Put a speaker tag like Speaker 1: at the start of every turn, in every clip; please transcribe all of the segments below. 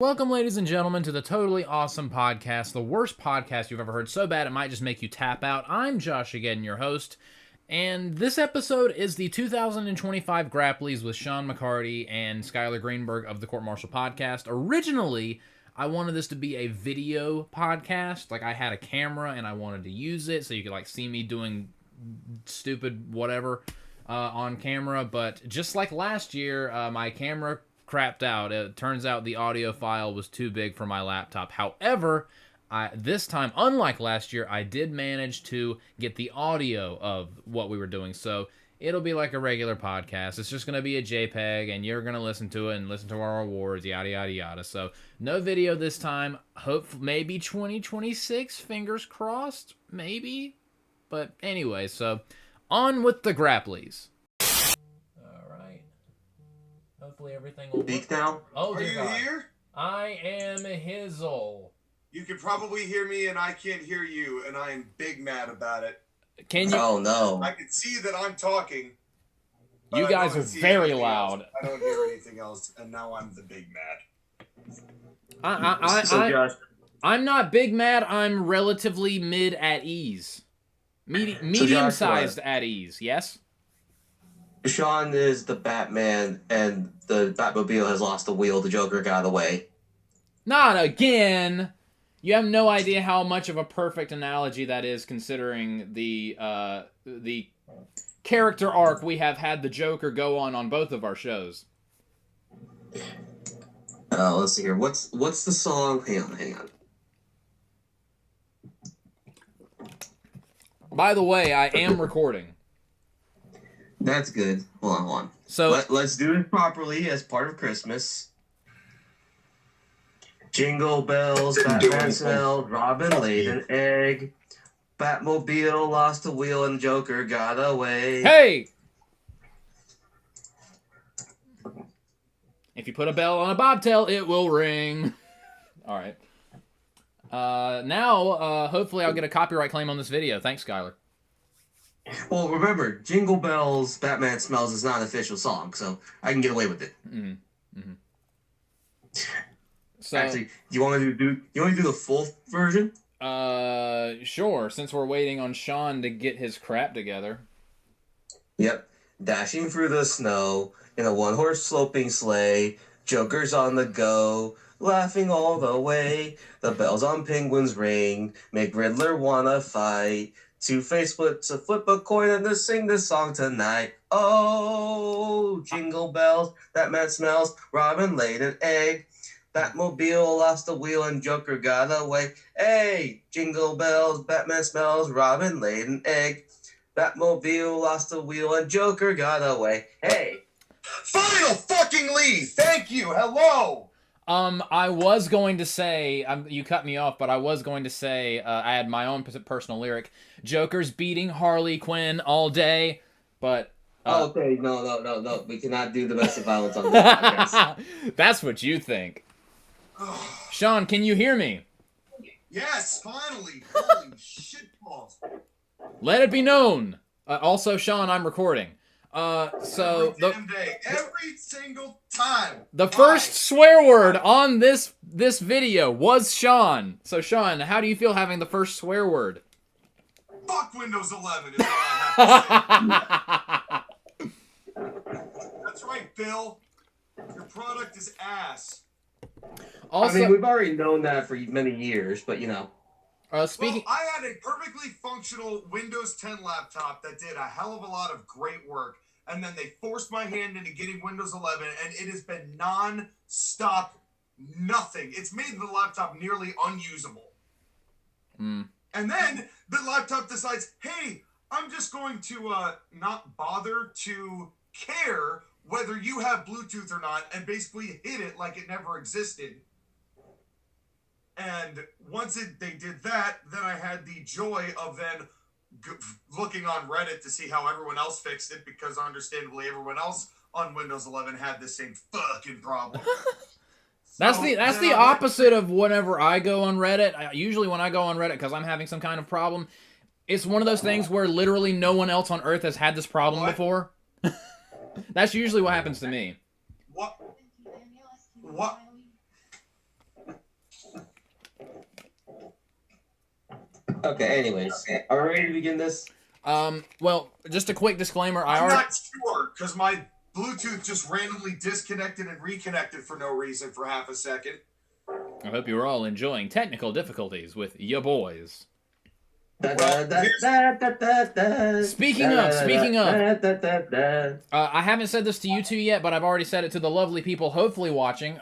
Speaker 1: Welcome, ladies and gentlemen, to the Totally Awesome Podcast, the worst podcast you've ever heard, so bad it might just make you tap out. I'm Josh again, your host, and this episode is the 2025 Grapplys with Sean McCarty and Skylar Greenberg of the Court Martial Podcast. Originally, I wanted this to be a video podcast. Like, I had a camera and I wanted to use it so you could, see me doing stupid whatever on camera, but just like last year, my camera crapped out. It turns out the audio file was too big for my laptop. However, this time, unlike last year, I did manage to get the audio of what we were doing. So it'll be like a regular podcast. It's just going to be a JPEG, and you're going to listen to it and listen to our awards, yada, yada, yada. So no video this time. Maybe 2026, fingers crossed, maybe. But anyway, so on with the Grapplys. Hopefully everything will
Speaker 2: speak now.
Speaker 1: Oh,
Speaker 3: are you
Speaker 1: God.
Speaker 3: here?
Speaker 1: I am Hizzle.
Speaker 3: You can probably hear me, and I can't hear you, and I am big mad about it.
Speaker 1: Can you?
Speaker 2: Oh no!
Speaker 3: I can see that I'm talking.
Speaker 1: You guys are very loud.
Speaker 3: I don't hear anything else, and now I'm the big mad.
Speaker 1: I'm not big mad. I'm relatively mid at ease, medium sized at ease. Yes.
Speaker 2: Sean is the Batman, and the Batmobile has lost the wheel. The Joker got away.
Speaker 1: Not again. You have no idea how much of a perfect analogy that is, considering the character arc we have had the Joker go on both of our shows.
Speaker 2: Let's see here. What's the song? Hang on.
Speaker 1: By the way, I am recording.
Speaker 2: That's good. Hold on.
Speaker 1: So
Speaker 2: let's do it properly as part of Christmas. Jingle bells, Batman smelled, Robin laid an egg. Batmobile lost the wheel and Joker got away.
Speaker 1: Hey! If you put a bell on a bobtail, it will ring. All right. Now, hopefully I'll get a copyright claim on this video. Thanks, Skylar.
Speaker 2: Well, remember, Jingle Bells, Batman Smells is not an official song, so I can get away with it.
Speaker 1: Mm-hmm. So,
Speaker 2: actually, you want to do the full version?
Speaker 1: Sure. Since we're waiting on Sean to get his crap together.
Speaker 2: Yep. Dashing through the snow in a one-horse sloping sleigh. Joker's on the go, laughing all the way. The bells on penguins ring, make Riddler wanna fight. Two-Face flips a flip a coin and to sing this song tonight. Oh, jingle bells, Batman smells, Robin laid an egg. Batmobile lost the wheel and Joker got away. Hey, jingle bells, Batman smells, Robin laid an egg. Batmobile lost the wheel and Joker got away. Hey.
Speaker 3: Final fucking Lee! Thank you! Hello!
Speaker 1: I was going to say, you cut me off, but I was going to say, I had my own personal lyric. Joker's beating Harley Quinn all day, but...
Speaker 2: okay, no. We cannot do domestic violence on this podcast.
Speaker 1: That's what you think. Sean, can you hear me?
Speaker 3: Yes, finally! Holy shit balls.
Speaker 1: Let it be known. Also, Sean, I'm recording.
Speaker 3: Every damn day, every single time.
Speaker 1: The first swear word on this video was Sean. So Sean, how do you feel having the first swear word?
Speaker 3: Fuck Windows 11 is what I have to say. That's right, Bill. Your product is ass.
Speaker 1: Also,
Speaker 2: I mean, we've already known that for many years, but you know.
Speaker 1: Speaking,
Speaker 3: well, I had a perfectly functional Windows 10 laptop that did a hell of a lot of great work, and then they forced my hand into getting Windows 11, and it has been non-stop nothing. It's made the laptop nearly unusable. And then the laptop decides, hey, I'm just going to not bother to care whether you have Bluetooth or not, and basically hit it like it never existed. And once they did that, then I had the joy of then looking on Reddit to see how everyone else fixed it, because understandably everyone else on Windows 11 had the same fucking problem.
Speaker 1: That's the opposite of whenever I go on Reddit. Usually when I go on Reddit because I'm having some kind of problem, it's one of those things where literally no one else on Earth has had this problem before. That's usually what happens to me.
Speaker 3: What?
Speaker 2: Okay, anyways. Are we ready to begin this?
Speaker 1: Well, just a quick disclaimer.
Speaker 3: I'm not sure, because my Bluetooth just randomly disconnected and reconnected for no reason for half a second.
Speaker 1: I hope you're all enjoying technical difficulties with your boys. Speaking of, I haven't said this to you two yet, but I've already said it to the lovely people hopefully watching.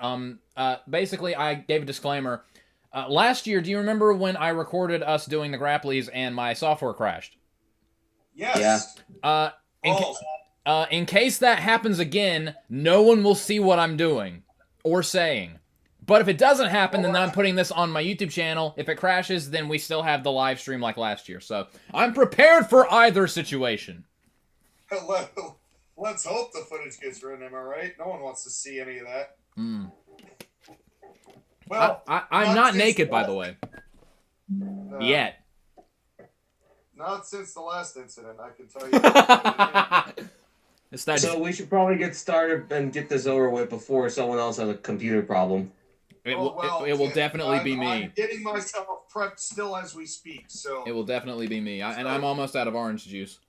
Speaker 1: Basically, I gave a disclaimer. Last year, do you remember when I recorded us doing the Grapplys and my software crashed?
Speaker 3: Yes.
Speaker 2: Yeah.
Speaker 1: In case that happens again, no one will see what I'm doing or saying. But if it doesn't happen, then I'm putting this on my YouTube channel. If it crashes, then we still have the live stream like last year. So I'm prepared for either situation.
Speaker 3: Let's hope the footage gets written, am I right? No one wants to see any of that. Well,
Speaker 1: I'm not naked, by the way.
Speaker 3: No.
Speaker 1: Yet.
Speaker 3: Not since the last incident, I can tell you that.
Speaker 2: So we should probably get started and get this over with before someone else has a computer problem.
Speaker 1: It will definitely be me.
Speaker 3: I'm getting myself prepped still as we speak, so...
Speaker 1: It will definitely be me. And I'm almost out of orange juice.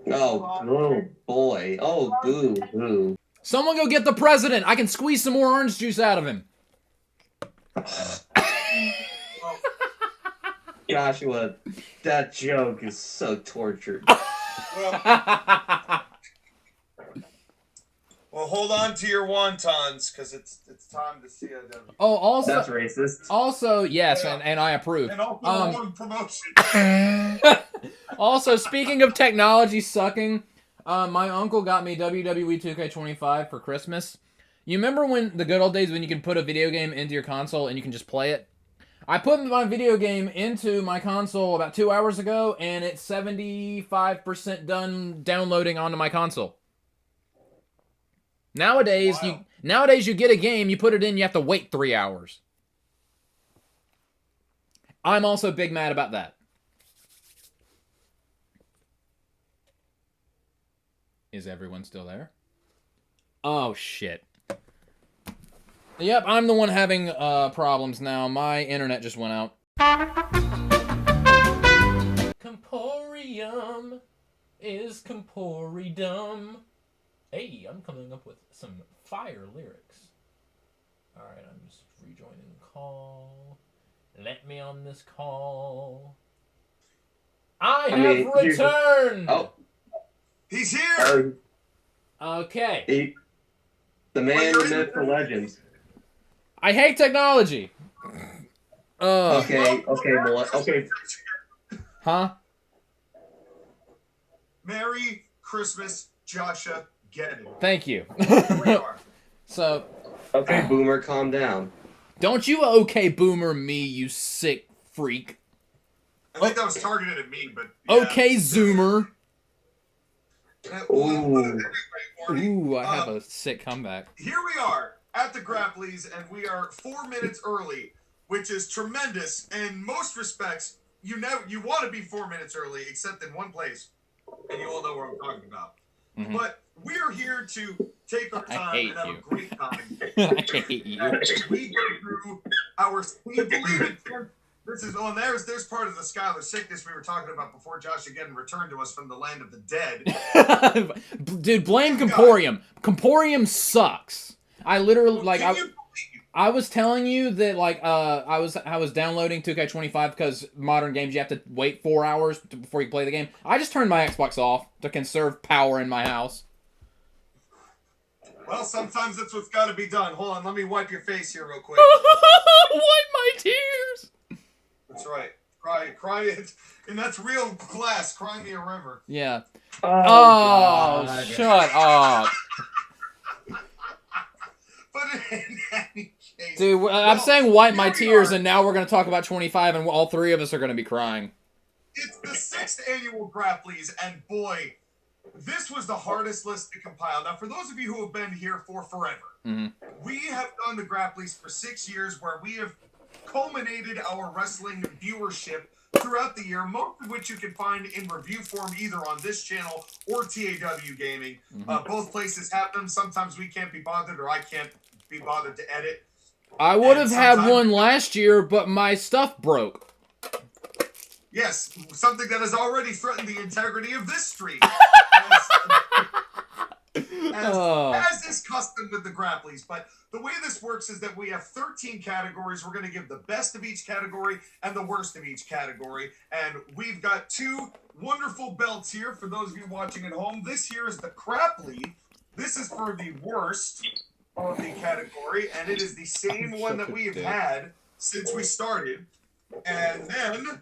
Speaker 2: Oh boy. Oh, boo.
Speaker 1: Someone go get the president! I can squeeze some more orange juice out of him.
Speaker 2: Joshua, that joke is so tortured.
Speaker 3: Well, hold on to your wontons, because it's time to see a W.
Speaker 1: Oh, also...
Speaker 2: That's racist.
Speaker 1: Also, yes, yeah. and I approve.
Speaker 3: And also promotion.
Speaker 1: Also, speaking of technology sucking, my uncle got me WWE 2K25 for Christmas. You remember when the good old days when you could put a video game into your console and you can just play it? I put my video game into my console about 2 hours ago, and it's 75% done downloading onto my console. Nowadays, you get a game, you put it in, you have to wait 3 hours. I'm also big mad about that. Is everyone still there? Oh, shit. Yep, I'm the one having problems now. My internet just went out. Comporium is Comporidum. Hey, I'm coming up with some fire lyrics. Alright, I'm just rejoining the call. Let me on this call. I have returned!
Speaker 3: Oh. He's here!
Speaker 1: Okay.
Speaker 2: The man, the myth, the legends.
Speaker 1: I hate technology.
Speaker 2: Okay.
Speaker 1: Huh?
Speaker 3: Merry Christmas, Joshua. Get it.
Speaker 1: Thank you. So.
Speaker 2: Okay, Boomer, calm down.
Speaker 1: Don't you okay Boomer me, you sick freak.
Speaker 3: I think that was targeted at me, but. Yeah.
Speaker 1: Okay, Zoomer.
Speaker 3: Ooh,
Speaker 1: I have a sick comeback.
Speaker 3: Here we are at the Grapplys, and we are 4 minutes early, which is tremendous. In most respects, you want to be 4 minutes early, except in one place, and you all know what I'm talking about. Mm-hmm. But we're here to take our time and have a great time.
Speaker 1: I hate you.
Speaker 3: We go through our this is there's part of the Skylar sickness we were talking about before Josh again returned to us from the land of the dead.
Speaker 1: Dude, blame Comporium. Comporium sucks. I literally I was telling you that I was downloading 2K25 because modern games you have to wait 4 hours before you play the game. I just turned my Xbox off to conserve power in my house.
Speaker 3: Well, sometimes that's what's got to be done. Hold on, let me wipe your face here real quick.
Speaker 1: Wipe my tears.
Speaker 3: That's right. Cry it, and that's real glass. Cry me a river.
Speaker 1: Yeah. Oh shut up.
Speaker 3: But in any case,
Speaker 1: dude, I'm saying wipe my tears, and now we're going to talk about 25, and all three of us are going to be crying.
Speaker 3: It's the 6th annual Grapplys, and boy, this was the hardest list to compile. Now, for those of you who have been here for forever, we have done the Grapplys for 6 years, where we have culminated our wrestling viewership throughout the year, most of which you can find in review form either on this channel or TAW Gaming. Both places have them. Sometimes we can't be bothered, or I can't be bothered to edit.
Speaker 1: I would have had one last year, but my stuff broke.
Speaker 3: Yes, something that has already threatened the integrity of this stream. As is custom with the Grapplys. But the way this works is that we have 13 categories. We're going to give the best of each category and the worst of each category. And we've got 2 wonderful belts here for those of you watching at home. This here is the Grapply. This is for the worst of the category, and it is the same one that we have had since we started. And then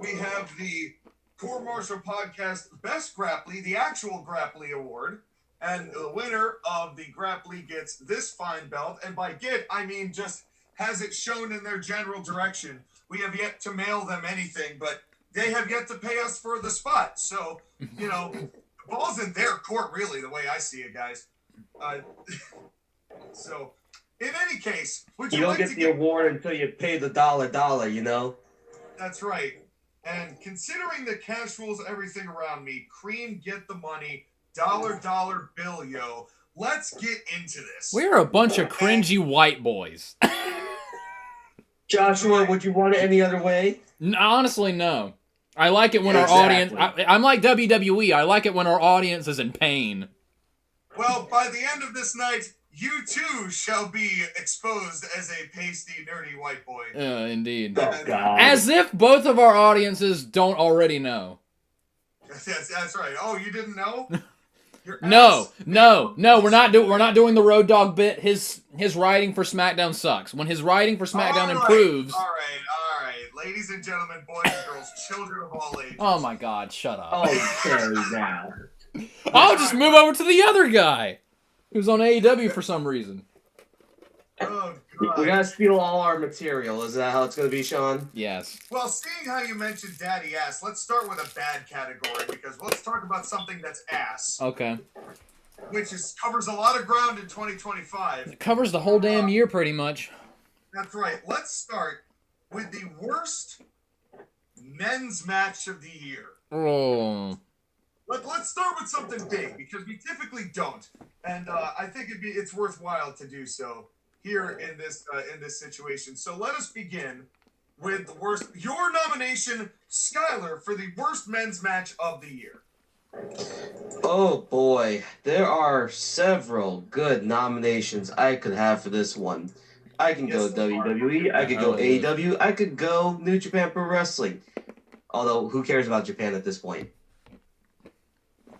Speaker 3: we have the Core Martial Podcast Best Grapply, the actual Grapply Award. And the winner of the Grapply gets this fine belt. And by get, I mean just has it shown in their general direction. We have yet to mail them anything, but they have yet to pay us for the spot. So, you know, the ball's in their court, really, the way I see it, guys. So, in any case, would you
Speaker 2: don't
Speaker 3: like
Speaker 2: get
Speaker 3: to
Speaker 2: the award until you pay the dollar, you know?
Speaker 3: That's right. And considering the cash rules everything around me, cream, get the money, dollar bill, yo. Let's get into this.
Speaker 1: We're a bunch of cringy white boys.
Speaker 2: Joshua, would you want it any other way?
Speaker 1: Honestly, no. I like it when our
Speaker 2: Exactly.
Speaker 1: audience... I'm like WWE. I like it when our audience is in pain.
Speaker 3: Well, by the end of this night, you too shall be exposed as a pasty, nerdy white boy.
Speaker 1: Indeed.
Speaker 2: Oh, God.
Speaker 1: As if both of our audiences don't already know.
Speaker 3: That's right. Oh, you didn't know?
Speaker 1: No, we're not doing the Road Dogg bit. His writing for SmackDown sucks. When his writing for SmackDown improves...
Speaker 3: All right. Ladies and gentlemen, boys and girls, children of all ages.
Speaker 1: Oh my God, shut up.
Speaker 2: Oh, Terry, now.
Speaker 1: I'll just move over to the other guy who's on AEW for some reason.
Speaker 3: Oh, God.
Speaker 2: We gotta steal all our material. Is that how it's gonna be, Sean?
Speaker 1: Yes.
Speaker 3: Well, seeing how you mentioned daddy ass, let's start with a bad category because let's talk about something that's ass.
Speaker 1: Okay.
Speaker 3: Which covers a lot of ground in 2025.
Speaker 1: It covers the whole damn year pretty much.
Speaker 3: That's right. Let's start with the worst men's match of the year.
Speaker 1: Oh.
Speaker 3: Let's start with something big because we typically don't, and I think it's worthwhile to do so here in this situation. So let us begin with the worst. Your nomination, Skylar, for the worst men's match of the year.
Speaker 2: Oh boy, there are several good nominations I could have for this one. I can go WWE, I could go AEW, I could go New Japan Pro Wrestling. Although, who cares about Japan at this point?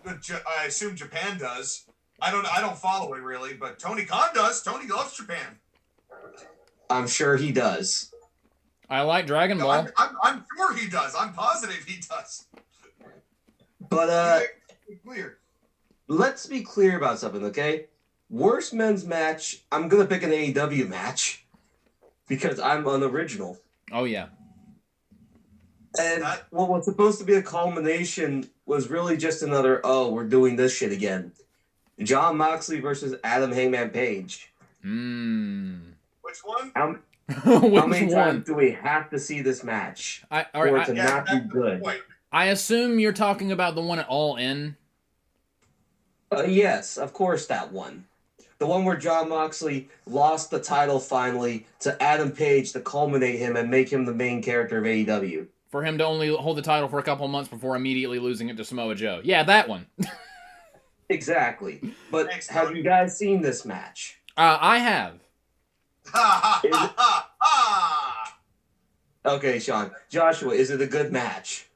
Speaker 3: I assume Japan does. I don't follow it really, but Tony Khan does. Tony loves Japan.
Speaker 2: I'm sure he does.
Speaker 1: I like Dragon Ball.
Speaker 3: I'm sure he does. I'm positive he does.
Speaker 2: But
Speaker 3: Clear.
Speaker 2: let's be clear about something, okay? Worst men's match, I'm gonna pick an AEW match because I'm unoriginal.
Speaker 1: Oh yeah.
Speaker 2: And what was supposed to be a culmination was really just another, oh, we're doing this shit again. Jon Moxley versus Adam Hangman Page.
Speaker 3: Which one?
Speaker 2: How many times do we have to see this match for it to not be good?
Speaker 1: I assume you're talking about the one at All In.
Speaker 2: Yes, of course that one. The one where Jon Moxley lost the title finally to Adam Page to culminate him and make him the main character of AEW.
Speaker 1: For him to only hold the title for a couple of months before immediately losing it to Samoa Joe. Yeah, that one.
Speaker 2: Exactly. But have you guys seen this match?
Speaker 1: I have.
Speaker 2: Okay, Sean. Joshua, is it a good match?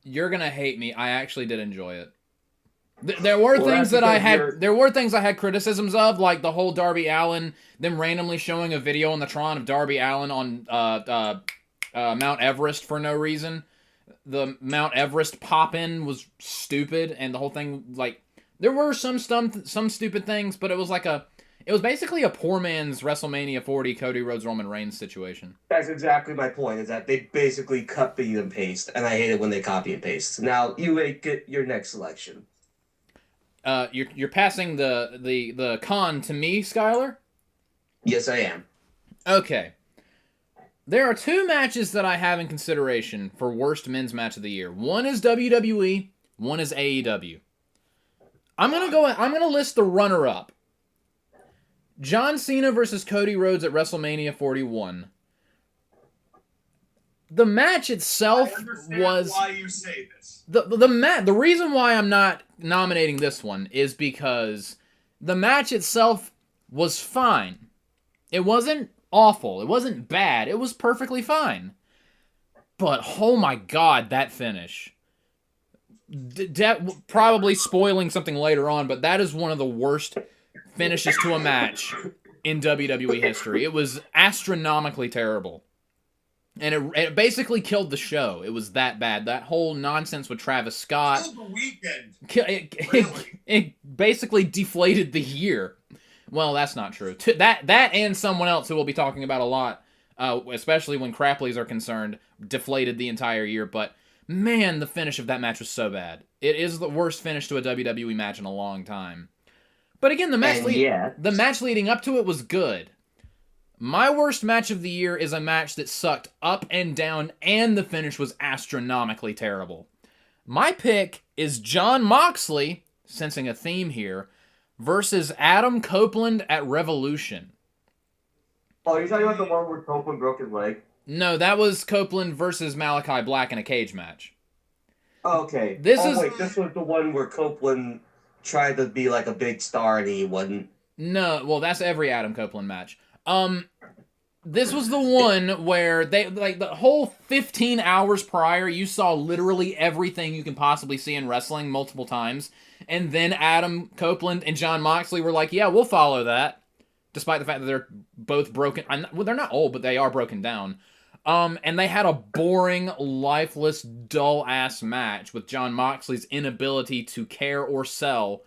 Speaker 1: You're gonna hate me. I actually did enjoy it. There were things that I had. There were things I had criticisms of, like the whole Darby Allin, them randomly showing a video on the Tron of Darby Allin on Mount Everest for no reason. The Mount Everest pop-in was stupid, and the whole thing, like, there were some stupid things, but it was basically a poor man's WrestleMania 40 Cody Rhodes Roman Reigns situation.
Speaker 2: That's exactly my point, is that they basically cut, beat, and paste, and I hate it when they copy and paste. Now, you get your next selection.
Speaker 1: You're passing the con to me, Skylar?
Speaker 2: Yes, I am.
Speaker 1: Okay. There are two matches that I have in consideration for worst men's match of the year. One is WWE, one is AEW. I'm gonna list the runner-up. John Cena versus Cody Rhodes at WrestleMania 41. The match itself
Speaker 3: I understand
Speaker 1: was
Speaker 3: why you say this.
Speaker 1: the reason why I'm not nominating this one is because the match itself was fine. It wasn't awful. It wasn't bad. It was perfectly fine. But oh my god, that finish. Probably spoiling something later on, but that is one of the worst finishes to a match in WWE history. It was astronomically terrible. And it basically killed the show. It was that bad. That whole nonsense with Travis Scott.
Speaker 3: Killed the weekend.
Speaker 1: Really? It basically deflated the year. Well, that's not true. That and someone else who we'll be talking about a lot, especially when Grapplys are concerned, deflated the entire year. But man, the finish of that match was so bad. It is the worst finish to a WWE match in a long time. But again, the match leading up to it was good. My worst match of the year is a match that sucked up and down, and the finish was astronomically terrible. My pick is Jon Moxley, sensing a theme here, versus Adam Copeland at Revolution.
Speaker 2: Oh, you're talking about the one where Copeland broke his leg?
Speaker 1: No, that was Copeland versus Malachi Black in a cage match.
Speaker 2: Oh, okay.
Speaker 1: This
Speaker 2: was the one where Copeland tried to be like a big star and he wasn't.
Speaker 1: No, well, that's every Adam Copeland match. This was the one where they, like, the whole 15 hours prior, you saw literally everything you can possibly see in wrestling multiple times. And then Adam Copeland and Jon Moxley were like, yeah, we'll follow that. Despite the fact that they're both broken. Well, they're not old, but they are broken down. And they had a boring, lifeless, dull-ass match with Jon Moxley's inability to care or sell.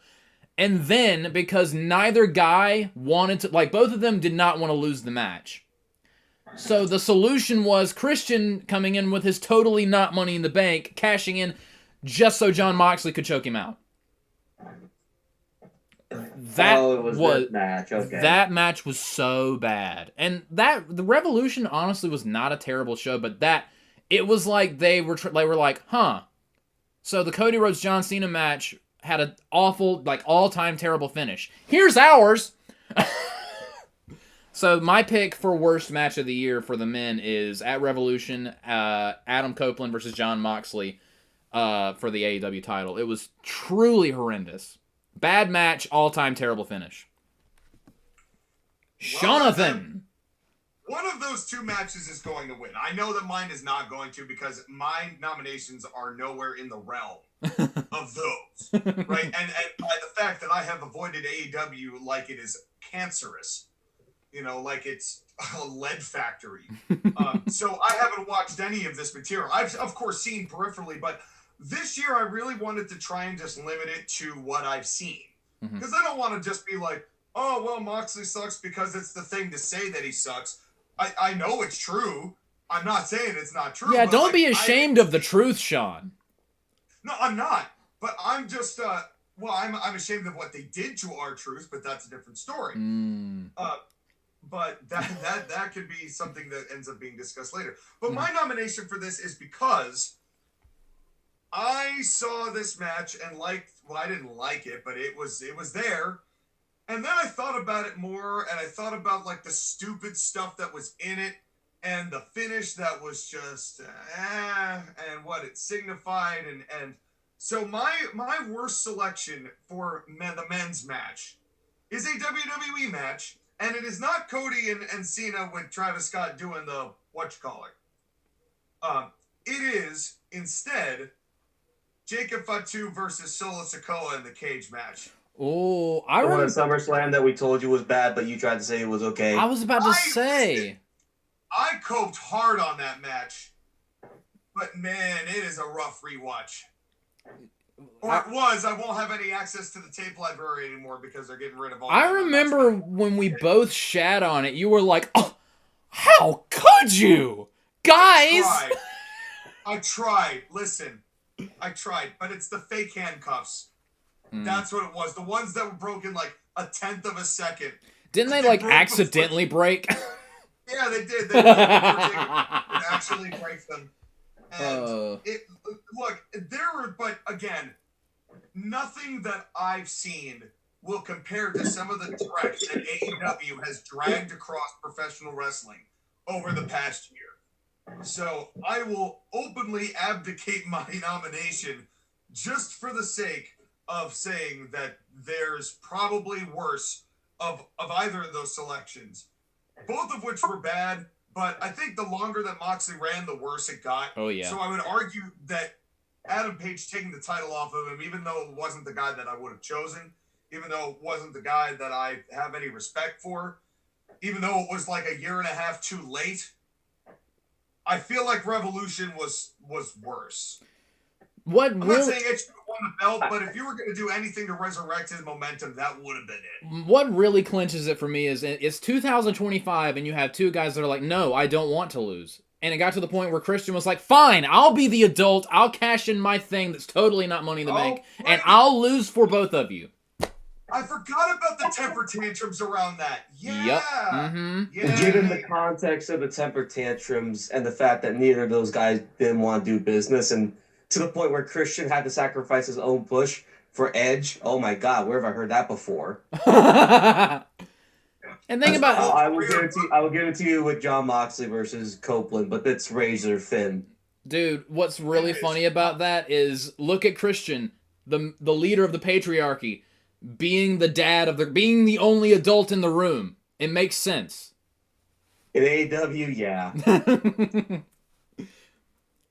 Speaker 1: And then, because neither guy wanted to, like, both of them did not want to lose the match. So the solution was Christian coming in with his totally not Money in the Bank, cashing in just so Jon Moxley could choke him out. That
Speaker 2: match. Okay.
Speaker 1: That match was so bad. And the Revolution honestly was not a terrible show, but it was like they were like, huh. So the Cody Rhodes John Cena match had an awful, like, all-time terrible finish. Here's ours! So my pick for worst match of the year for the men is at Revolution, Adam Copeland versus Jon Moxley for the AEW title. It was truly horrendous. Bad match, all-time terrible finish. Jonathan!
Speaker 3: One of those two matches is going to win. I know that mine is not going to because my nominations are nowhere in the realm of those. Right? And by the fact that I have avoided AEW like it is cancerous. You know, like it's a lead factory. So I haven't watched any of this material. I've, of course, seen peripherally, but this year I really wanted to try and just limit it to what I've seen. Because I don't want to just be like, oh, well, Moxley sucks because it's the thing to say that he sucks. I know it's true. I'm not saying it's not true.
Speaker 1: Yeah, don't be ashamed of the truth, Sean.
Speaker 3: No, I'm not. But I'm just, I'm ashamed of what they did to our truth, but that's a different story. But that could be something that ends up being discussed later. But my nomination for this is because I saw this match and I didn't like it, but it was there. And then I thought about it more, and I thought about, like, the stupid stuff that was in it, and the finish that was just, and what it signified, and so my worst selection for the men's match is a WWE match, and it is not Cody and Cena with Travis Scott doing the whatchamacallit. It is, instead, Jacob Fatu versus Solo Sikoa in the cage match.
Speaker 1: Oh,
Speaker 2: I remember SummerSlam that we told you was bad, but you tried to say it was okay.
Speaker 1: I was about to say.
Speaker 3: I coped hard on that match, but man, it is a rough rewatch. Or it was. I won't have any access to the tape library anymore because they're getting rid of all.
Speaker 1: I remember when we both shat on it. You were like, "Oh, how could you, guys?"
Speaker 3: I tried. Listen, I tried, but it's the fake handcuffs. That's what it was. The ones that were broken like a tenth of a second.
Speaker 1: Didn't they like accidentally break?
Speaker 3: Yeah, they did. They actually break them. And but again, nothing that I've seen will compare to some of the threats that AEW has dragged across professional wrestling over the past year. So I will openly abdicate my nomination just for the sake of saying that there's probably worse of either of those selections, both of which were bad. But I think the longer that Moxley ran, the worse it got.
Speaker 1: Oh, yeah.
Speaker 3: So I would argue that Adam Page taking the title off of him, even though it wasn't the guy that I would have chosen, even though it wasn't the guy that I have any respect for, even though it was like a year and a half too late, I feel like Revolution was worse. I'm not saying Edge should have won the belt, but if you were going to do anything to resurrect his momentum, that would have been it.
Speaker 1: What really clinches it for me is it's 2025 and you have two guys that are like, no, I don't want to lose. And it got to the point where Christian was like, fine, I'll be the adult. I'll cash in my thing that's totally not Money in the Bank.
Speaker 3: Right.
Speaker 1: And I'll lose for both of you.
Speaker 3: I forgot about the temper tantrums around that. Yeah.
Speaker 1: Yep. Mm-hmm.
Speaker 3: Yeah.
Speaker 2: Given the context of the temper tantrums and the fact that neither of those guys didn't want to do business, and to the point where Christian had to sacrifice his own push for Edge, oh my God, where have I heard that before?
Speaker 1: And think about
Speaker 2: I will give it to you with John Moxley versus Copeland, but that's razor thin.
Speaker 1: Dude, what's really funny about that is look at Christian, the leader of the patriarchy, being being the only adult in the room. It makes sense.
Speaker 2: In AEW, yeah.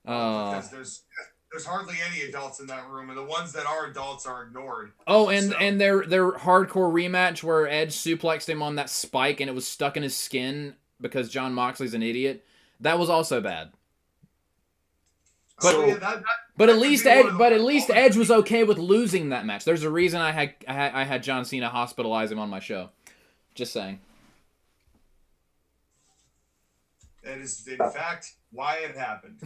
Speaker 3: Because there's hardly any adults in that room, and the ones that are adults are ignored.
Speaker 1: Oh, and their hardcore rematch where Edge suplexed him on that spike and it was stuck in his skin because John Moxley's an idiot. That was also bad. But at least Edge was okay with losing that match. There's a reason I had John Cena hospitalize him on my show. Just saying.
Speaker 3: That is, in fact, why it happened.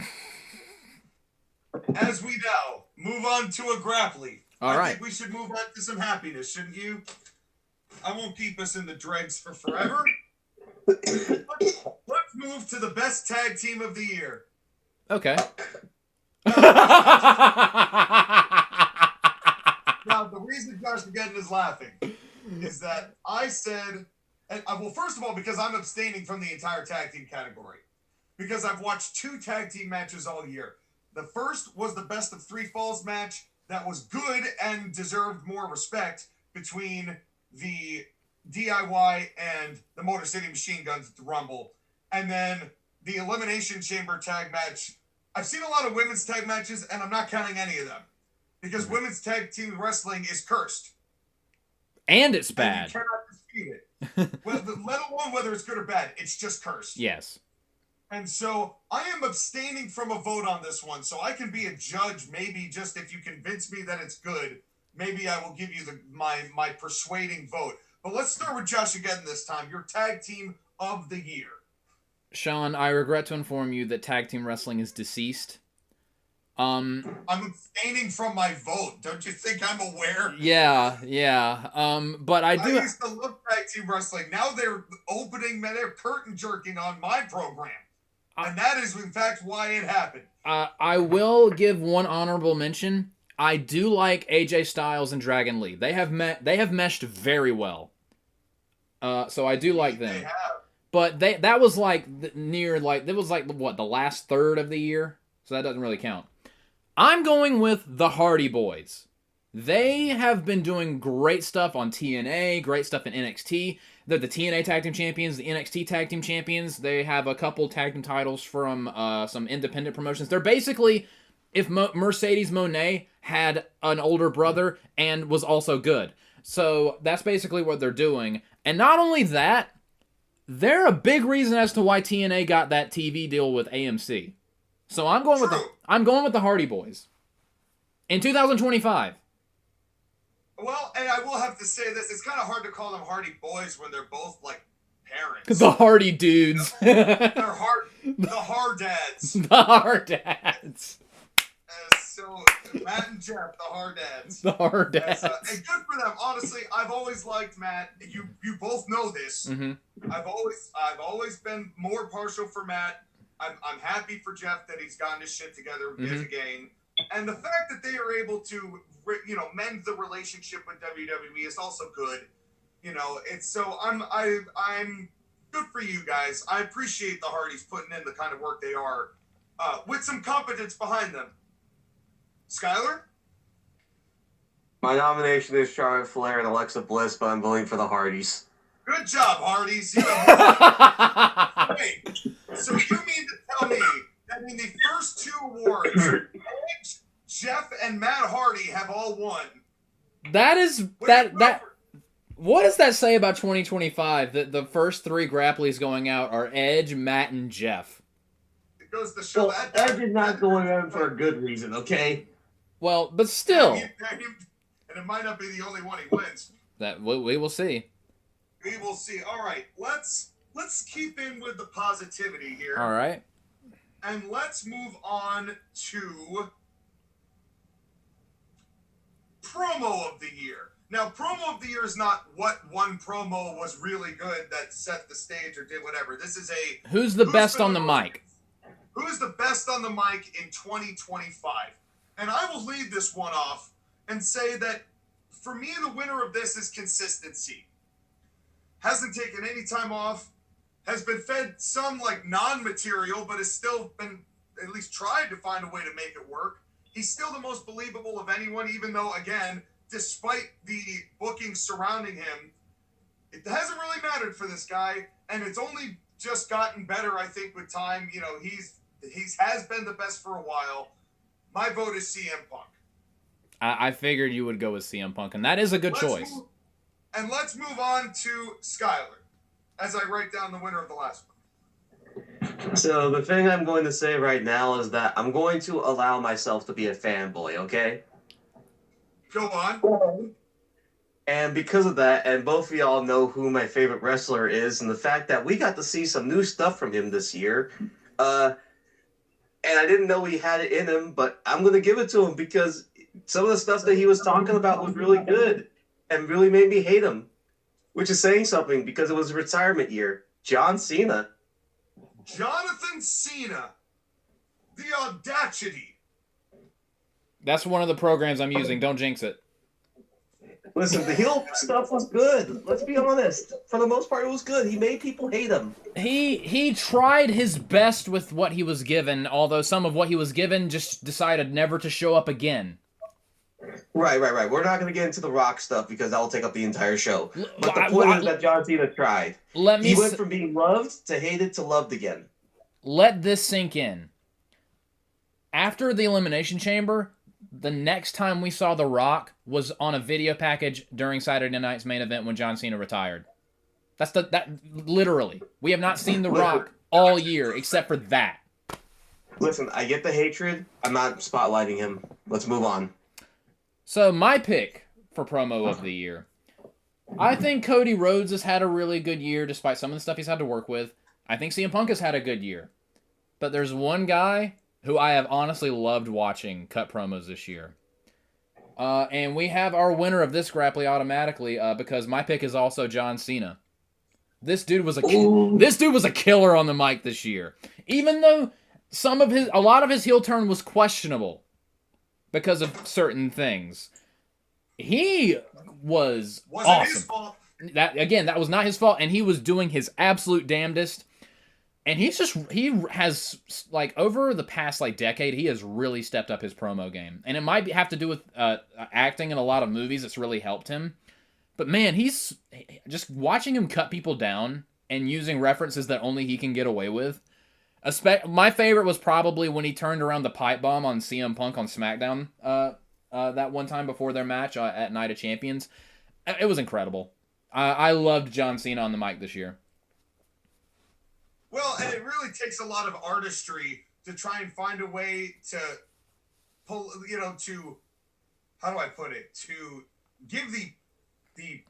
Speaker 3: As we now move on to a Grapply. I think we should move on to some happiness, shouldn't you? I won't keep us in the dregs for forever. Let's move to the best tag team of the year.
Speaker 1: Okay.
Speaker 3: Now, the reason Josh McGettin is laughing is that I said, well, first of all, because I'm abstaining from the entire tag team category. Because I've watched 2 tag team matches all year. The first was the best of 3 falls match that was good and deserved more respect between the DIY and the Motor City Machine Guns at the Rumble. And then the Elimination Chamber tag match. I've seen a lot of women's tag matches, and I'm not counting any of them. Because women's tag team wrestling is cursed.
Speaker 1: And it's bad.
Speaker 3: And you cannot dispute it. Let alone whether it's good or bad. It's just cursed.
Speaker 1: Yes.
Speaker 3: And so I am abstaining from a vote on this one, so I can be a judge. Maybe just if you convince me that it's good, maybe I will give you my persuading vote. But let's start with Josh again this time. Your tag team of the year.
Speaker 1: Sean, I regret to inform you that tag team wrestling is deceased.
Speaker 3: I'm abstaining from my vote. Don't you think I'm aware?
Speaker 1: Yeah. But I
Speaker 3: used to love tag team wrestling. Now they're they're curtain jerking on my program. And that is, in fact, why it happened.
Speaker 1: I will give one honorable mention. I do like AJ Styles and Dragon Lee. They have meshed very well. So I do like them.
Speaker 3: They have.
Speaker 1: But that was the last third of the year, so that doesn't really count. I'm going with the Hardy Boys. They have been doing great stuff on TNA, great stuff in NXT. They're the TNA Tag Team Champions, the NXT Tag Team Champions. They have a couple tag team titles from some independent promotions. They're basically if Mercedes Moné had an older brother and was also good. So that's basically what they're doing. And not only that, they're a big reason as to why TNA got that TV deal with AMC. So I'm going with the Hardy Boys in 2025.
Speaker 3: Well, and I will have to say this: it's kind of hard to call them Hardy Boys when they're both like parents.
Speaker 1: The Hardy dudes.
Speaker 3: They're the hard dads.
Speaker 1: The hard dads.
Speaker 3: So Matt and Jeff, the hard dads.
Speaker 1: The hard dads.
Speaker 3: And good for them. Honestly, I've always liked Matt. You both know this.
Speaker 1: Mm-hmm.
Speaker 3: I've always been more partial for Matt. I'm happy for Jeff that he's gotten his shit together yet again. And the fact that they are able to, mend the relationship with WWE is also good. It's so I'm good for you guys. I appreciate the Hardys putting in the kind of work they are with some competence behind them. Skylar?
Speaker 2: My nomination is Charlotte Flair and Alexa Bliss, but I'm voting for the Hardys.
Speaker 3: Good job, Hardys. You have won. Wait, so you mean to tell me that in the first 2 awards, Edge, Jeff, and Matt Hardy have all won?
Speaker 1: That is what does that say about 2025? That the first 3 Grapplys going out are Edge, Matt, and Jeff.
Speaker 3: It goes to show
Speaker 2: that Edge is not going on for a good reason, okay?
Speaker 1: Well, but still,
Speaker 3: and it might not be the only one he wins.
Speaker 1: That we will see.
Speaker 3: We will see. All right, let's keep in with the positivity here.
Speaker 1: All right,
Speaker 3: and let's move on to promo of the year. Now, promo of the year is not what one promo was really good that set the stage or did whatever. This is
Speaker 1: who's the best on the mic?
Speaker 3: Who's the best on the mic in 2025? And I will lead this one off and say that for me, the winner of this is consistency. Hasn't taken any time off, has been fed some like non-material, but has still been at least tried to find a way to make it work. He's still the most believable of anyone, even though, again, despite the booking surrounding him, it hasn't really mattered for this guy, and it's only just gotten better, I think, with time. You know, he's has been the best for a while. My vote is CM Punk.
Speaker 1: I figured you would go with CM Punk, and that is a good choice.
Speaker 3: Let's move on to Skylar, as I write down the winner of the last one.
Speaker 2: So the thing I'm going to say right now is that I'm going to allow myself to be a fanboy, okay?
Speaker 3: Go on.
Speaker 2: And because of that, and both of y'all know who my favorite wrestler is, and the fact that we got to see some new stuff from him this year, and I didn't know he had it in him, but I'm going to give it to him because some of the stuff that he was talking about was really good and really made me hate him, which is saying something because it was a retirement year. John Cena.
Speaker 3: Jonathan Cena. The audacity.
Speaker 1: That's one of the programs I'm using. Don't jinx it.
Speaker 2: Listen, the heel stuff was good. Let's be honest. For the most part, it was good. He made people hate him.
Speaker 1: He tried his best with what he was given, although some of what he was given just decided never to show up again.
Speaker 2: Right. We're not going to get into the Rock stuff because that will take up the entire show. But the point is that John Cena tried. He went from being loved to hated to loved again.
Speaker 1: Let this sink in. After the Elimination Chamber, the next time we saw The Rock was on a video package during Saturday Night's Main Event when John Cena retired. That literally. We have not seen The Rock all year except for that.
Speaker 2: Listen, I get the hatred. I'm not spotlighting him. Let's move on.
Speaker 1: So my pick for promo of the year. I think Cody Rhodes has had a really good year despite some of the stuff he's had to work with. I think CM Punk has had a good year. But there's one guy who I have honestly loved watching cut promos this year. And we have our winner of this Grapply automatically because my pick is also John Cena. This dude was a killer on the mic this year. Even though a lot of his heel turn was questionable because of certain things. He was awesome.
Speaker 3: His fault.
Speaker 1: That was not his fault, and he was doing his absolute damnedest. And he has, like, over the past, like, decade, he has really stepped up his promo game. And it might have to do with acting in a lot of movies that's really helped him. But, man, he's just watching him cut people down and using references that only he can get away with. My favorite was probably when he turned around the pipe bomb on CM Punk on SmackDown that one time before their match at Night of Champions. It was incredible. I loved John Cena on the mic this year.
Speaker 3: Well, and it really takes a lot of artistry to try and find a way to pull, to, how do I put it, to give the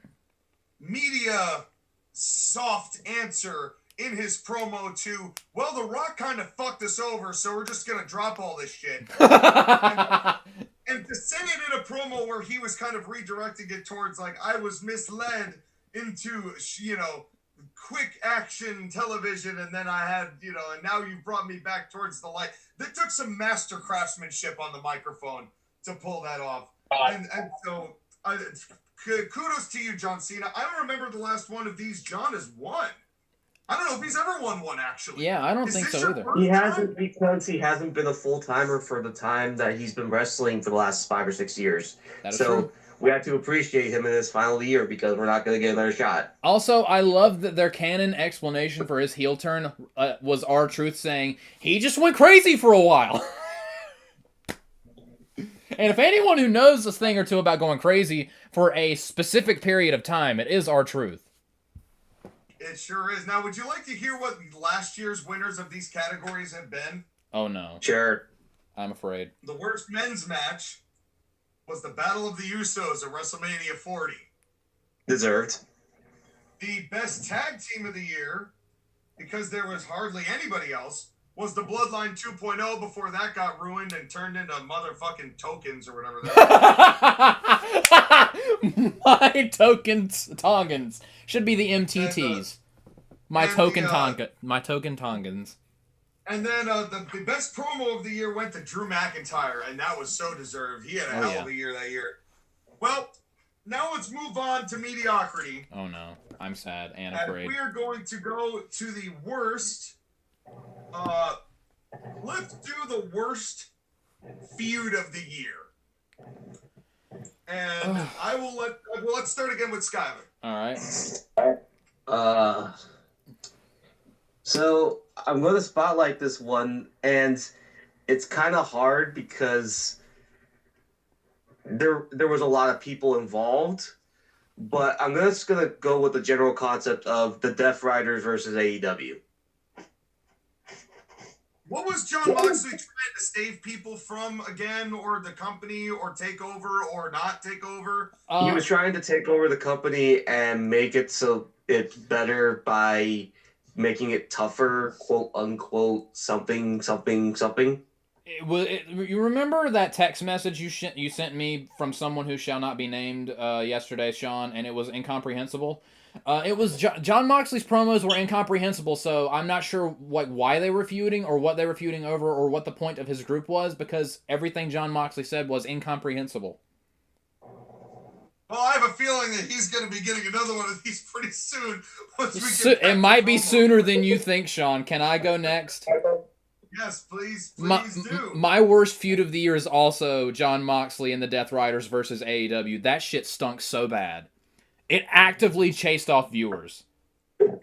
Speaker 3: media soft answer in his promo to, well, The Rock kind of fucked us over, so we're just going to drop all this shit. and to say it in a promo where he was kind of redirecting it towards, like, I was misled into, quick action television, and then I had, and now you brought me back towards the light. That took some master craftsmanship on the microphone to pull that off. And so, kudos to you, John Cena. I don't remember the last one of these John has won. I don't know if he's ever won one, actually.
Speaker 1: Yeah, I don't
Speaker 3: Is
Speaker 1: think
Speaker 3: this
Speaker 1: so
Speaker 3: your
Speaker 1: either.
Speaker 3: first
Speaker 2: He
Speaker 3: time?
Speaker 2: hasn't because he hasn't been a full-timer for the time that he's been wrestling for the last 5 or 6 years.
Speaker 1: That is
Speaker 2: So
Speaker 1: true.
Speaker 2: we have to appreciate him in his final year because we're not going to get another shot.
Speaker 1: Also, I love that their canon explanation for his heel turn was R-Truth saying, he just went crazy for a while. And if anyone who knows a thing or two about going crazy for a specific period of time, it is R-Truth.
Speaker 3: It sure is. Now, would you like to hear what last year's winners of these categories have been?
Speaker 1: Oh no.
Speaker 2: Sure.
Speaker 1: I'm afraid.
Speaker 3: The worst men's match was the Battle of the Usos at WrestleMania 40.
Speaker 2: Deserved.
Speaker 3: The best tag team of the year, because there was hardly anybody else, was the Bloodline 2.0 before that got ruined and turned into motherfucking tokens or whatever
Speaker 1: My tongans should be the MTTs. My token tongans.
Speaker 3: And then the best promo of the year went to Drew McIntyre, and that was so deserved. He had a hell of a year that year. Well, now let's move on to mediocrity.
Speaker 1: Oh no, I'm sad and afraid.
Speaker 3: We are going to go to the worst. Let's do the worst feud of the year. And let's start again with Skyler.
Speaker 1: All right.
Speaker 2: So I'm going to spotlight this one, and it's kind of hard because there was a lot of people involved, but I'm just going to go with the general concept of the Death Riders versus AEW.
Speaker 3: What was John Moxley trying to save people from again, or the company, or take over, or not take over?
Speaker 2: He was trying to take over the company and make it so it's better by making it tougher, quote unquote, something.
Speaker 1: You remember that text message you sent me from someone who shall not be named yesterday, Sean, and it was incomprehensible? It was John Moxley's promos were incomprehensible, so I'm not sure why they were feuding or what they were feuding over or what the point of his group was, because everything John Moxley said was incomprehensible.
Speaker 3: Well, I have a feeling that he's going to be getting another one of these pretty soon.
Speaker 1: It might be sooner than you think, Sean. Can I go next?
Speaker 3: Yes, please do.
Speaker 1: My worst feud of the year is also John Moxley and the Death Riders versus AEW. That shit stunk so bad. It actively chased off viewers.
Speaker 3: It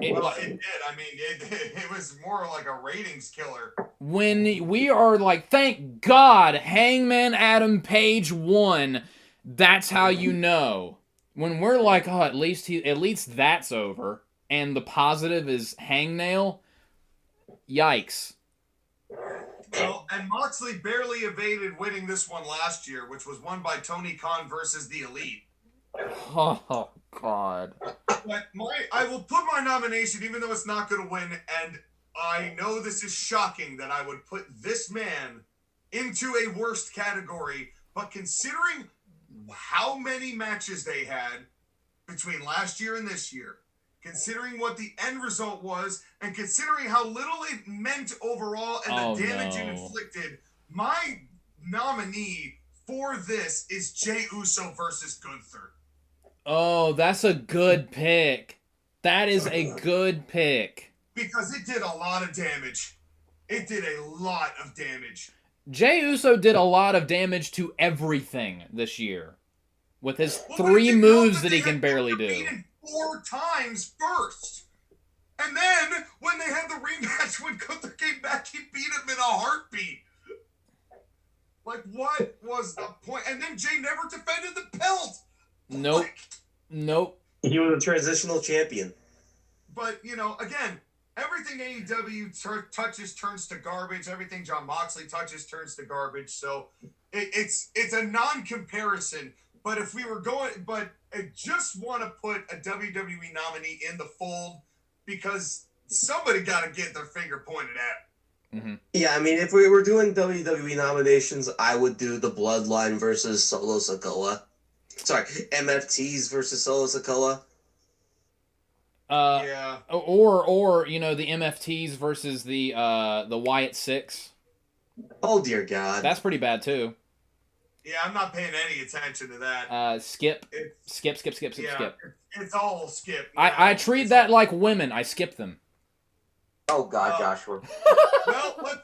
Speaker 3: did. I mean, it was more like a ratings killer.
Speaker 1: When we are like, thank God, Hangman Adam Page won. That's how you know. When we're like, oh, at least that's over, and the positive is Hangnail. Yikes.
Speaker 3: Well, and Moxley barely evaded winning this one last year, which was won by Tony Khan versus the Elite.
Speaker 1: Oh, God.
Speaker 3: But I will put my nomination, even though it's not going to win, and I know this is shocking that I would put this man into a worst category, but considering how many matches they had between last year and this year, considering what the end result was, and considering how little it meant overall and the damage it inflicted, my nominee for this is Jey Uso versus Gunther.
Speaker 1: Oh, that's a good pick. That is a good pick.
Speaker 3: Because it did a lot of damage. It did a lot of damage.
Speaker 1: Jey Uso did a lot of damage to everything this year. With his 3 moves that he can barely do.
Speaker 3: 4 times first. And then, when they had the rematch, when Gunther came back, he beat him in a heartbeat. Like, what was the point? And then Jey never defended the belt.
Speaker 1: Nope. Nope.
Speaker 2: He was a transitional champion.
Speaker 3: But, again, everything AEW touches turns to garbage. Everything John Moxley touches turns to garbage. So, it's a non-comparison. But if we were but I just want to put a WWE nominee in the fold because somebody got to get their finger pointed at.
Speaker 1: Mm-hmm.
Speaker 2: Yeah, I mean, if we were doing WWE nominations, I would do the Bloodline versus Solo Sikoa. Sorry, MFTs versus Solo Sikoa.
Speaker 3: Yeah.
Speaker 1: Or the MFTs versus the Wyatt Six.
Speaker 2: Oh dear God.
Speaker 1: That's pretty bad too.
Speaker 3: Yeah, I'm not paying any attention to that.
Speaker 1: Skip.
Speaker 3: It's,
Speaker 1: Skip.
Speaker 3: yeah, it's all skip.
Speaker 1: I treat that like women. I skip them.
Speaker 2: Oh God, Joshua.
Speaker 3: Well,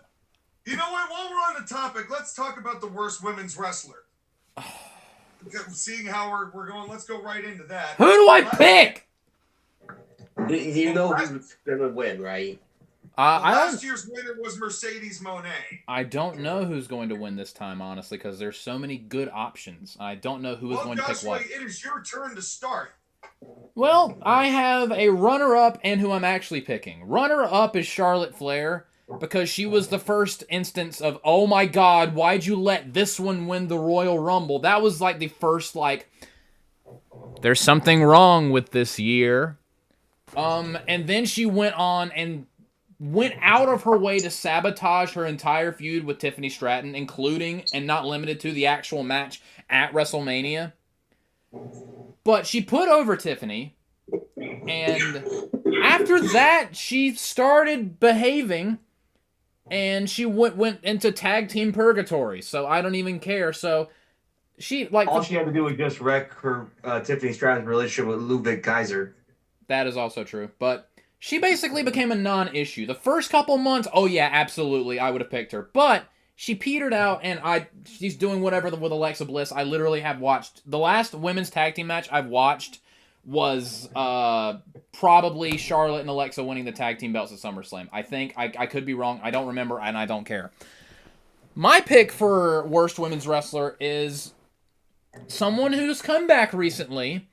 Speaker 3: you know what? While we're on the topic, let's talk about the worst women's wrestler. Seeing how we're going, let's go right into that.
Speaker 1: Who do I pick?
Speaker 2: You know who's gonna win, right?
Speaker 3: Last year's winner was Mercedes Moné.
Speaker 1: I don't know who's going to win this time, honestly, because there's so many good options. I don't know who is going to pick what.
Speaker 3: It is your turn to start.
Speaker 1: Well, I have a runner-up and who I'm actually picking. Runner-up is Charlotte Flair, because she was the first instance of, oh my God, why'd you let this one win the Royal Rumble? That was like the first, there's something wrong with this year. And then she went on and went out of her way to sabotage her entire feud with Tiffany Stratton, including and not limited to the actual match at WrestleMania. But she put over Tiffany, and after that, she started behaving, and she went into tag team purgatory. So I don't even care. So all
Speaker 2: she had to do was just wreck her Tiffany Stratton's relationship with Ludwig Kaiser.
Speaker 1: That is also true, but she basically became a non-issue. The first couple months, oh yeah, absolutely, I would have picked her. But she petered out, and she's doing whatever with Alexa Bliss. I literally have watched... The last women's tag team match I've watched was probably Charlotte and Alexa winning the tag team belts at SummerSlam. I think. I could be wrong. I don't remember, and I don't care. My pick for worst women's wrestler is someone who's come back recently,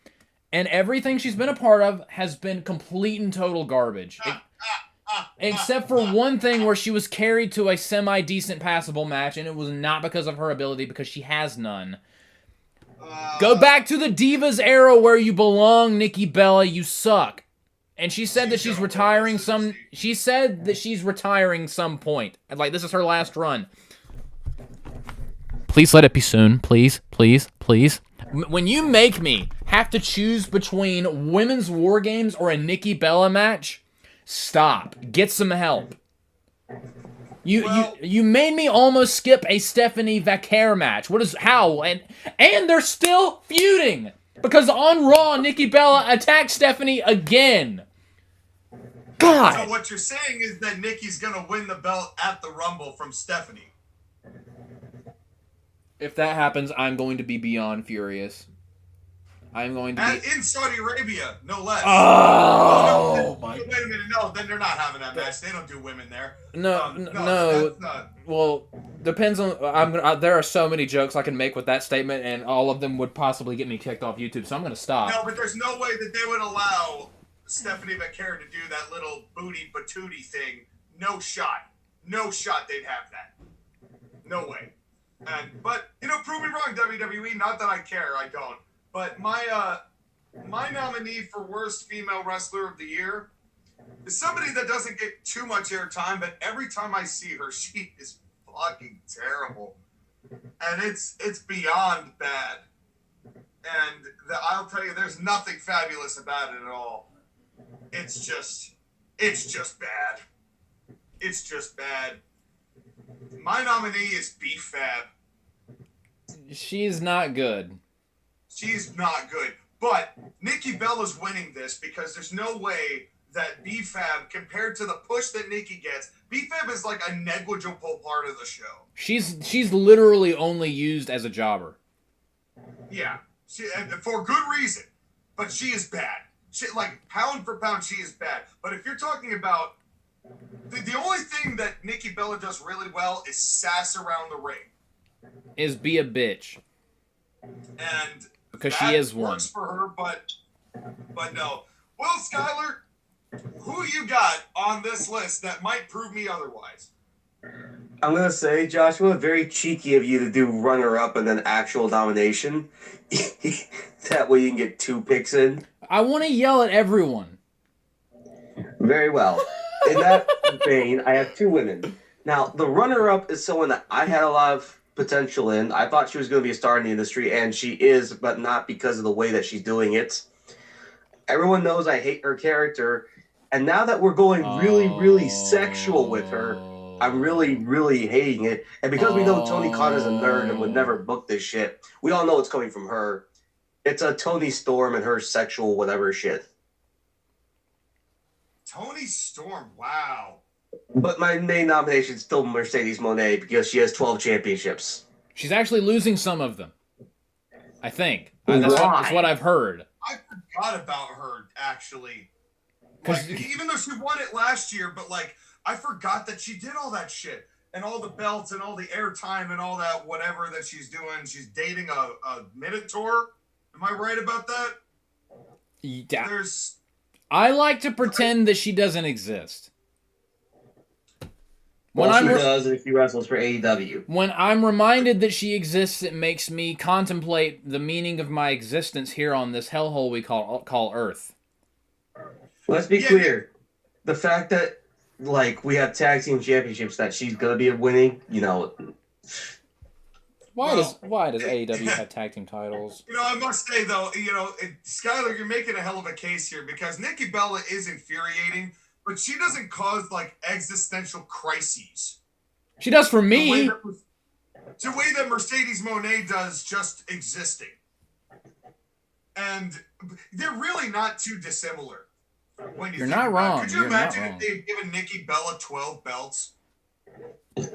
Speaker 1: and everything she's been a part of has been complete and total garbage. Except for one thing where she was carried to a semi-decent passable match, and it was not because of her ability, because she has none. Go back to the Divas era where you belong, Nikki Bella, you suck. And she said that she's retiring some... She said that she's retiring some point. Like, this is her last run. Please let it be soon. Please, please, please. When you make me have to choose between women's war games or a Nikki Bella match, stop. Get some help. You made me almost skip a Stephanie Vaquer match. How? And they're still feuding. Because on Raw, Nikki Bella attacked Stephanie again. God.
Speaker 3: So what you're saying is that Nikki's going to win the belt at the Rumble from Stephanie.
Speaker 1: If that happens, I'm going to be beyond furious. I'm going to be...
Speaker 3: in Saudi Arabia, no less.
Speaker 1: Oh, my...
Speaker 3: Wait a minute, no, then they're not having that match. They don't do women there.
Speaker 1: No. Well, depends on... there are so many jokes I can make with that statement, and all of them would possibly get me kicked off YouTube, so I'm going to stop.
Speaker 3: No, but there's no way that they would allow Stephanie Vaquer to do that little booty patootie thing. No shot. No shot they'd have that. No way. But, prove me wrong, WWE. Not that I care, I don't. But my nominee for worst female wrestler of the year is somebody that doesn't get too much airtime, but every time I see her, she is fucking terrible. And it's beyond bad. And I'll tell you, there's nothing fabulous about it at all. It's just bad. It's just bad. My nominee is B-Fab.
Speaker 1: She's not good.
Speaker 3: She's not good. But Nikki Bella's winning this because there's no way that B-Fab, compared to the push that Nikki gets, B-Fab is like a negligible part of the show.
Speaker 1: She's literally only used as a jobber.
Speaker 3: Yeah. For good reason. But she is bad. Pound for pound, she is bad. But if you're talking about... The only thing that Nikki Bella does really well is sass around the ring.
Speaker 1: Is be a bitch.
Speaker 3: And
Speaker 1: because she is one.
Speaker 3: Works for her, but no. Well, Skylar, who you got on this list that might prove me otherwise?
Speaker 2: I'm going to say, Joshua, very cheeky of you to do runner-up and then actual nomination. That way you can get 2 picks in.
Speaker 1: I want to yell at everyone.
Speaker 2: Very well. In that vein, I have 2 women. Now, the runner-up is someone that I had a lot of potential in. I thought she was going to be a star in the industry, and she is, but not because of the way that she's doing it. Everyone knows I hate her character, and now that we're going really, really sexual with her, I'm really, really hating it. And because we know Tony Khan is a nerd and would never book this shit, we all know it's coming from her. It's a Tony Storm and her sexual whatever shit.
Speaker 3: Tony Storm, wow.
Speaker 2: But my main nomination is still Mercedes Moné because she has 12 championships.
Speaker 1: She's actually losing some of them. I think. That's what I've heard.
Speaker 3: I forgot about her, actually. Like, even though she won it last year, but like, I forgot that she did all that shit. And all the belts and all the airtime and all that whatever that she's doing. She's dating a Minotaur. Am I right about that?
Speaker 1: Yeah. I like to pretend that she doesn't exist.
Speaker 2: She does if she wrestles for AEW.
Speaker 1: When I'm reminded that she exists, it makes me contemplate the meaning of my existence here on this hellhole we call Earth.
Speaker 2: Let's be clear. The fact that, like, we have tag team championships that she's going to be winning, you know.
Speaker 1: Why does AEW have tag team titles?
Speaker 3: You know, I must say, though, you know, Skylar, you're making a hell of a case here because Nikki Bella is infuriating, but she doesn't cause, like, existential crises.
Speaker 1: She does for me.
Speaker 3: The way that Mercedes Moné does just existing. And they're really not too dissimilar. When you're
Speaker 1: not wrong.
Speaker 3: Could you imagine if they had given Nikki Bella 12 belts? Could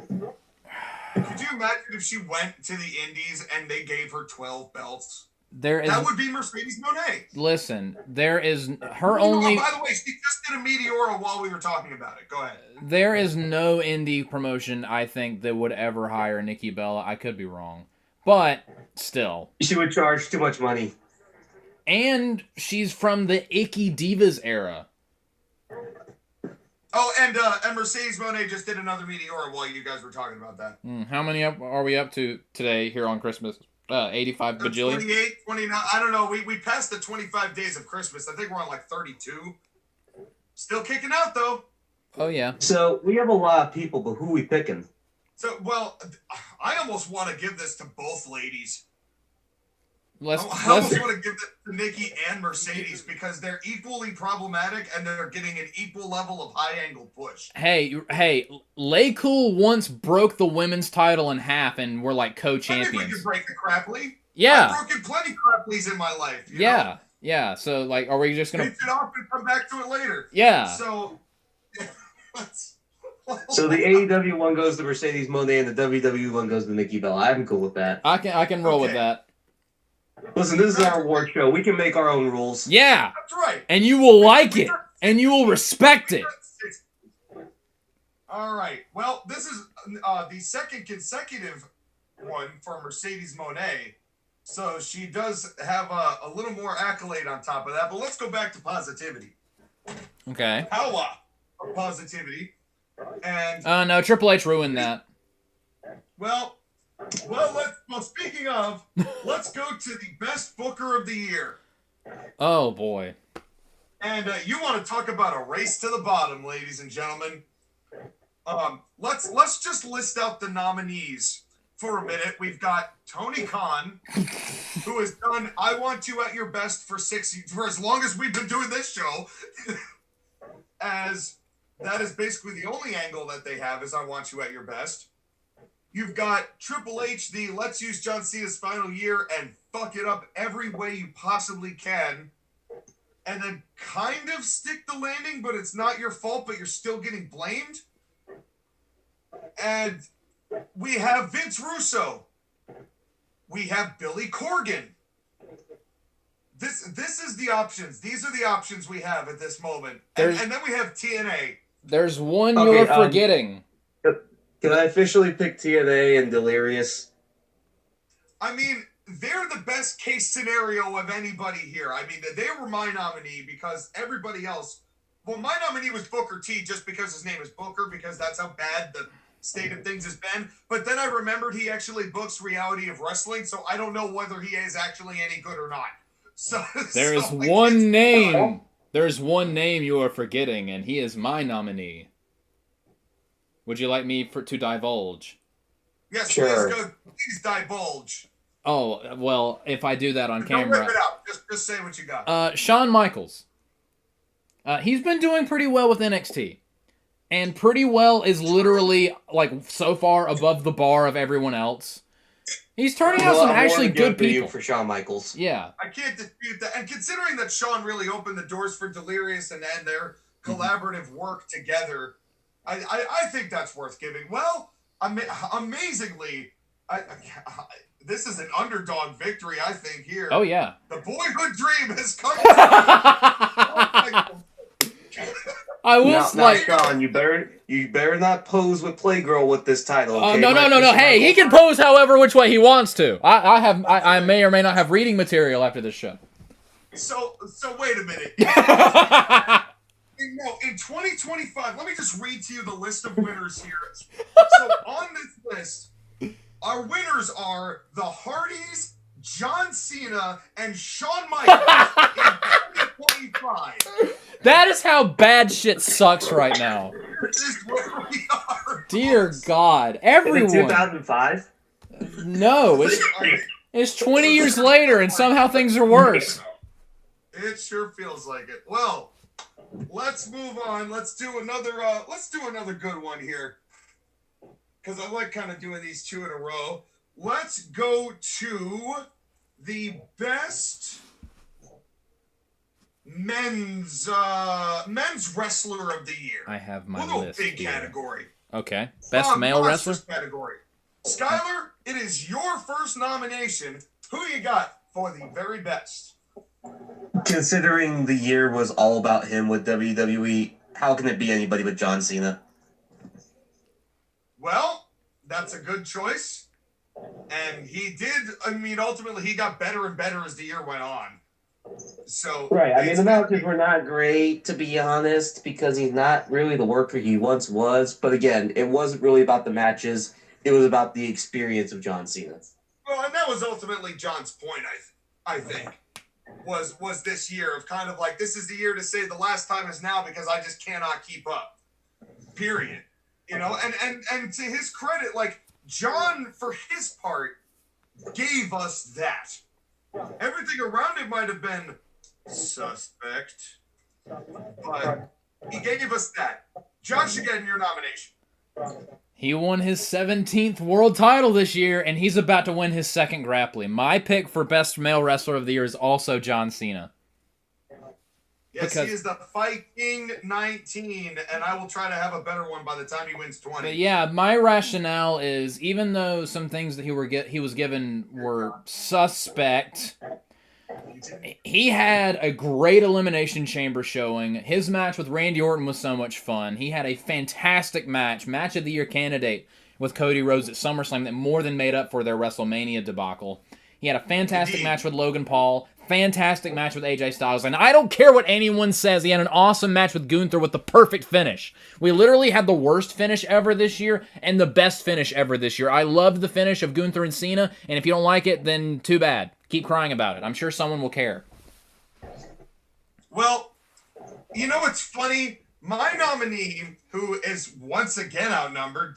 Speaker 3: you imagine if she went to the Indies and they gave her 12 belts? That would be Mercedes Moné.
Speaker 1: Listen, there is her only.
Speaker 3: Oh, by the way, she just did a Meteora while we were talking about it. Go ahead.
Speaker 1: There is no indie promotion I think that would ever hire Nikki Bella. I could be wrong, but still,
Speaker 2: she would charge too much money.
Speaker 1: And she's from the Icky Divas era.
Speaker 3: Oh, and Mercedes Moné just did another Meteora while you guys were talking about that.
Speaker 1: How many are we up to today here on Christmas? 85 bajillion?
Speaker 3: 28, 29. I don't know. We passed the 25 days of Christmas. I think we're on like 32. Still kicking out, though.
Speaker 1: Oh, yeah.
Speaker 2: So we have a lot of people, but who are we picking?
Speaker 3: So, well, I almost want to give this to both ladies. I almost want to give it to Nikki and Mercedes because they're equally problematic and they're getting an equal level of high-angle push.
Speaker 1: Hey, Lay Cool once broke the women's title in half and were like co-champions.
Speaker 3: I think we could break the Grapply.
Speaker 1: Yeah.
Speaker 3: I've broken plenty of Grapplys in my life. You know?
Speaker 1: Yeah. So, like, are we just going to...
Speaker 3: Pinch it off and come back to it later.
Speaker 1: Yeah.
Speaker 3: So...
Speaker 2: So the AEW one goes to Mercedes Moné and the WWE one goes to Nikki Bella. I'm cool with that.
Speaker 1: I can roll with that.
Speaker 2: Listen, this is our award show. We can make our own rules.
Speaker 1: Yeah.
Speaker 3: That's right.
Speaker 1: And you will like it. And you will respect it.
Speaker 3: All right. Well, this is the second consecutive one for Mercedes Moné. So she does have a little more accolade on top of that. But let's go back to positivity.
Speaker 1: Okay.
Speaker 3: Power of positivity. And
Speaker 1: no, Triple H ruined that.
Speaker 3: Well, speaking of, let's go to the best booker of the year.
Speaker 1: Oh, boy.
Speaker 3: And you want to talk about a race to the bottom, ladies and gentlemen. Let's just list out the nominees for a minute. We've got Tony Khan, who has done I Want You at Your Best for as long as we've been doing this show. As that is basically the only angle that they have is I Want You at Your Best. You've got Triple H, the let's use John Cena's final year and fuck it up every way you possibly can. And then kind of stick the landing, but it's not your fault, but you're still getting blamed. And we have Vince Russo. We have Billy Corgan. This is the options. These are the options we have at this moment. And then we have TNA.
Speaker 1: There's one you're forgetting.
Speaker 2: Can I officially pick TNA and Delirious?
Speaker 3: I mean, they're the best case scenario of anybody here. I mean, they were my nominee because everybody else... Well, my nominee was Booker T just because his name is Booker, because that's how bad the state of things has been. But then I remembered he actually books Reality of Wrestling, so I don't know whether he is actually any good or not. So
Speaker 1: There's one name. There's one name you are forgetting, and he is my nominee. Would you like me to divulge?
Speaker 3: Yes,
Speaker 2: sure.
Speaker 3: Please divulge.
Speaker 1: Oh, well, if I do that on camera...
Speaker 3: Don't rip it out. Just say what you got.
Speaker 1: Shawn Michaels. He's been doing pretty well with NXT. And pretty well is literally, like, so far above the bar of everyone else. He's turning out some actually good people.
Speaker 2: For Shawn Michaels.
Speaker 1: Yeah.
Speaker 3: I can't dispute that. And considering that Shawn really opened the doors for Delirious and their collaborative work together, I think that's worth giving. Well, amazingly, this is an underdog victory, I think, here.
Speaker 1: Oh, yeah.
Speaker 3: The boyhood dream has come to
Speaker 1: I was like,
Speaker 2: Sean, you better not pose with Playgirl with this title.
Speaker 1: Oh,
Speaker 2: Okay?
Speaker 1: no. Hey, he can pose however which way he wants to. I may or may not have reading material after this show.
Speaker 3: So wait a minute. No, in 2025, let me just read to you the list of winners here. So on this list, our winners are the Hardys, John Cena, and Shawn Michaels in 2025.
Speaker 1: That is how bad shit sucks right now.
Speaker 3: This is where we are.
Speaker 1: Dear God, everyone.
Speaker 2: 2005?
Speaker 1: No, it's 20 years later, and somehow things are worse.
Speaker 3: It sure feels like it. Well, let's move on. Let's do another good one here, because I like kind of doing these two in a row. Let's go to the best men's wrestler of the year.
Speaker 1: I have my list.
Speaker 3: Big
Speaker 1: here.
Speaker 3: category.
Speaker 1: Okay, best male wrestler
Speaker 3: category. Skylar, it is your first nomination. Who you got for the very best?
Speaker 2: Considering the year was all about him with WWE, how can it be anybody but John Cena?
Speaker 3: Well, that's a good choice. And he did, ultimately he got better and better as the year went on. So
Speaker 2: Right, the matches were not great, to be honest, because he's not really the worker he once was. But again, it wasn't really about the matches. It was about the experience of John Cena.
Speaker 3: Well, and that was ultimately John's point, I think. Was this year of kind of like, this is the year to say the last time is now because I just cannot keep up. Period. And to his credit, like, John, for his part, gave us that. Everything around it might have been suspect, but he gave us that. Josh, again, your nomination.
Speaker 1: He won his 17th world title this year, and he's about to win his second Grapply. My pick for best male wrestler of the year is also John Cena.
Speaker 3: Yes, he is the Fight King 19, and I will try to have a better one by the time he wins 20.
Speaker 1: But yeah, my rationale is, even though some things that he was given were suspect, he had a great Elimination Chamber showing. His match with Randy Orton was so much fun. He had a fantastic match of the year candidate with Cody Rhodes at SummerSlam that more than made up for their WrestleMania debacle. He had a fantastic match with Logan Paul, fantastic match with AJ Styles, and I don't care what anyone says, he had an awesome match with Gunther with the perfect finish. We literally had the worst finish ever this year and the best finish ever this year. I loved the finish of Gunther and Cena, and if you don't like it, then too bad. Keep crying about it. I'm sure someone will care.
Speaker 3: Well, you know what's funny? My nominee, who is once again outnumbered,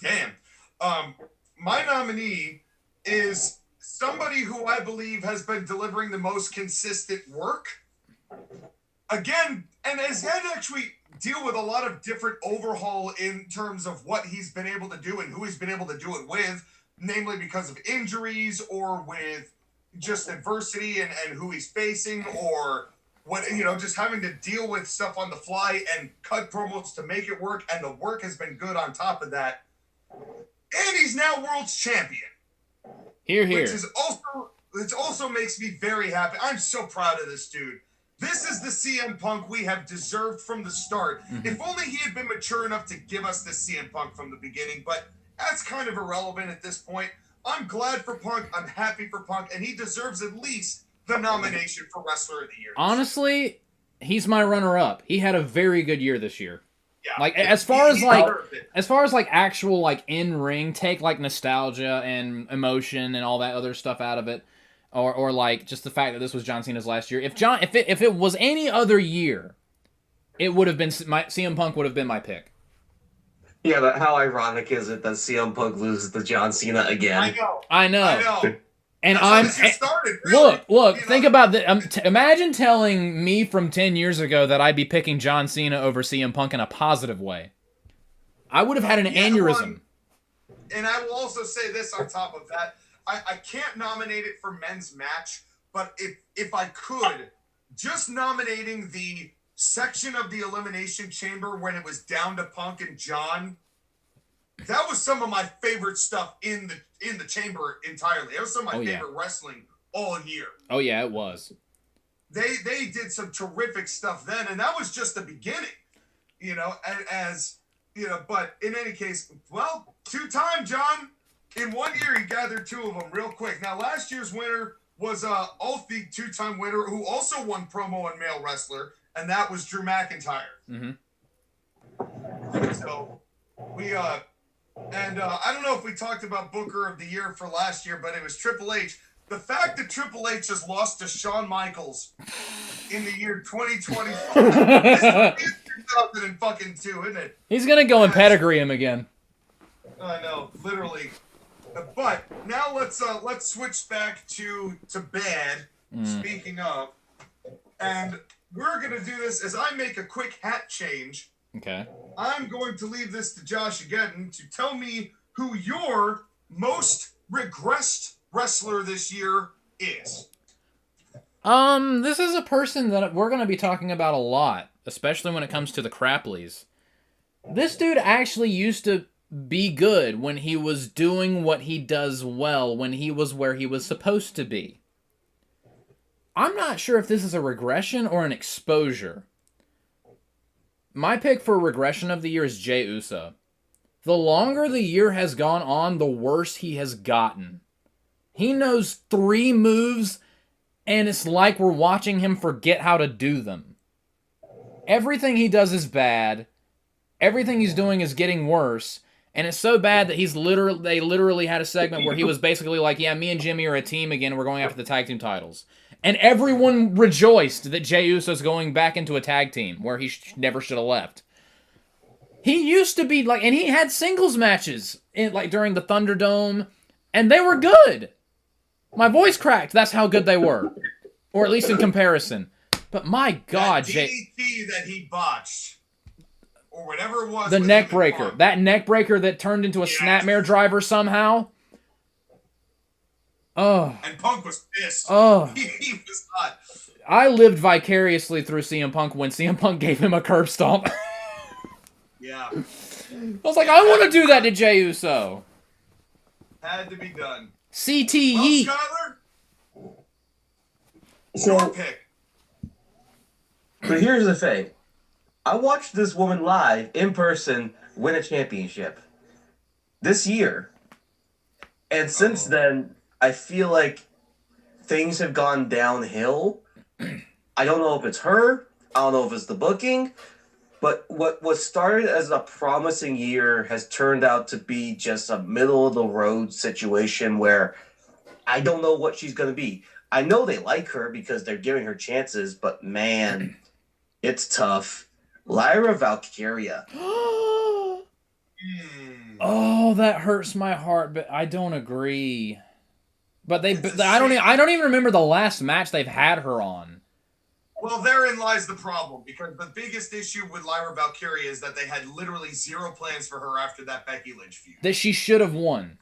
Speaker 3: my nominee is somebody who I believe has been delivering the most consistent work. Again, and has had to actually deal with a lot of different overhaul in terms of what he's been able to do and who he's been able to do it with, namely because of injuries or with just adversity and who he's facing, or what, just having to deal with stuff on the fly and cut promos to make it work, and the work has been good on top of that. And he's now world's champion.
Speaker 1: Here.
Speaker 3: Which also makes me very happy. I'm so proud of this dude. This is the CM Punk we have deserved from the start. Mm-hmm. If only he had been mature enough to give us this CM Punk from the beginning, but that's kind of irrelevant at this point. I'm glad for Punk. I'm happy for Punk, and he deserves at least the nomination for Wrestler of the Year.
Speaker 1: Honestly, he's my runner-up. He had a very good year this year.
Speaker 3: Yeah.
Speaker 1: Like, as far as actual, like, in-ring, take, like, nostalgia and emotion and all that other stuff out of it, or like, just the fact that this was John Cena's last year. If it was any other year, it would have been, CM Punk would have been my pick.
Speaker 2: Yeah, but how ironic is it that CM Punk loses to John Cena again?
Speaker 1: I know. And
Speaker 3: started, really.
Speaker 1: Look, think about that. Imagine telling me from 10 years ago that I'd be picking John Cena over CM Punk in a positive way. I would have had an aneurysm.
Speaker 3: And I will also say this on top of that. I can't nominate it for men's match, but if I could, just nominating the section of the Elimination Chamber when it was down to Punk and John, that was some of my favorite stuff in the chamber entirely. That was some of my favorite wrestling all year.
Speaker 1: Oh yeah, it was.
Speaker 3: They did some terrific stuff then, and that was just the beginning. As you know, but in any case, well, 2-time John. In 1 year, he gathered 2 of them real quick. Now, last year's winner was Alfie, 2-time winner, who also won promo and male wrestler, and that was Drew McIntyre.
Speaker 1: Mm-hmm.
Speaker 3: So we and I don't know if we talked about Booker of the Year for last year, but it was Triple H. The fact that Triple H just lost to Shawn Michaels in the year 2024 is 2002, isn't it?
Speaker 1: He's gonna go and pedigree him again.
Speaker 3: I know, literally. But now let's switch back to bad. Speaking of, and we're gonna do this as I make a quick hat change.
Speaker 1: Okay.
Speaker 3: I'm going to leave this to Josh again to tell me who your most regressed wrestler this year is.
Speaker 1: This is a person that we're gonna be talking about a lot, especially when it comes to the Grapplys. This dude actually used to be good when he was doing what he does well, when he was where he was supposed to be. I'm not sure if this is a regression or an exposure. My pick for regression of the year is Jey Uso. The longer the year has gone on, the worse he has gotten. He knows 3 moves, and it's like we're watching him forget how to do them. Everything he does is bad. Everything he's doing is getting worse. And it's so bad that they literally had a segment where he was basically like, yeah, me and Jimmy are a team again, and we're going after the tag team titles. And everyone rejoiced that Jey Uso's going back into a tag team where he never should have left. He used to be like, and he had singles matches during the Thunderdome, and they were good. My voice cracked. That's how good they were. Or at least in comparison. But my God,
Speaker 3: Jey... DDT that he botched. Or whatever it was.
Speaker 1: The neck breaker. That neck breaker that turned into a snapmare driver somehow. Oh.
Speaker 3: And Punk was pissed.
Speaker 1: Oh.
Speaker 3: He was not.
Speaker 1: I lived vicariously through CM Punk when CM Punk gave him a curb stomp.
Speaker 3: Yeah.
Speaker 1: I was like, I want to do that to Jey Uso.
Speaker 3: Had to be done.
Speaker 1: CTE.
Speaker 3: Well, Skyler,
Speaker 2: So,
Speaker 3: your pick.
Speaker 2: but here's the thing. I watched this woman live, in person, win a championship this year. And since then, I feel like things have gone downhill. I don't know if it's her. I don't know if it's the booking. But what was started as a promising year has turned out to be just a middle-of-the-road situation where I don't know what she's going to be. I know they like her because they're giving her chances, but man, it's tough. Lyra Valkyria.
Speaker 1: Oh, that hurts my heart, but I don't agree. But I don't even remember the last match they've had her on.
Speaker 3: Well, therein lies the problem, because the biggest issue with Lyra Valkyria is that they had literally 0 plans for her after that Becky Lynch feud.
Speaker 1: That she should have won.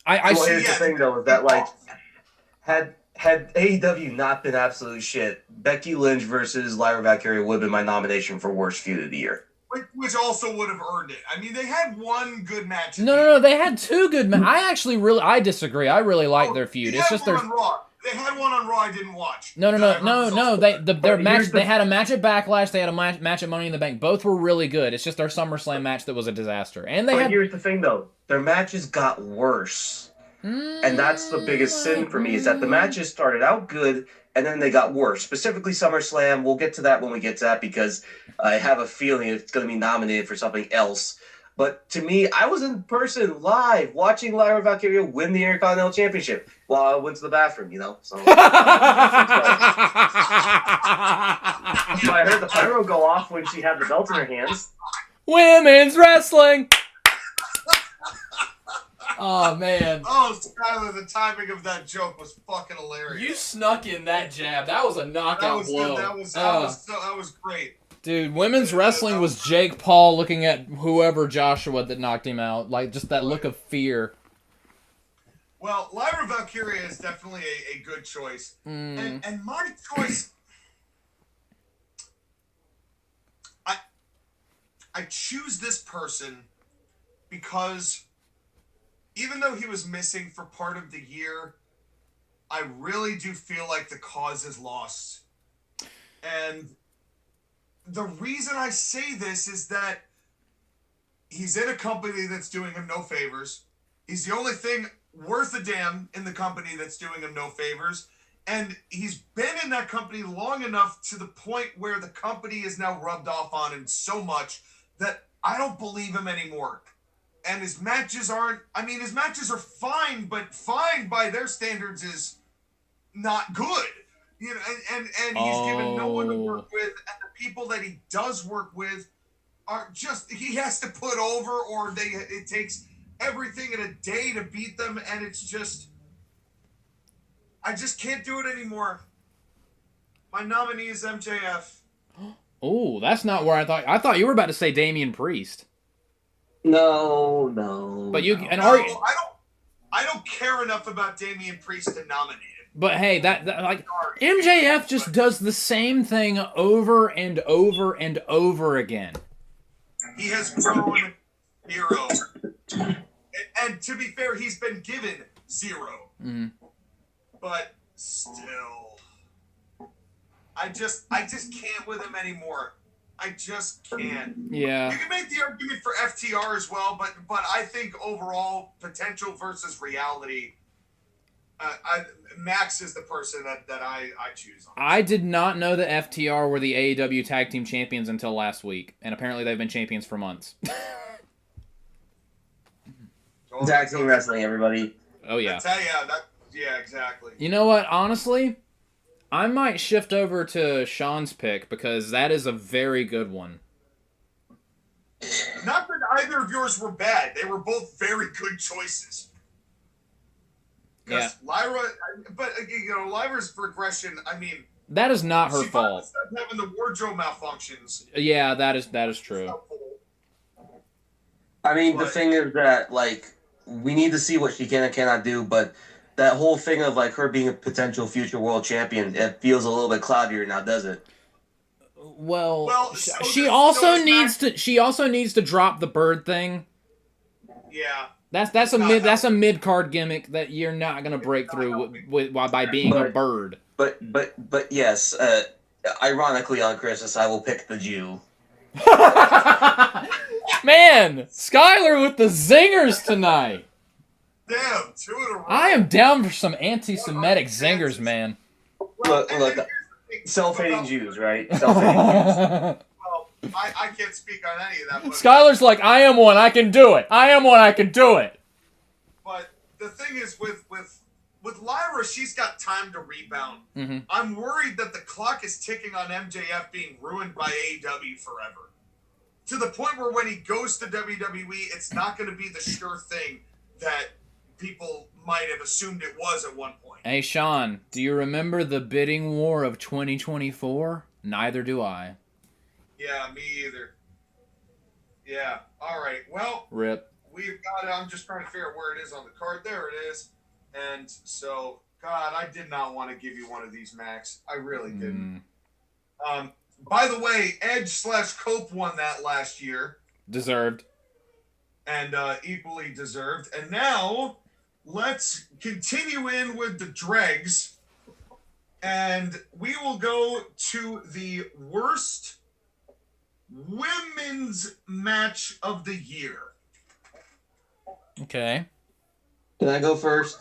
Speaker 2: Here's the thing, though, is that, like, had AEW not been absolute shit, Becky Lynch versus Lyra Valkyria would have been my nomination for worst feud of the year.
Speaker 3: Which also would have earned it. I mean, they had 1 good match.
Speaker 1: No, they had 2 good matches. I disagree. I really like their feud. It's just
Speaker 3: their... They had one on Raw I didn't watch.
Speaker 1: No. Their match. They had a match at Backlash. They had a match at Money in the Bank. Both were really good. It's just their SummerSlam match that was a disaster. And
Speaker 2: here's the thing, though. Their matches got worse. And that's the biggest sin for me, is that the matches started out good, and then they got worse. Specifically SummerSlam. We'll get to that when we get to that, because I have a feeling it's going to be nominated for something else. But to me, I was in person, live, watching Lyra Valkyria win the Intercontinental Championship while I went to the bathroom, So, so I heard the pyro go off when she had the belt in her hands.
Speaker 1: Women's wrestling! Oh, man.
Speaker 3: Oh, Skyler, the timing of that joke was fucking hilarious.
Speaker 1: You snuck in that jab. That was a knockout blow.
Speaker 3: Good. That was great.
Speaker 1: Dude, women's wrestling was Jake Paul looking at whoever Joshua that knocked him out. Like, just that look of fear.
Speaker 3: Well, Lyra Valkyria is definitely a good choice. And my choice... I choose this person because even though he was missing for part of the year, I really do feel like the cause is lost. And the reason I say this is that he's in a company that's doing him no favors. He's the only thing worth a damn in the company that's doing him no favors. And he's been in that company long enough to the point where the company is now rubbed off on him so much that I don't believe him anymore. And his matches aren't... I mean, his matches are fine, but fine by their standards is not good. You know, and he's given no one to work with, and the people that he does work with are just... He has to put over, or it takes everything in a day to beat them, and it's just... I just can't do it anymore. My nominee is MJF.
Speaker 1: Oh, that's not where I thought... I thought you were about to say Damian Priest.
Speaker 2: No.
Speaker 1: But you...
Speaker 2: No.
Speaker 1: And
Speaker 3: I don't care enough about Damian Priest to nominate him.
Speaker 1: But hey, that like MJF just does the same thing over and over and over again.
Speaker 3: He has grown zero. And to be fair, he's been given 0.
Speaker 1: Mm-hmm.
Speaker 3: But still, I just can't with him anymore. I just can't.
Speaker 1: Yeah.
Speaker 3: You can make the argument for FTR as well, but I think overall potential versus reality, Max is the person that I choose.
Speaker 1: I did not know that FTR were the AEW Tag Team Champions until last week, and apparently they've been champions for months.
Speaker 2: Tag team wrestling, everybody.
Speaker 1: Oh yeah.
Speaker 3: Yeah, exactly.
Speaker 1: You know what? Honestly, I might shift over to Sean's pick because that is a very good one.
Speaker 3: Not that either of yours were bad. They were both very good choices. Because Lyra, but you know, Lyra's progression, I mean,
Speaker 1: that is not her fault.
Speaker 3: She having the wardrobe malfunctions.
Speaker 1: Yeah, that is true.
Speaker 2: I mean, the thing is that, like, we need to see what she can and cannot do, but that whole thing of, like, her being a potential future world champion, it feels a little bit cloudier now, does it?
Speaker 1: Well, she also needs to drop the bird thing.
Speaker 3: Yeah.
Speaker 1: That's a mid card gimmick that you're not gonna break through by being a bird.
Speaker 2: But yes, ironically on Christmas I will pick the Jew.
Speaker 1: Man, Skylar with the zingers tonight.
Speaker 3: Damn, 2 in a row.
Speaker 1: I am down for some anti-Semitic zingers, man.
Speaker 2: Look, self-hating Jews, right? Self-hating Jews.
Speaker 3: Well, I can't speak on any of that. But
Speaker 1: Skylar's like, I am one, I can do it. I am one, I can do it.
Speaker 3: But the thing is, with Lyra, she's got time to rebound.
Speaker 1: Mm-hmm.
Speaker 3: I'm worried that the clock is ticking on MJF being ruined by AEW forever. To the point where when he goes to WWE, it's not going to be the sure thing that people might have assumed it was at one point.
Speaker 1: Hey, Sean, do you remember the bidding war of 2024? Neither do I.
Speaker 3: Yeah, me either. Yeah, all right. Well,
Speaker 1: RIP.
Speaker 3: We've got it. I'm just trying to figure out where it is on the card. There it is. And so, God, I did not want to give you one of these, Max. I really didn't. By the way, Edge/Cope won that last year.
Speaker 1: Deserved.
Speaker 3: And equally deserved. And now, let's continue in with the dregs. And we will go to the worst women's match of the year.
Speaker 1: Okay.
Speaker 2: Can I go first?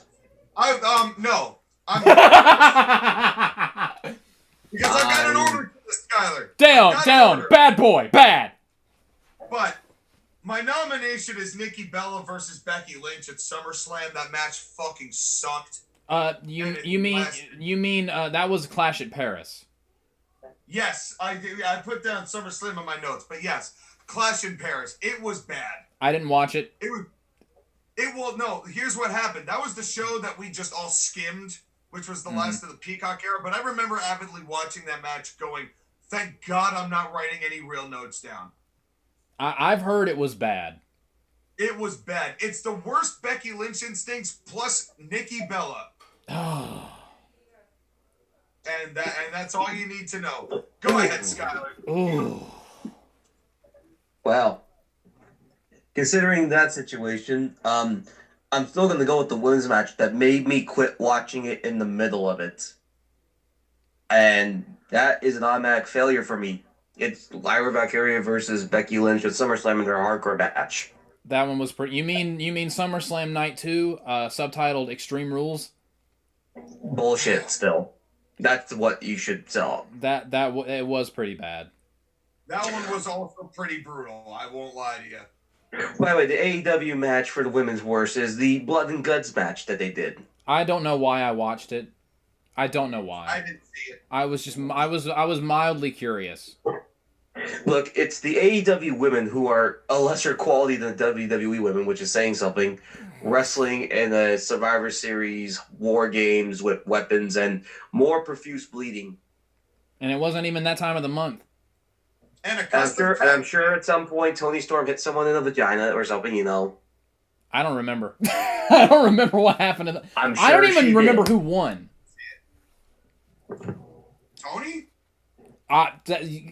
Speaker 3: No. Because I've got an order to this, Skyler.
Speaker 1: Down. Bad boy. Bad.
Speaker 3: But my nomination is Nikki Bella versus Becky Lynch at SummerSlam. That match fucking sucked.
Speaker 1: You mean that was Clash at Paris?
Speaker 3: Yes, I put down SummerSlam in my notes, but yes, Clash in Paris. It was bad.
Speaker 1: I didn't watch it.
Speaker 3: No, here's what happened. That was the show that we just all skimmed, which was the last of the Peacock era. But I remember avidly watching that match going, Thank God I'm not writing any real notes down.
Speaker 1: I've heard it was bad.
Speaker 3: It was bad. It's the worst Becky Lynch instincts plus Nikki Bella.
Speaker 1: Oh.
Speaker 3: And that's all you need to know. Go ahead, Skylar.
Speaker 1: Ooh.
Speaker 2: Well, considering that situation, I'm still going to go with the women's match that made me quit watching it in the middle of it. And that is an automatic failure for me. It's Lyra Valkyria versus Becky Lynch at SummerSlam in their hardcore match.
Speaker 1: That one was pretty. You mean SummerSlam Night 2, subtitled Extreme Rules?
Speaker 2: Bullshit. Still, that's what you should sell.
Speaker 1: It was pretty bad.
Speaker 3: That one was also pretty brutal. I won't lie to you.
Speaker 2: By the way, the AEW match for the women's worst is the Blood and Guts match that they did.
Speaker 1: I don't know why I watched it. I don't know why.
Speaker 3: I didn't see it.
Speaker 1: I was mildly curious.
Speaker 2: Look, it's the AEW women who are a lesser quality than the WWE women, which is saying something, wrestling in a Survivor Series, war games with weapons and more profuse bleeding.
Speaker 1: And it wasn't even that time of the month.
Speaker 3: And
Speaker 2: I'm sure at some point Tony Storm hit someone in the vagina or something, you know.
Speaker 1: I don't remember. I don't remember what happened.
Speaker 2: I'm sure
Speaker 1: I don't even remember
Speaker 2: did.
Speaker 1: who won.
Speaker 3: Tony?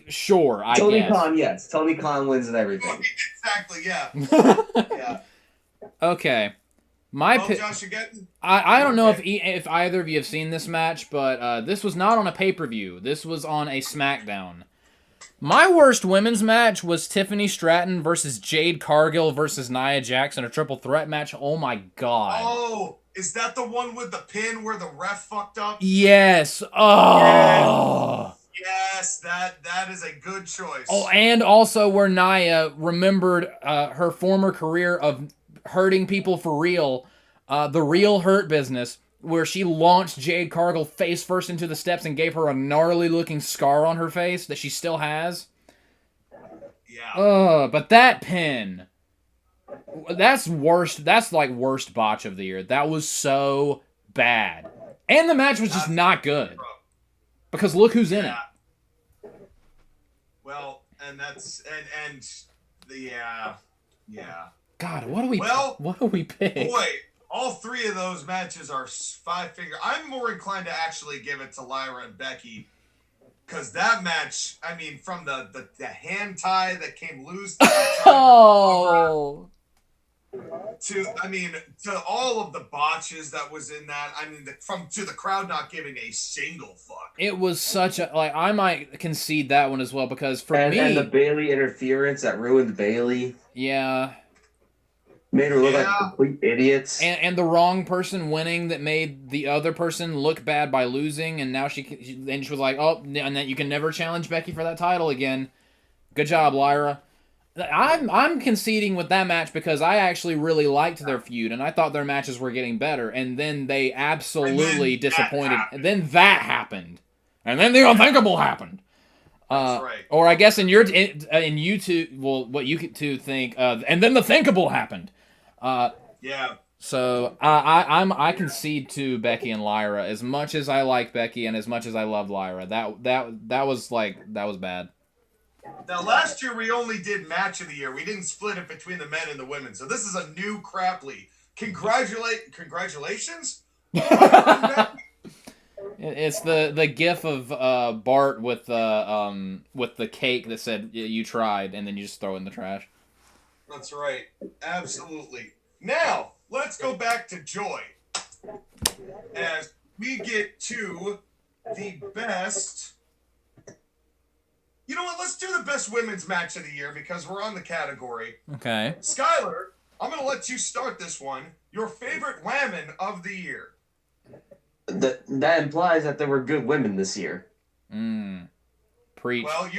Speaker 1: Sure, I
Speaker 2: Tony
Speaker 1: guess.
Speaker 2: Khan, yes. Tony Khan wins and everything.
Speaker 3: Exactly, yeah. Yeah.
Speaker 1: Okay.
Speaker 3: Josh, again?
Speaker 1: I don't know if either of you have seen this match, but this was not on a pay-per-view. This was on a SmackDown. My worst women's match was Tiffany Stratton versus Jade Cargill versus Nia Jax in a triple threat match. Oh my god.
Speaker 3: Oh, is that the one with the pin where the ref fucked up?
Speaker 1: Yes. Oh.
Speaker 3: Yes, that is a good choice.
Speaker 1: Oh, and also where Nia remembered her former career of hurting people for real, the Real Hurt Business, where she launched Jade Cargill face first into the steps and gave her a gnarly looking scar on her face that she still has.
Speaker 3: Yeah.
Speaker 1: But that pin, that's worst. That's like worst botch of the year. That was so bad, and the match was just not good. Because look who's in it.
Speaker 3: Well, and that's and yeah.
Speaker 1: God, what do we pick?
Speaker 3: Boy, all three of those matches are 5-figure. I'm more inclined to actually give it to Lyra and Becky, because that match, I mean, from the hand tie that came loose to all of the botches that was in that. I mean, to the crowd not giving a single fuck.
Speaker 1: It was such a I might concede that one as well, because for me,
Speaker 2: and the Bailey interference that ruined Bailey.
Speaker 1: Yeah.
Speaker 2: Made her look like complete idiots.
Speaker 1: And the wrong person winning that made the other person look bad by losing, and now she was like, oh, and then you can never challenge Becky for that title again. Good job, Lyra. I'm conceding with that match because I actually really liked their feud, and I thought their matches were getting better, and then they absolutely disappointed. And then that happened. And then the unthinkable happened.
Speaker 3: That's right.
Speaker 1: Or I guess in you two, well, what you two think, and then the thinkable happened.
Speaker 3: Yeah.
Speaker 1: So I concede to Becky and Lyra as much as I like Becky and as much as I love Lyra. That was bad.
Speaker 3: Now last year we only did match of the year. We didn't split it between the men and the women. So this is a new Grapply. Congratulations.
Speaker 1: It's the gif of Bart with the cake that said you tried, and then you just throw it in the trash.
Speaker 3: That's right. Absolutely. Now, let's go back to Joy. As we get to the best... You know what? Let's do the best women's match of the year because we're on the category.
Speaker 1: Okay.
Speaker 3: Skylar, I'm going to let you start this one. Your favorite women of the year.
Speaker 2: That implies that there were good women this year.
Speaker 1: Preach.
Speaker 3: Well,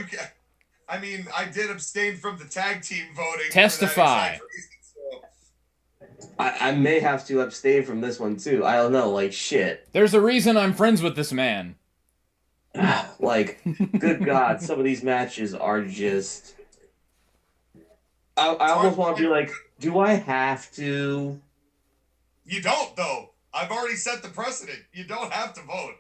Speaker 3: I mean, I did abstain from the tag team voting.
Speaker 1: Testify.
Speaker 2: I may have to abstain from this one too. I don't know, like shit.
Speaker 1: There's a reason I'm friends with this man.
Speaker 2: Like, good God, some of these matches are just... I almost want to be like, do I have to?
Speaker 3: You don't, though. I've already set the precedent. You don't have to vote.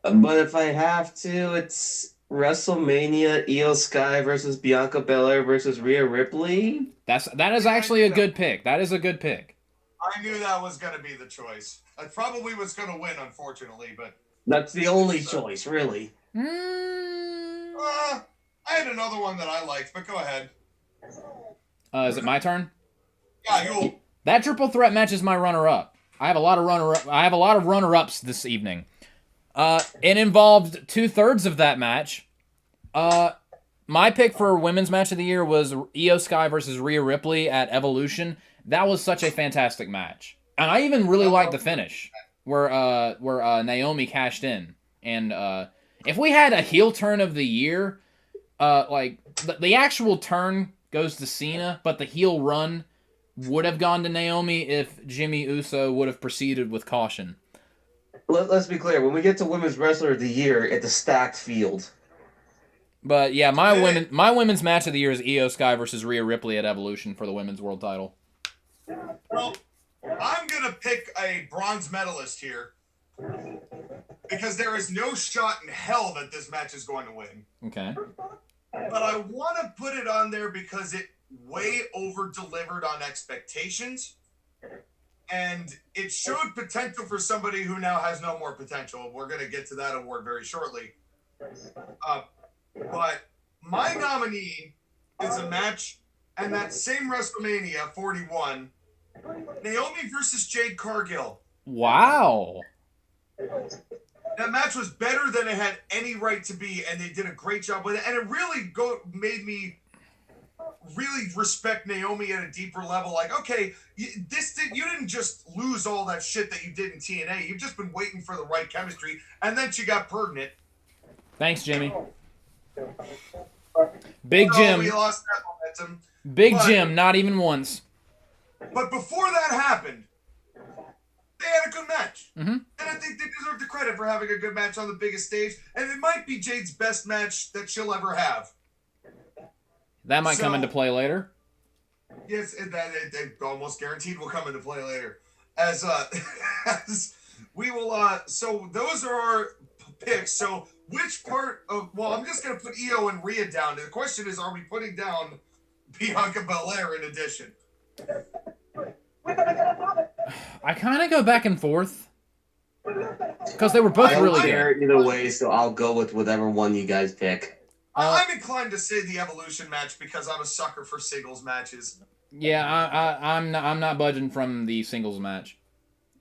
Speaker 2: But if I have to, it's WrestleMania, Io Sky versus Bianca Belair versus Rhea Ripley.
Speaker 1: That is actually a good pick. That is a good pick.
Speaker 3: I knew that was going to be the choice. I probably was going to win, unfortunately, but
Speaker 2: That's the only choice, really.
Speaker 3: I had another one that I liked, but go ahead.
Speaker 1: Is it my turn?
Speaker 3: Yeah,
Speaker 1: That triple threat match is my runner-up. I have a lot of runner-ups this evening. It involved 2/3 of that match. My pick for women's match of the year was Io Sky versus Rhea Ripley at Evolution. That was such a fantastic match, and I even really liked the finish where Naomi cashed in. And if we had a heel turn of the year, like the actual turn goes to Cena, but the heel run would have gone to Naomi if Jimmy Uso would have proceeded with caution.
Speaker 2: Let's be clear. When we get to Women's Wrestler of the Year, it's a stacked field.
Speaker 1: But yeah, my women's match of the year is Io Sky versus Rhea Ripley at Evolution for the women's world title.
Speaker 3: Well, I'm going to pick a bronze medalist here because there is no shot in hell that this match is going to win.
Speaker 1: Okay.
Speaker 3: But I want to put it on there because it way over-delivered on expectations. And it showed potential for somebody who now has no more potential. We're going to get to that award very shortly. But my nominee is a match, and that same WrestleMania 41, Naomi versus Jade Cargill.
Speaker 1: Wow.
Speaker 3: That match was better than it had any right to be, and they did a great job with it. And it really made me really respect Naomi at a deeper level. Like, okay, you didn't just lose all that shit that you did in TNA. You've just been waiting for the right chemistry, and then she got pregnant.
Speaker 1: Thanks, Jimmy. Big Jim.
Speaker 3: We lost that momentum.
Speaker 1: Jim, not even once.
Speaker 3: But before that happened, they had a good match.
Speaker 1: Mm-hmm.
Speaker 3: And I think they deserve the credit for having a good match on the biggest stage. And it might be Jade's best match that she'll ever have.
Speaker 1: That might come into play later.
Speaker 3: Yes, it almost guaranteed will come into play later. As we will, so those are our picks. So which part of, I'm just going to put Io and Rhea down. The question is, are we putting down Bianca Belair in addition?
Speaker 1: I kind of go back and forth because they were both really good.
Speaker 2: Either way, so I'll go with whatever one you guys pick.
Speaker 3: I'm inclined to say the Evolution match because I'm a sucker for singles matches.
Speaker 1: Yeah, I'm not budging from the singles match.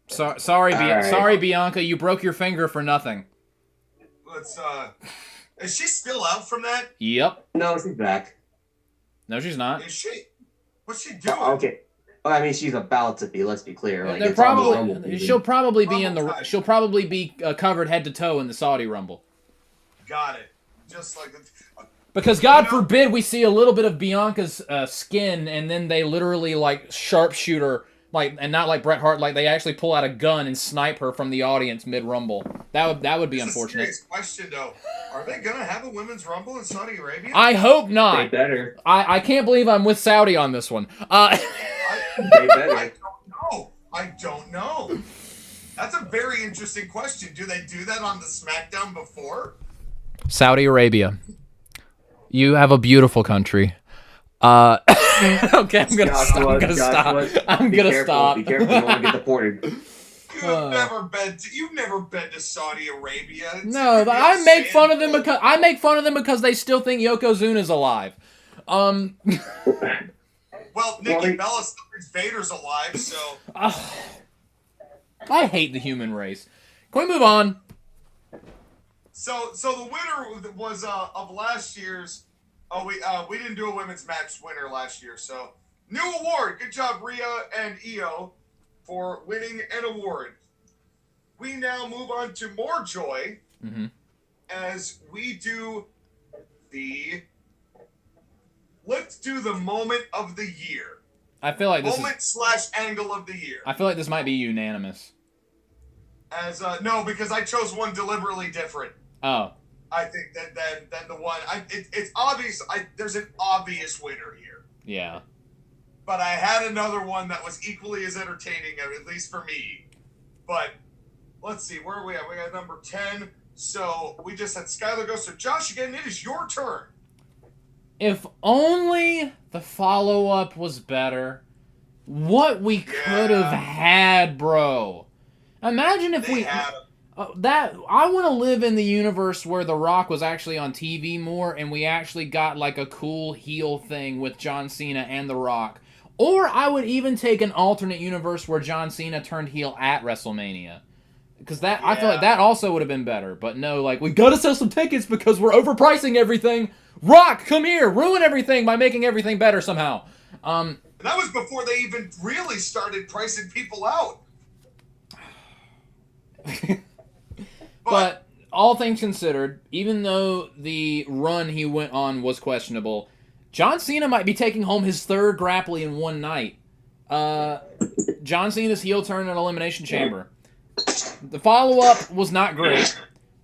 Speaker 1: Sorry, Bianca, you broke your finger for nothing.
Speaker 3: Is she still out from that?
Speaker 1: Yep.
Speaker 2: No, she's back.
Speaker 1: No, she's not.
Speaker 3: Is she? What's she doing?
Speaker 2: Okay. Well, I mean, she's about to be. Let's be clear. Like,
Speaker 1: she'll probably be covered head to toe in the Saudi Rumble.
Speaker 3: Got it. Just like
Speaker 1: because God forbid we see a little bit of Bianca's skin, and then they literally like sharpshooter, like, and not like Bret Hart, like they actually pull out a gun and snipe her from the audience mid Rumble. That would be unfortunate.
Speaker 3: This is a serious question though. Are they gonna have a women's Rumble in Saudi Arabia?
Speaker 1: I hope not.
Speaker 2: They better.
Speaker 1: I can't believe I'm with Saudi on this one.
Speaker 2: They better.
Speaker 3: I don't know. That's a very interesting question. Do they do that on the SmackDown before?
Speaker 1: Saudi Arabia. You have a beautiful country. Okay, I'm gonna stop.
Speaker 2: Be careful, you don't want to get deported.
Speaker 3: You've never been to Saudi Arabia.
Speaker 1: No, I make fun of them because they still think Yokozuna's alive.
Speaker 3: Well, Nikki Bella still thinks Vader's alive, so.
Speaker 1: I hate the human race. Can we move on?
Speaker 3: So the winner was of last year's. We didn't do a women's match winner last year, so new award. Good job, Rhea and Io, for winning an award. We now move on to more joy as we do let's do the moment of the year.
Speaker 1: I feel like this
Speaker 3: /angle of the year.
Speaker 1: I feel like this might be unanimous.
Speaker 3: No, because I chose one deliberately different.
Speaker 1: Oh.
Speaker 3: I think than the one. It's obvious. There's an obvious winner here.
Speaker 1: Yeah.
Speaker 3: But I had another one that was equally as entertaining, at least for me. But let's see, where are we at? We got number 10. So we just had Skylar go. So Josh, again, it is your turn.
Speaker 1: If only the follow-up was better. What we could have had, bro. Imagine if we
Speaker 3: had
Speaker 1: that I want to live in the universe where The Rock was actually on TV more and we actually got like a cool heel thing with John Cena and The Rock. Or I would even take an alternate universe where John Cena turned heel at WrestleMania. Because I feel like that also would have been better. But no, like, we gotta sell some tickets because we're overpricing everything. Rock, come here, ruin everything by making everything better somehow.
Speaker 3: That was before they even really started pricing people out.
Speaker 1: But all things considered, even though the run he went on was questionable, John Cena might be taking home his third Grapply in one night. John Cena's heel turn at Elimination Chamber. The follow-up was not great,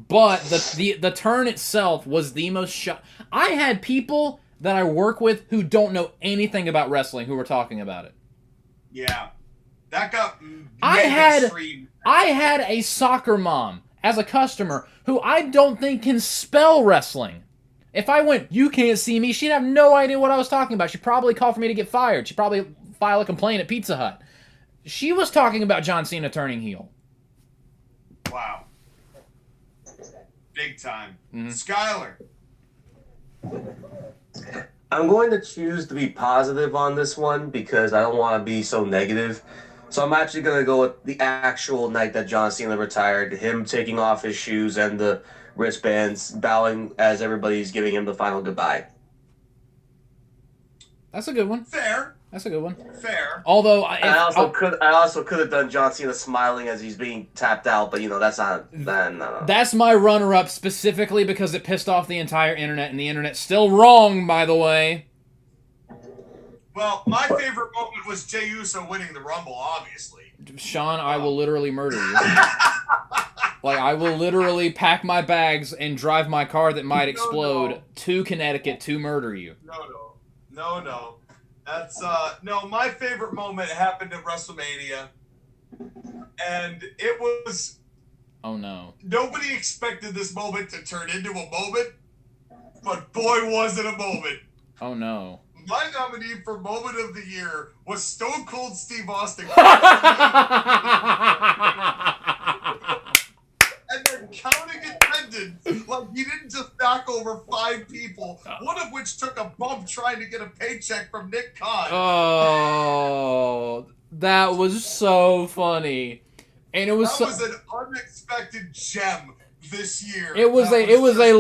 Speaker 1: but the turn itself was the most I had people that I work with who don't know anything about wrestling who were talking about it.
Speaker 3: Yeah. That got
Speaker 1: I had a soccer mom as a customer who I don't think can spell wrestling. If I went, "You can't see me," she'd have no idea what I was talking about. She'd probably call for me to get fired. She'd probably file a complaint at Pizza Hut. She was talking about John Cena turning heel.
Speaker 3: Wow. Big time.
Speaker 1: Mm-hmm.
Speaker 3: Skylar.
Speaker 2: I'm going to choose to be positive on this one because I don't want to be so negative. So I'm actually going to go with the actual night that John Cena retired, him taking off his shoes and the wristbands, bowing as everybody's giving him the final goodbye.
Speaker 1: That's a good one.
Speaker 3: Fair.
Speaker 1: That's a good one.
Speaker 3: Fair.
Speaker 1: Although
Speaker 2: I also could have done John Cena smiling as he's being tapped out, but that's not. No.
Speaker 1: That's my runner-up specifically because it pissed off the entire internet, and the internet's still wrong, by the way.
Speaker 3: Well, my favorite moment was Jey Uso winning the Rumble, obviously.
Speaker 1: Sean, I will literally murder you. Like, I will literally pack my bags and drive my car that might explode to Connecticut to murder you.
Speaker 3: No. That's, no, my favorite moment happened at WrestleMania. And it was...
Speaker 1: Oh, no.
Speaker 3: Nobody expected this moment to turn into a moment. But boy, was it a moment.
Speaker 1: Oh, no.
Speaker 3: My nominee for Moment of the Year was Stone Cold Steve Austin. And then counting attendance, like he didn't just knock over 5 people, one of which took a bump trying to get a paycheck from Nick Khan.
Speaker 1: Oh, that was so funny, and it was
Speaker 3: that was an unexpected gem this year.
Speaker 1: It was a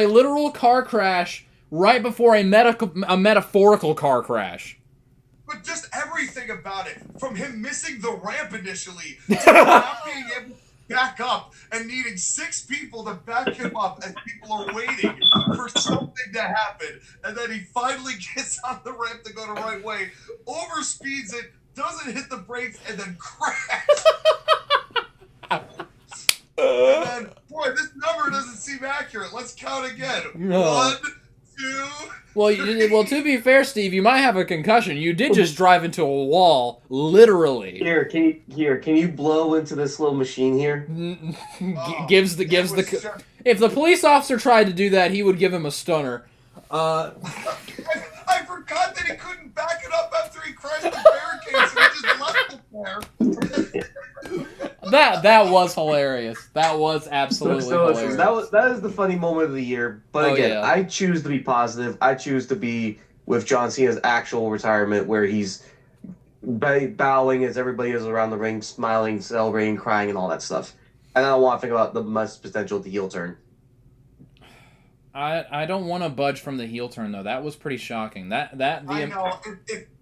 Speaker 1: literal car crash right before a metaphorical car crash.
Speaker 3: But just everything about it, from him missing the ramp initially to not being able to back up and needing 6 people to back him up as people are waiting for something to happen, and then he finally gets on the ramp to go the right way, overspeeds it, doesn't hit the brakes, and then crashes. And then, boy, this number doesn't seem accurate. Let's count again.
Speaker 1: No.
Speaker 3: 1, 2.
Speaker 1: Well, to be fair, Steve, you might have a concussion. You did just drive into a wall, literally.
Speaker 2: Here, can you blow into this little machine here?
Speaker 1: If the police officer tried to do that, he would give him a stunner.
Speaker 3: I forgot that he couldn't back it up after he crashed the barricade, so he just left it there.
Speaker 1: That was hilarious. That was absolutely hilarious.
Speaker 2: That is the funny moment of the year. But again, I choose to be positive. I choose to be with John Cena's actual retirement, where he's bowing as everybody is around the ring, smiling, celebrating, crying, and all that stuff. And I don't want to think about the most potential of the heel turn.
Speaker 1: I don't want to budge from the heel turn though. That was pretty shocking. I
Speaker 3: know.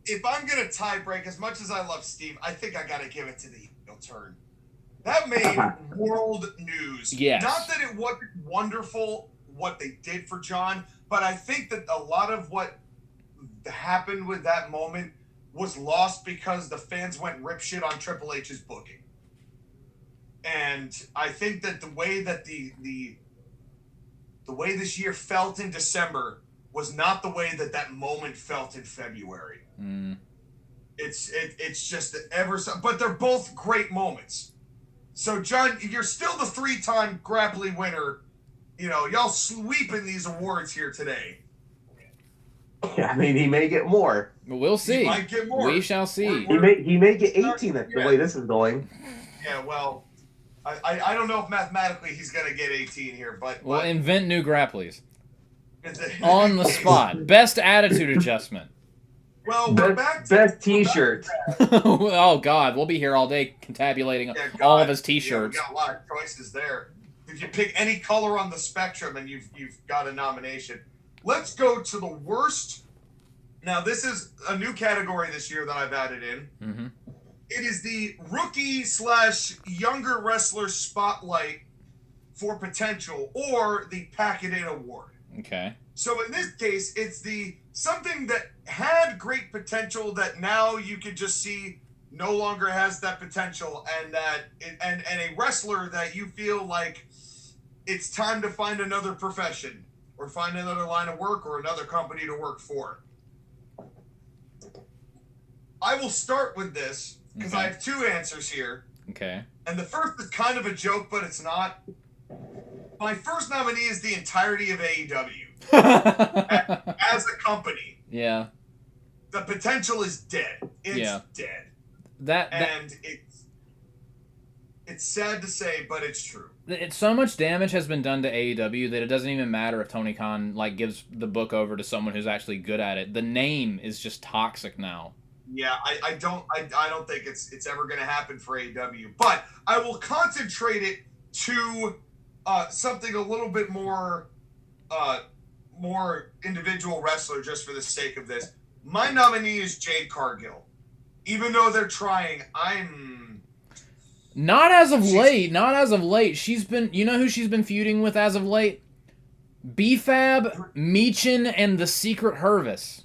Speaker 3: If I'm gonna tie break, as much as I love Steve, I think I gotta give it to the heel turn. That made world news.
Speaker 1: Yes.
Speaker 3: Not that it wasn't wonderful what they did for John, but I think that a lot of what happened with that moment was lost because the fans went ripshit on Triple H's booking. And I think that the way that the way this year felt in December was not the way that moment felt in February. It's just but they're both great moments. So, John, you're still the 3-time Grapply winner. You know, y'all sweeping these awards here today.
Speaker 2: I mean, he may get more.
Speaker 1: We'll see.
Speaker 3: He might get more.
Speaker 1: We shall see.
Speaker 2: He may get 18 the way this is going.
Speaker 3: Yeah, well, I don't know if mathematically he's going to get 18 here, but...
Speaker 1: We'll invent new Grapplys. On the spot. Best attitude adjustment.
Speaker 3: Well, we're back to...
Speaker 2: Best t-shirt.
Speaker 1: Oh, God. We'll be here all day contabulating all of his t-shirts.
Speaker 3: Yeah, we got a lot of choices there. If you pick any color on the spectrum, and you've got a nomination. Let's go to the worst. Now, this is a new category this year that I've added in.
Speaker 1: Mm-hmm.
Speaker 3: It is the rookie/younger wrestler spotlight for potential, or the Pack It In Award.
Speaker 1: Okay.
Speaker 3: So in this case, it's the something that had great potential that now you could just see no longer has that potential, and and a wrestler that you feel like it's time to find another profession or find another line of work or another company to work for. I will start with this because I have two answers here.
Speaker 1: Okay.
Speaker 3: And the first is kind of a joke, but it's not. My first nominee is the entirety of AEW. As a company.
Speaker 1: Yeah.
Speaker 3: The potential is dead. It's dead. And it's sad to say, but it's true.
Speaker 1: So much damage has been done to AEW that it doesn't even matter if Tony Khan gives the book over to someone who's actually good at it. The name is just toxic now.
Speaker 3: Yeah, I don't think it's ever going to happen for AEW, but I will concentrate it to something a little bit more individual wrestler, just for the sake of this. My nominee is Jade Cargill. Even though they're trying,
Speaker 1: Not as of late. She's been... You know who she's been feuding with as of late? B-Fab, Meechin, and the Secret Hervis.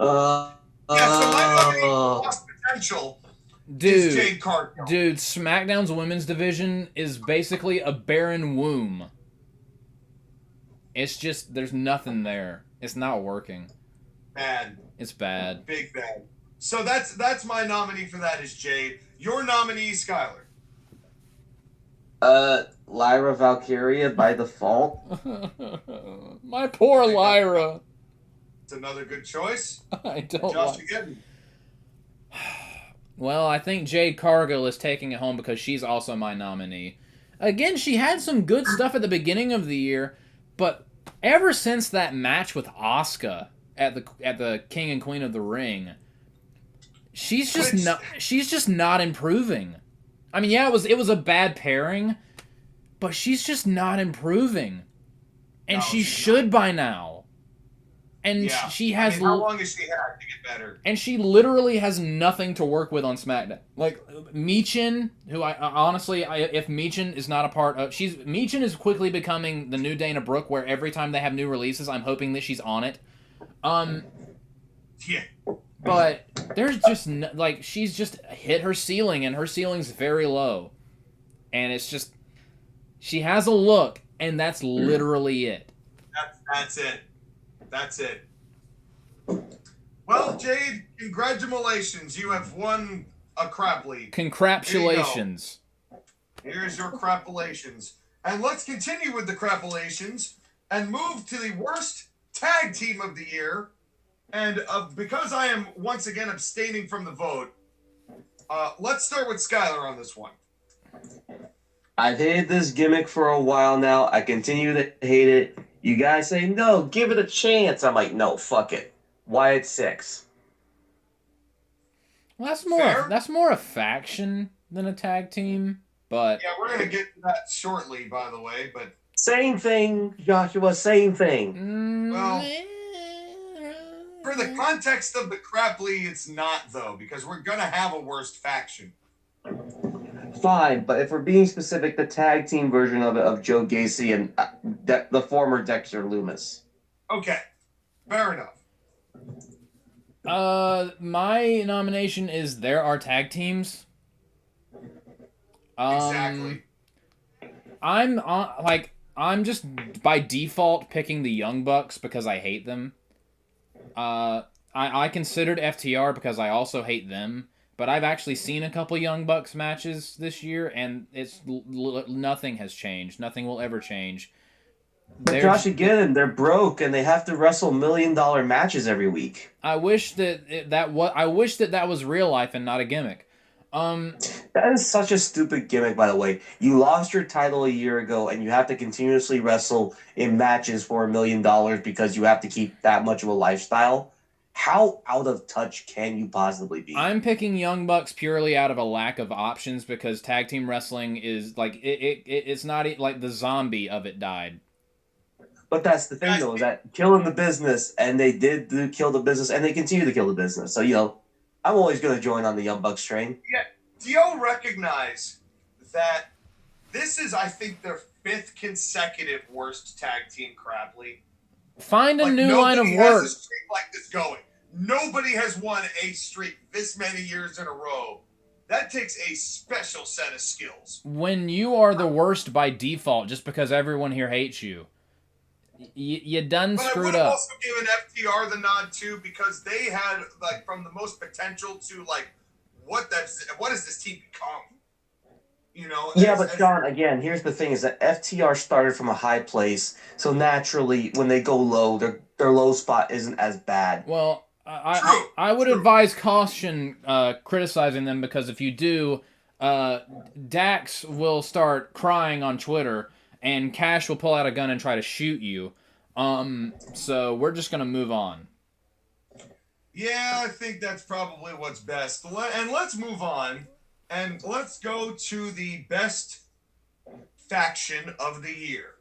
Speaker 3: So my nominee lost potential is Jade Cargill.
Speaker 1: Dude, SmackDown's women's division is basically a barren womb. It's just... There's nothing there. It's not working.
Speaker 3: Bad.
Speaker 1: It's bad.
Speaker 3: Big bad. So that's my nominee for that is Jade. Your nominee, Skylar.
Speaker 2: Lyra Valkyria by default.
Speaker 1: My poor Lyra.
Speaker 3: It's another good choice.
Speaker 1: I don't
Speaker 3: Josh
Speaker 1: like...
Speaker 3: again.
Speaker 1: Well, I think Jade Cargill is taking it home because she's also my nominee. Again, she had some good stuff at the beginning of the year, but ever since that match with Asuka at the King and Queen of the Ring, she's just not improving. I mean, yeah, it was a bad pairing, but she's just not improving. And she should by now. And she has...
Speaker 3: how long has she had to get better?
Speaker 1: And she literally has nothing to work with on SmackDown. Like, Meechin, who I honestly, if Meechin is not a part of... Meechin is quickly becoming the new Dana Brooke, where every time they have new releases, I'm hoping that she's on it.
Speaker 3: Yeah.
Speaker 1: But there's just... she's just hit her ceiling, and her ceiling's very low. And it's just... She has a look, and that's literally it.
Speaker 3: That's it. That's it. Well, Jade, congratulations. You have won a Grapply.
Speaker 1: Congratulations.
Speaker 3: Here's your Grappulations. And let's continue with the Grappulations and move to the worst tag team of the year. And because I am once again abstaining from the vote, let's start with Skylar on this one.
Speaker 2: I've hated this gimmick for a while now. I continue to hate it. You guys say, no, give it a chance. I'm like, no, fuck it. Why at 6?
Speaker 1: Well, that's more a faction than a tag team, but...
Speaker 3: Yeah, we're going to get to that shortly, by the way, but...
Speaker 2: Same thing, Joshua, same thing.
Speaker 3: Well, for the context of the Grapply, it's not, though, because we're going to have a worst faction.
Speaker 2: Fine, but if we're being specific, the tag team version of it, of Joe Gacy and the former Dexter Loomis.
Speaker 3: Okay, fair enough.
Speaker 1: My nomination is There Are Tag Teams.
Speaker 3: Exactly.
Speaker 1: I'm just by default picking the Young Bucks because I hate them. I considered FTR because I also hate them. But I've actually seen a couple Young Bucks matches this year, and nothing has changed. Nothing will ever change.
Speaker 2: But Josh, again, they're broke and they have to wrestle $1 million matches every week.
Speaker 1: I wish that was real life and not a gimmick.
Speaker 2: That is such a stupid gimmick, by the way. You lost your title a year ago, and you have to continuously wrestle in matches for $1 million because you have to keep that much of a lifestyle. How out of touch can you possibly be?
Speaker 1: I'm picking Young Bucks purely out of a lack of options because tag team wrestling is like it's not like the zombie of it died.
Speaker 2: But that's the thing, though, is that killing the business, and they did kill the business, and they continue to kill the business. So, I'm always going to join on the Young Bucks train.
Speaker 3: Yeah. Do y'all recognize that this is, I think, their 5th consecutive worst tag team Grapply?
Speaker 1: Find a new line of work.
Speaker 3: Nobody has a streak like this going. Nobody has won a streak this many years in a row. That takes a special set of skills.
Speaker 1: When you are the worst by default, just because everyone here hates you, you done screwed up. But I would have
Speaker 3: also given FTR the nod too, because they had like from the most potential to like what does this team become?
Speaker 2: Yeah, but John, again, here's the thing: is that FTR started from a high place, so naturally, when they go low, their low spot isn't as bad.
Speaker 1: Well, I would advise caution criticizing them, because if you do, Dax will start crying on Twitter, and Cash will pull out a gun and try to shoot you. So we're just gonna move on.
Speaker 3: Yeah, I think that's probably what's best. And let's move on. And let's go to the best faction of the year.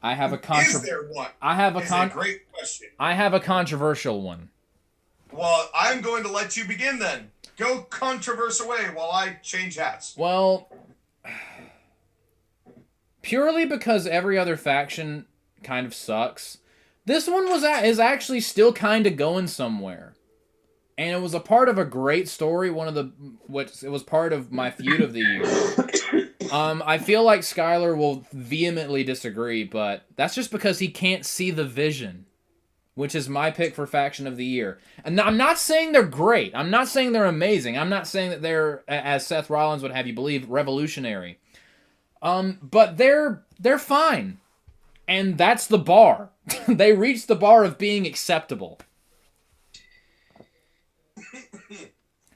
Speaker 1: I have a
Speaker 3: Is there one?
Speaker 1: a
Speaker 3: great question.
Speaker 1: I have a controversial one.
Speaker 3: Well, I'm going to let you begin then. Go controverse away while I change hats.
Speaker 1: Well, purely because every other faction kind of sucks, this one is actually still kind of going somewhere. And it was a part of a great story. It was part of my feud of the year. I feel like Skylar will vehemently disagree, but that's just because he can't see the vision, which is my pick for faction of the year. And I'm not saying they're great. I'm not saying they're amazing. I'm not saying that they're, as Seth Rollins would have you believe, revolutionary. But they're fine. And that's the bar. They reached the bar of being acceptable.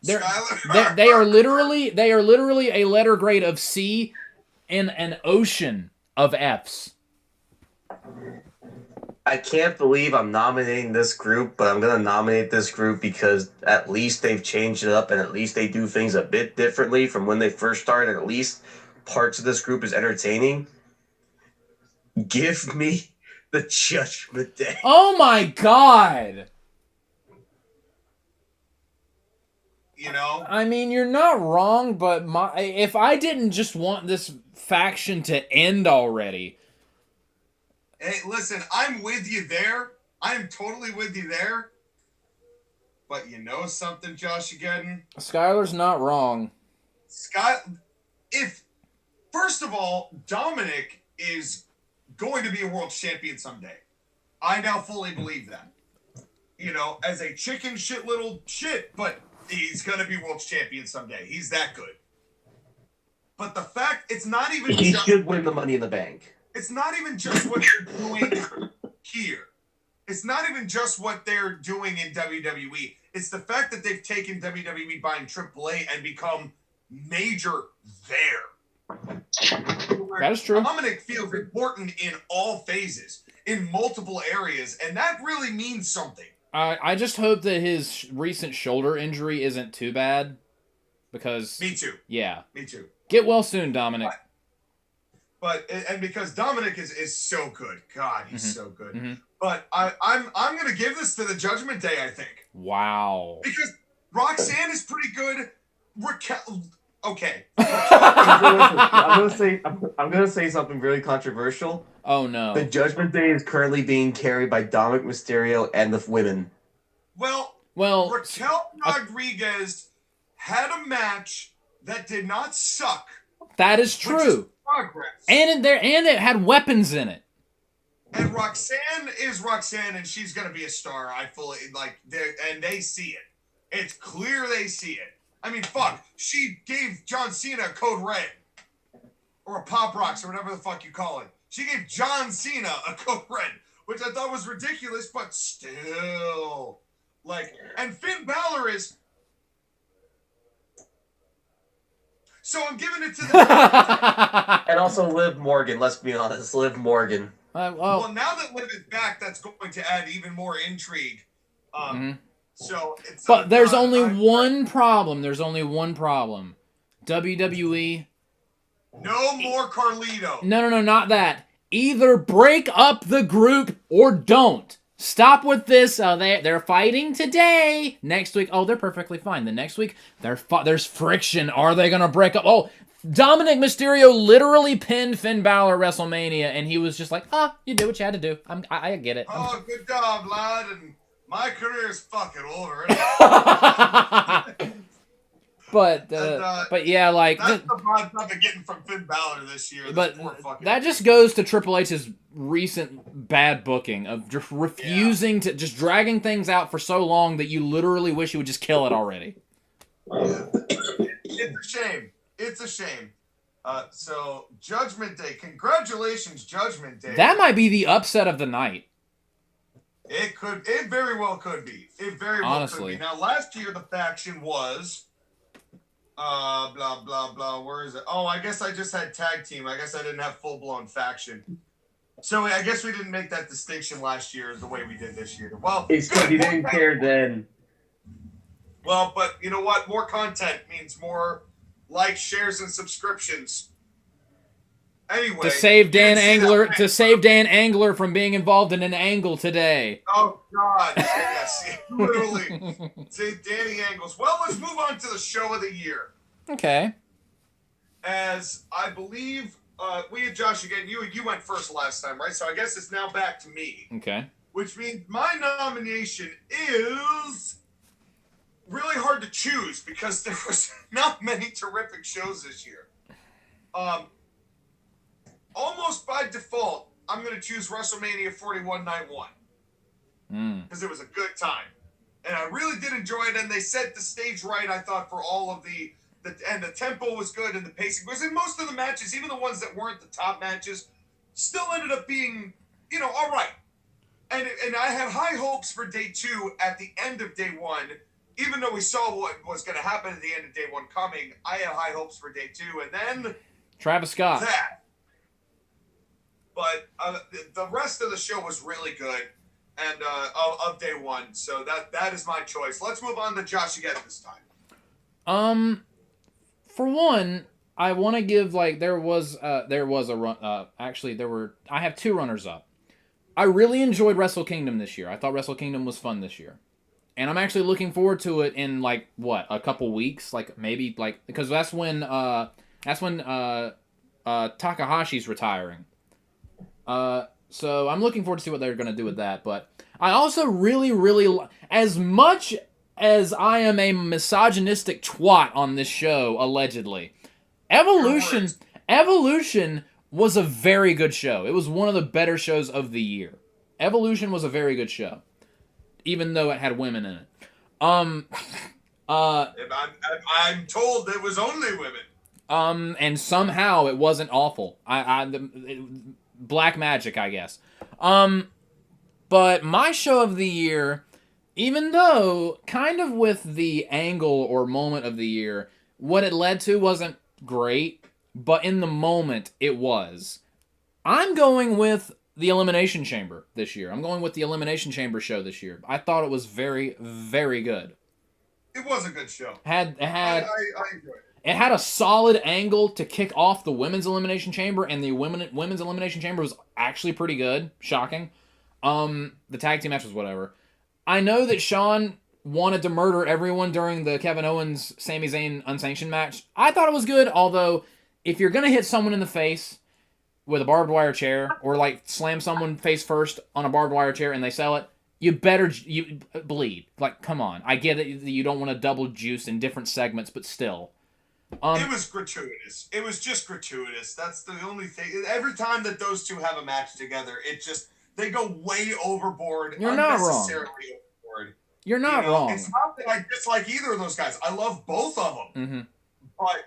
Speaker 1: They are literally a letter grade of C in an ocean of Fs.
Speaker 2: I can't believe I'm nominating this group, but I'm going to nominate this group because at least they've changed it up and at least they do things a bit differently from when they first started. And at least parts of this group is entertaining. Give me the Judgment Day.
Speaker 1: Oh my God! I mean, you're not wrong, but if I didn't just want this faction to end already.
Speaker 3: Hey, listen, I'm with you there. I'm totally with you there. But you know something, Josh Geddon?
Speaker 1: Skylar's not wrong.
Speaker 3: First of all, Dominic is going to be a world champion someday. I now fully believe that. As a chicken shit little shit, but he's going to be world champion someday. He's that good. But the fact, it's not even
Speaker 2: He should win the Money in the Bank.
Speaker 3: It's not even just what they're doing here. It's not even just what they're doing in WWE. It's the fact that they've taken WWE buying AAA and become major there.
Speaker 1: That is true.
Speaker 3: Dominic feels important in all phases, in multiple areas, and that really means something.
Speaker 1: I just hope that his recent shoulder injury isn't too bad, because...
Speaker 3: Me too.
Speaker 1: Yeah.
Speaker 3: Me too.
Speaker 1: Get well soon, Dominic.
Speaker 3: But because Dominic is so good. God, he's so good.
Speaker 1: Mm-hmm.
Speaker 3: But I'm going to give this to the Judgment Day, I think.
Speaker 1: Wow.
Speaker 3: Because Roxanne is pretty good. Okay.
Speaker 2: I'm gonna say something really controversial.
Speaker 1: Oh no.
Speaker 2: The Judgment Day is currently being carried by Dominic Mysterio and the women.
Speaker 3: Well, Raquel Rodriguez had a match that did not suck.
Speaker 1: That is true.
Speaker 3: Progress.
Speaker 1: And it had weapons in it.
Speaker 3: And Roxanne is Roxanne, and she's gonna be a star. I fully and they see it. It's clear they see it. I mean, fuck. She gave John Cena a code red. Or a Pop Rocks, or whatever the fuck you call it. She gave John Cena a code red, which I thought was ridiculous, but still. Like, and Finn Balor is... So I'm giving it to the...
Speaker 2: And also Liv Morgan, let's be honest. Liv Morgan.
Speaker 3: Well, now that Liv is back, that's going to add even more intrigue. So it's...
Speaker 1: But there's only one problem. There's only one problem. WWE...
Speaker 3: No more Carlito.
Speaker 1: No, not that. Either break up the group or don't. Stop with this. They're fighting today. Next week, they're perfectly fine. The next week, there's friction. Are they going to break up? Oh, Dominic Mysterio literally pinned Finn Balor at WrestleMania, and he was just like, you did what you had to do. I get it.
Speaker 3: Oh, good job, lad. And my career is fucking over.
Speaker 1: But yeah, like
Speaker 3: that's the vibe I've been getting from Finn Balor this year.
Speaker 1: But that just goes to Triple H's recent bad booking of just refusing to just dragging things out for so long that you literally wish you would just kill it already.
Speaker 3: Yeah. It's a shame. It's a shame. So Judgment Day, congratulations, Judgment Day.
Speaker 1: That might be the upset of the night.
Speaker 3: It very well could be. It very well could be. Now, last year the faction was. Blah, blah, blah. Where is it? Oh, I guess I just had tag team. I guess I didn't have full-blown faction. So I guess we didn't make that distinction last year the way we did this year. Well,
Speaker 2: it's because you didn't care then.
Speaker 3: Well, but you know what? More content means more likes, shares, and subscriptions. Anyway.
Speaker 1: To save Dan Angler from being involved in an angle today.
Speaker 3: Oh, God. Yes. Literally. Save Danny Angles. Well, let's move on to the show of the year.
Speaker 1: Okay.
Speaker 3: As I believe, we had Josh again. You went first last time, right? So I guess it's now back to me.
Speaker 1: Okay.
Speaker 3: Which means my nomination is really hard to choose because there was not many terrific shows this year. Almost by default, I'm going to choose WrestleMania 41 Night 1. Because it was a good time. And I really did enjoy it, and they set the stage right, I thought, for all of the tempo was good, and the pacing was in most of the matches, even the ones that weren't the top matches, still ended up being, all right. And I had high hopes for day 2 at the end of day 1. Even though we saw what was going to happen at the end of day 1 coming, I had high hopes for day 2, and then...
Speaker 1: Travis Scott.
Speaker 3: That. But the rest of the show was really good, and of day 1. So that is my choice. Let's move on to Josh again this time.
Speaker 1: For one, I want to give there was a run. I have 2 runners up. I really enjoyed Wrestle Kingdom this year. I thought Wrestle Kingdom was fun this year, and I'm actually looking forward to it in a couple weeks, because that's when Takahashi's retiring. So I'm looking forward to see what they're going to do with that. But I also really, really, as much as I am a misogynistic twat on this show, allegedly, Evolution was a very good show. It was one of the better shows of the year. Evolution was a very good show, even though it had women in it. I'm
Speaker 3: told it was only women.
Speaker 1: And somehow it wasn't awful. Black magic, I guess. But my show of the year, even though kind of with the angle or moment of the year, what it led to wasn't great, but in the moment it was. I'm going with the Elimination Chamber this year. I'm going with the Elimination Chamber show this year. I thought it was very, very good.
Speaker 3: It was a good show.
Speaker 1: I
Speaker 3: enjoyed it.
Speaker 1: It had a solid angle to kick off the Women's Elimination Chamber, and the Women's Elimination Chamber was actually pretty good. Shocking. The tag team match was whatever. I know that Sean wanted to murder everyone during the Kevin Owens Sami Zayn unsanctioned match. I thought it was good, although if you're going to hit someone in the face with a barbed wire chair, or slam someone face first on a barbed wire chair and they sell it, you bleed. Come on. I get it that you don't want to double juice in different segments, but still.
Speaker 3: It was gratuitous. It was just gratuitous. That's the only thing. Every time that those two have a match together, they go way overboard.
Speaker 1: You're not wrong.
Speaker 3: Overboard.
Speaker 1: You're not wrong.
Speaker 3: It's not not that I dislike either of those guys. I love both of them.
Speaker 1: Mm-hmm.
Speaker 3: But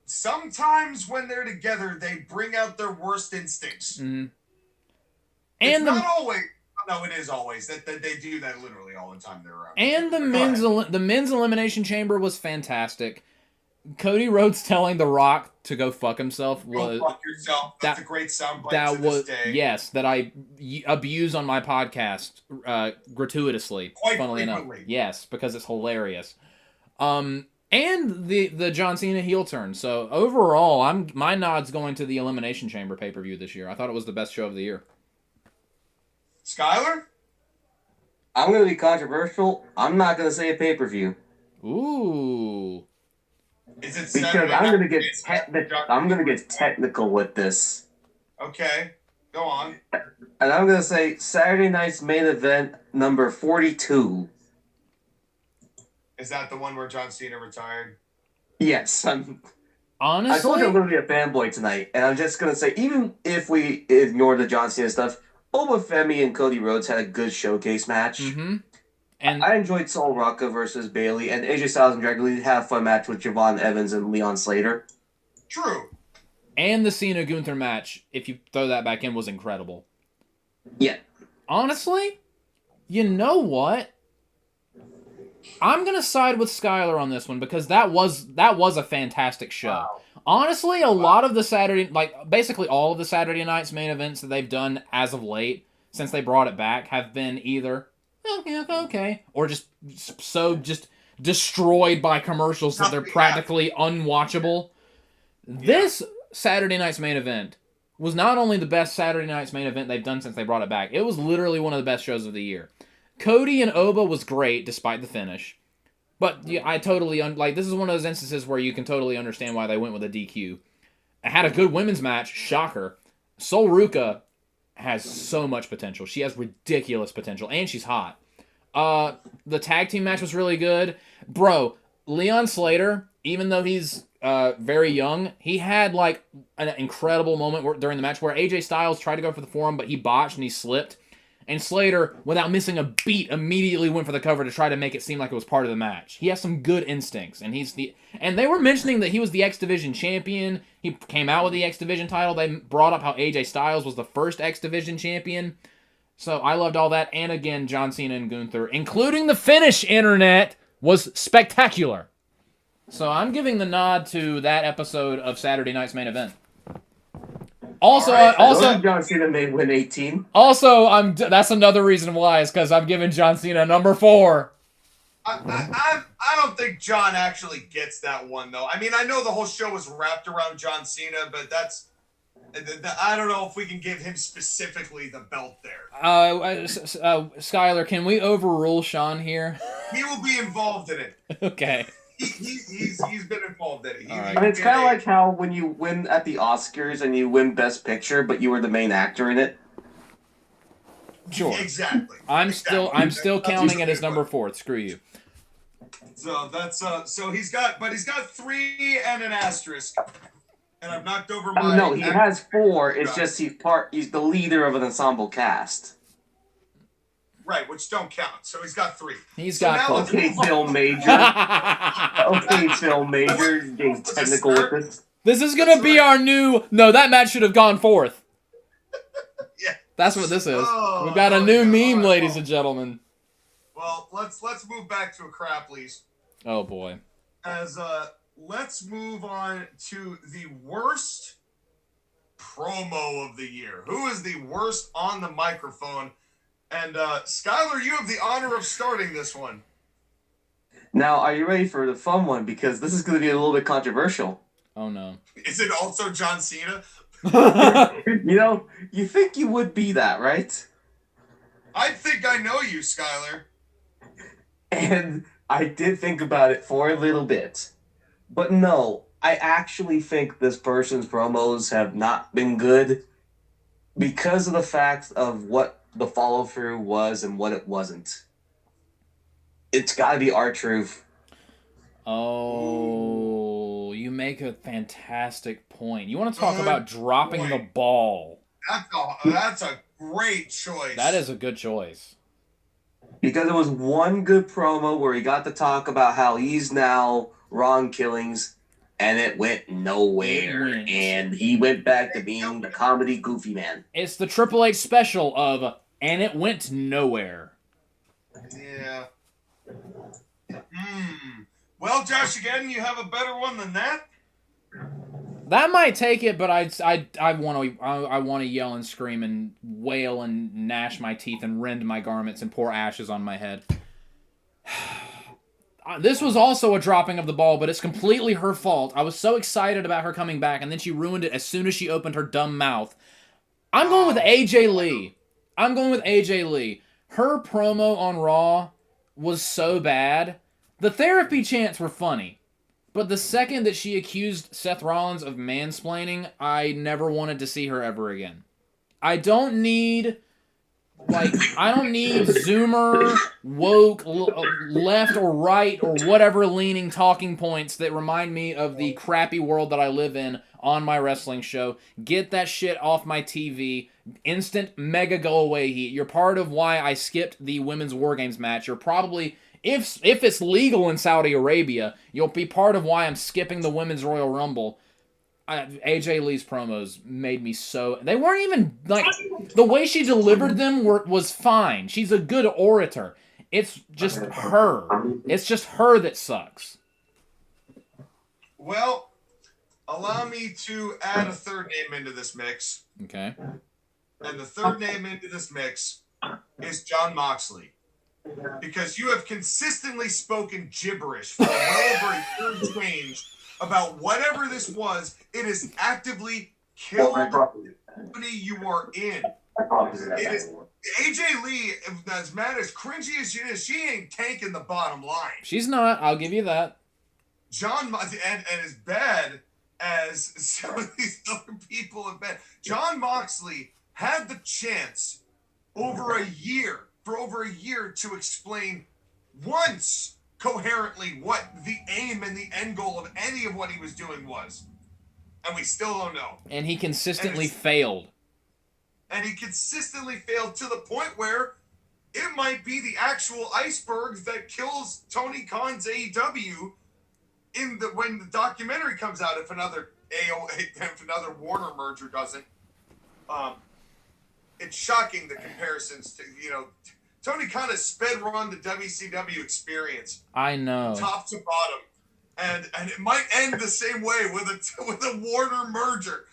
Speaker 3: sometimes when they're together, they bring out their worst instincts.
Speaker 1: Mm-hmm.
Speaker 3: It's not always. No, it is always that they do that literally all the time. They're around.
Speaker 1: And the men's elimination chamber was fantastic. Cody Rhodes telling The Rock to go fuck himself was
Speaker 3: go fuck yourself. That's a great soundbite.
Speaker 1: That was
Speaker 3: this day.
Speaker 1: Yes, that I abuse on my podcast gratuitously.
Speaker 3: Quite
Speaker 1: funnily
Speaker 3: frequently.
Speaker 1: enough, yes, because it's hilarious. And the John Cena heel turn. So overall, my nod's going to the Elimination Chamber pay-per-view this year. I thought it was the best show of the year.
Speaker 3: Skyler?
Speaker 2: I'm going to be controversial. I'm not going to say a pay-per-view.
Speaker 1: Ooh.
Speaker 3: Is it
Speaker 2: because I'm going to get technical with this.
Speaker 3: Okay. Go on.
Speaker 2: And I'm going to say Saturday night's main event number 42.
Speaker 3: Is that the one where John Cena retired?
Speaker 2: Yes.
Speaker 1: Honestly,
Speaker 2: I told you I'm going to be a fanboy tonight, and I'm just going to say, even if we ignore the John Cena stuff, Obafemi and Cody Rhodes had a good showcase match.
Speaker 1: Mm-hmm. And
Speaker 2: I enjoyed Sol Rocca versus Bayley, and AJ Styles and Dragon Lee had a fun match with Javon Evans and Leon Slater.
Speaker 3: True.
Speaker 1: And the Cena Gunther match, if you throw that back in, was incredible.
Speaker 2: Yeah.
Speaker 1: Honestly, you know what? I'm gonna side with Skylar on this one because that was a fantastic show.
Speaker 3: Wow.
Speaker 1: Honestly, a lot of the Saturday, basically all of the Saturday night's main events that they've done as of late, since they brought it back, have been either okay, or just destroyed by commercials that they're practically unwatchable. Yeah. This Saturday night's main event was not only the best Saturday night's main event they've done since they brought it back, it was literally one of the best shows of the year. Cody and Oba was great despite the finish. But yeah, I totally, this is one of those instances where you can totally understand why they went with a DQ. It had a good women's match, shocker. Sol Ruca has so much potential. She has ridiculous potential, and she's hot. The tag team match was really good. Bro, Leon Slater, even though he's very young, he had an incredible moment during the match where AJ Styles tried to go for the forearm, but he botched and he slipped. And Slater, without missing a beat, immediately went for the cover to try to make it seem like it was part of the match. He has some good instincts, and and they were mentioning that he was the X Division champion. He came out with the X Division title. They brought up how AJ Styles was the first X Division champion. So I loved all that. And again, John Cena and Gunther, including the finish, internet, was spectacular. So I'm giving the nod to that episode of Saturday night's main event. Also,
Speaker 2: John Cena may win 18.
Speaker 1: Also, that's another reason why is because I'm giving John Cena number 4.
Speaker 3: I don't think John actually gets that one though. I mean, I know the whole show was wrapped around John Cena, but I don't know if we can give him specifically the belt there.
Speaker 1: Skylar, can we overrule Sean here?
Speaker 3: He will be involved in it.
Speaker 1: Okay.
Speaker 3: He's been involved in it.
Speaker 1: Right.
Speaker 2: I mean, it's kind of like how when you win at the Oscars and you win Best Picture, but you were the main actor in it.
Speaker 1: Sure.
Speaker 3: Exactly.
Speaker 1: I'm still counting it as number 4. Screw you.
Speaker 3: So that's so he's got 3 and an asterisk. And I've knocked over my.
Speaker 2: No, he has 4. It's just he's the leader of an ensemble cast.
Speaker 3: Right, which don't count. So he's got 3.
Speaker 1: He's got
Speaker 2: okay, Phil Major. Okay, Phil Major. Getting technical with this.
Speaker 1: This is gonna be our new. No, that match should have gone 4th.
Speaker 3: Yeah.
Speaker 1: That's what this is. We've got a new meme, ladies and gentlemen.
Speaker 3: Well, let's move back to a Grapplys.
Speaker 1: Oh boy.
Speaker 3: Let's move on to the worst promo of the year. Who is the worst on the microphone? And Skylar, you have the honor of starting this one.
Speaker 2: Now, are you ready for the fun one? Because this is going to be a little bit controversial.
Speaker 1: Oh no.
Speaker 3: Is it also John Cena?
Speaker 2: You think you would be that, right?
Speaker 3: I think I know you, Skylar.
Speaker 2: And I did think about it for a little bit. But no, I actually think this person's promos have not been good because of the fact of what the follow-through was and what it wasn't. It's got to be R-Truth.
Speaker 1: Oh, you make a fantastic point. You want to talk about dropping the ball.
Speaker 3: That's a great choice.
Speaker 1: That is a good choice.
Speaker 2: Because it was one good promo where he got to talk about how he's now Ron Killings, and it went nowhere. And he went back to being the comedy goofy man.
Speaker 1: It's the Triple H special of, and it went nowhere.
Speaker 3: Yeah. Well, Josh, again, you have a better one than that?
Speaker 1: That might take it, but I want to yell and scream and wail and gnash my teeth and rend my garments and pour ashes on my head. This was also a dropping of the ball, but it's completely her fault. I was so excited about her coming back, and then she ruined it as soon as she opened her dumb mouth. I'm going with AJ Lee. Her promo on Raw was so bad. The therapy chants were funny. But the second that she accused Seth Rollins of mansplaining, I never wanted to see her ever again. I don't need Zoomer, woke, left or right or whatever leaning talking points that remind me of the crappy world that I live in on my wrestling show. Get that shit off my TV. Instant mega go away heat. You're part of why I skipped the Women's War Games match. You're probably... If it's legal in Saudi Arabia, you'll be part of why I'm skipping the Women's Royal Rumble. AJ Lee's promos made me so... They weren't even, like... The way she delivered them was fine. She's a good orator. It's just her. It's just her that sucks.
Speaker 3: Well, allow me to add a third name into this mix.
Speaker 1: Okay.
Speaker 3: And the third name into this mix is Jon Moxley. Because you have consistently spoken gibberish for well over a year and change about whatever this was. It has actively killed the company you are in. It is AJ Lee, as mad as cringy as she is, she ain't tanking the bottom line.
Speaker 1: She's not. I'll give you that.
Speaker 3: And as bad as some of these other people have been, Jon Moxley had the chance for over a year to explain once coherently what the aim and the end goal of any of what he was doing was. And we still don't know.
Speaker 1: And he consistently failed.
Speaker 3: And he consistently failed to the point where it might be the actual iceberg that kills Tony Khan's AEW when the documentary comes out, if another Warner merger doesn't. It's shocking, the comparisons to, Tony Khan has sped run the WCW experience.
Speaker 1: I know.
Speaker 3: Top to bottom. And it might end the same way with a Warner merger.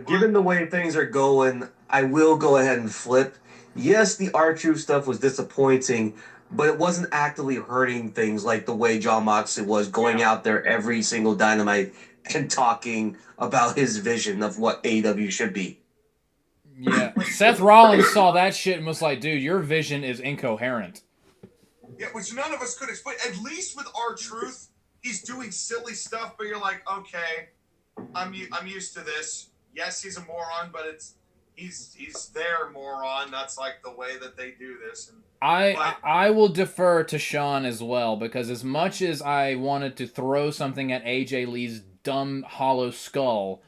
Speaker 2: Given the way things are going, I will go ahead and flip. Yes, the R-Truth stuff was disappointing, but it wasn't actively hurting things like the way Jon Moxley was going out there every single Dynamite and talking about his vision of what AEW should be.
Speaker 1: Yeah, Seth Rollins saw that shit and was like, dude, your vision is incoherent.
Speaker 3: Yeah, which none of us could explain. At least with R-Truth, he's doing silly stuff, but you're like, okay, I'm used to this. Yes, he's a moron, but he's their moron. That's like the way that they do this. And
Speaker 1: I will defer to Sean as well, because as much as I wanted to throw something at AJ Lee's dumb hollow skull,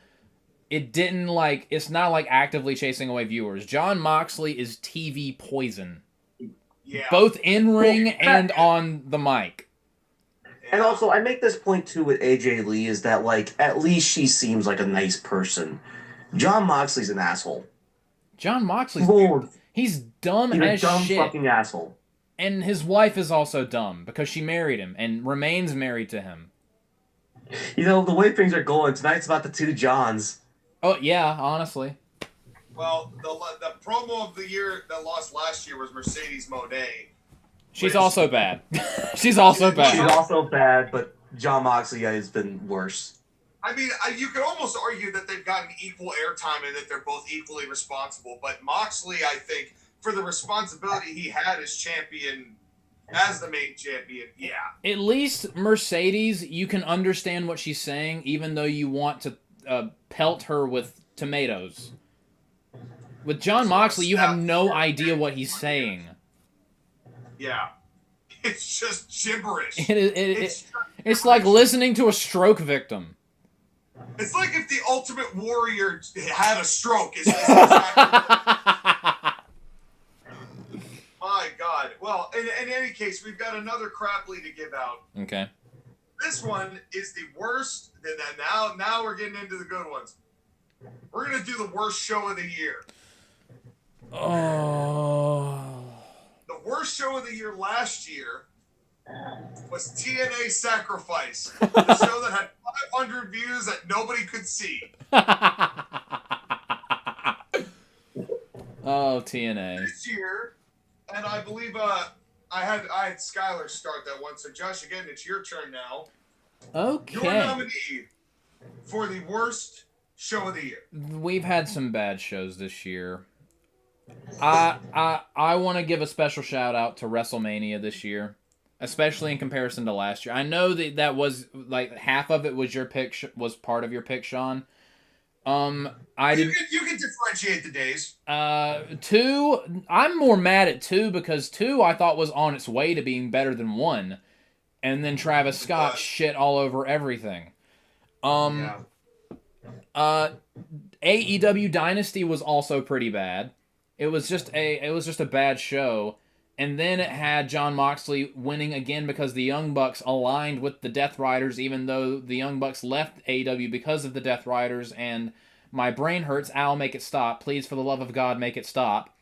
Speaker 1: it's not like actively chasing away viewers. Jon Moxley is TV poison.
Speaker 3: Yeah.
Speaker 1: Both in ring and on the mic.
Speaker 2: And also, I make this point too with AJ Lee is that, like, at least she seems like a nice person. Jon Moxley's an asshole.
Speaker 1: Jon Moxley's he's dumb
Speaker 2: He's
Speaker 1: as
Speaker 2: a dumb
Speaker 1: shit.
Speaker 2: Fucking asshole.
Speaker 1: And his wife is also dumb because she married him and remains married to him.
Speaker 2: The way things are going, tonight's about the two Johns.
Speaker 1: Oh, yeah, honestly.
Speaker 3: Well, the promo of the year that lost last year was Mercedes Moné.
Speaker 1: She's also bad. She's also bad,
Speaker 2: but Jon Moxley has been worse.
Speaker 3: I mean, you could almost argue that they've gotten equal airtime and that they're both equally responsible. But Moxley, I think, for the responsibility he had as champion, as the main champion, yeah.
Speaker 1: At least Mercedes, you can understand what she's saying, even though you want to pelt her with tomatoes. With Jon Moxley, you have no idea what he's saying.
Speaker 3: Yeah. It's just gibberish.
Speaker 1: It's like listening to a stroke victim.
Speaker 3: It's like if the Ultimate Warrior had a stroke. My God. Well, in any case, we've got another Grapply to give out.
Speaker 1: Okay.
Speaker 3: This one is the worst. Now we're getting into the good ones. We're going to do the worst show of the year.
Speaker 1: Oh.
Speaker 3: The worst show of the year last year was TNA Sacrifice, the show that had 500 views that nobody could see.
Speaker 1: Oh, TNA.
Speaker 3: This year, and I believe I had Skylar start that one. So Josh, again, it's your turn now.
Speaker 1: Okay.
Speaker 3: Your nominee for the worst show of the year.
Speaker 1: We've had some bad shows this year. I want to give a special shout out to WrestleMania this year, especially in comparison to last year. I know that was like half of it was your pick, was part of your pick, Sean. You
Speaker 3: can differentiate the days.
Speaker 1: 2, I'm more mad at 2 because 2 I thought was on its way to being better than 1, and then Travis Scott shit all over everything. AEW Dynasty was also pretty bad. It was just a bad show, and then it had Jon Moxley winning again because the Young Bucks aligned with the Death Riders, even though the Young Bucks left AEW because of the Death Riders. And my brain hurts. Al, make it stop, please, for the love of God, make it stop.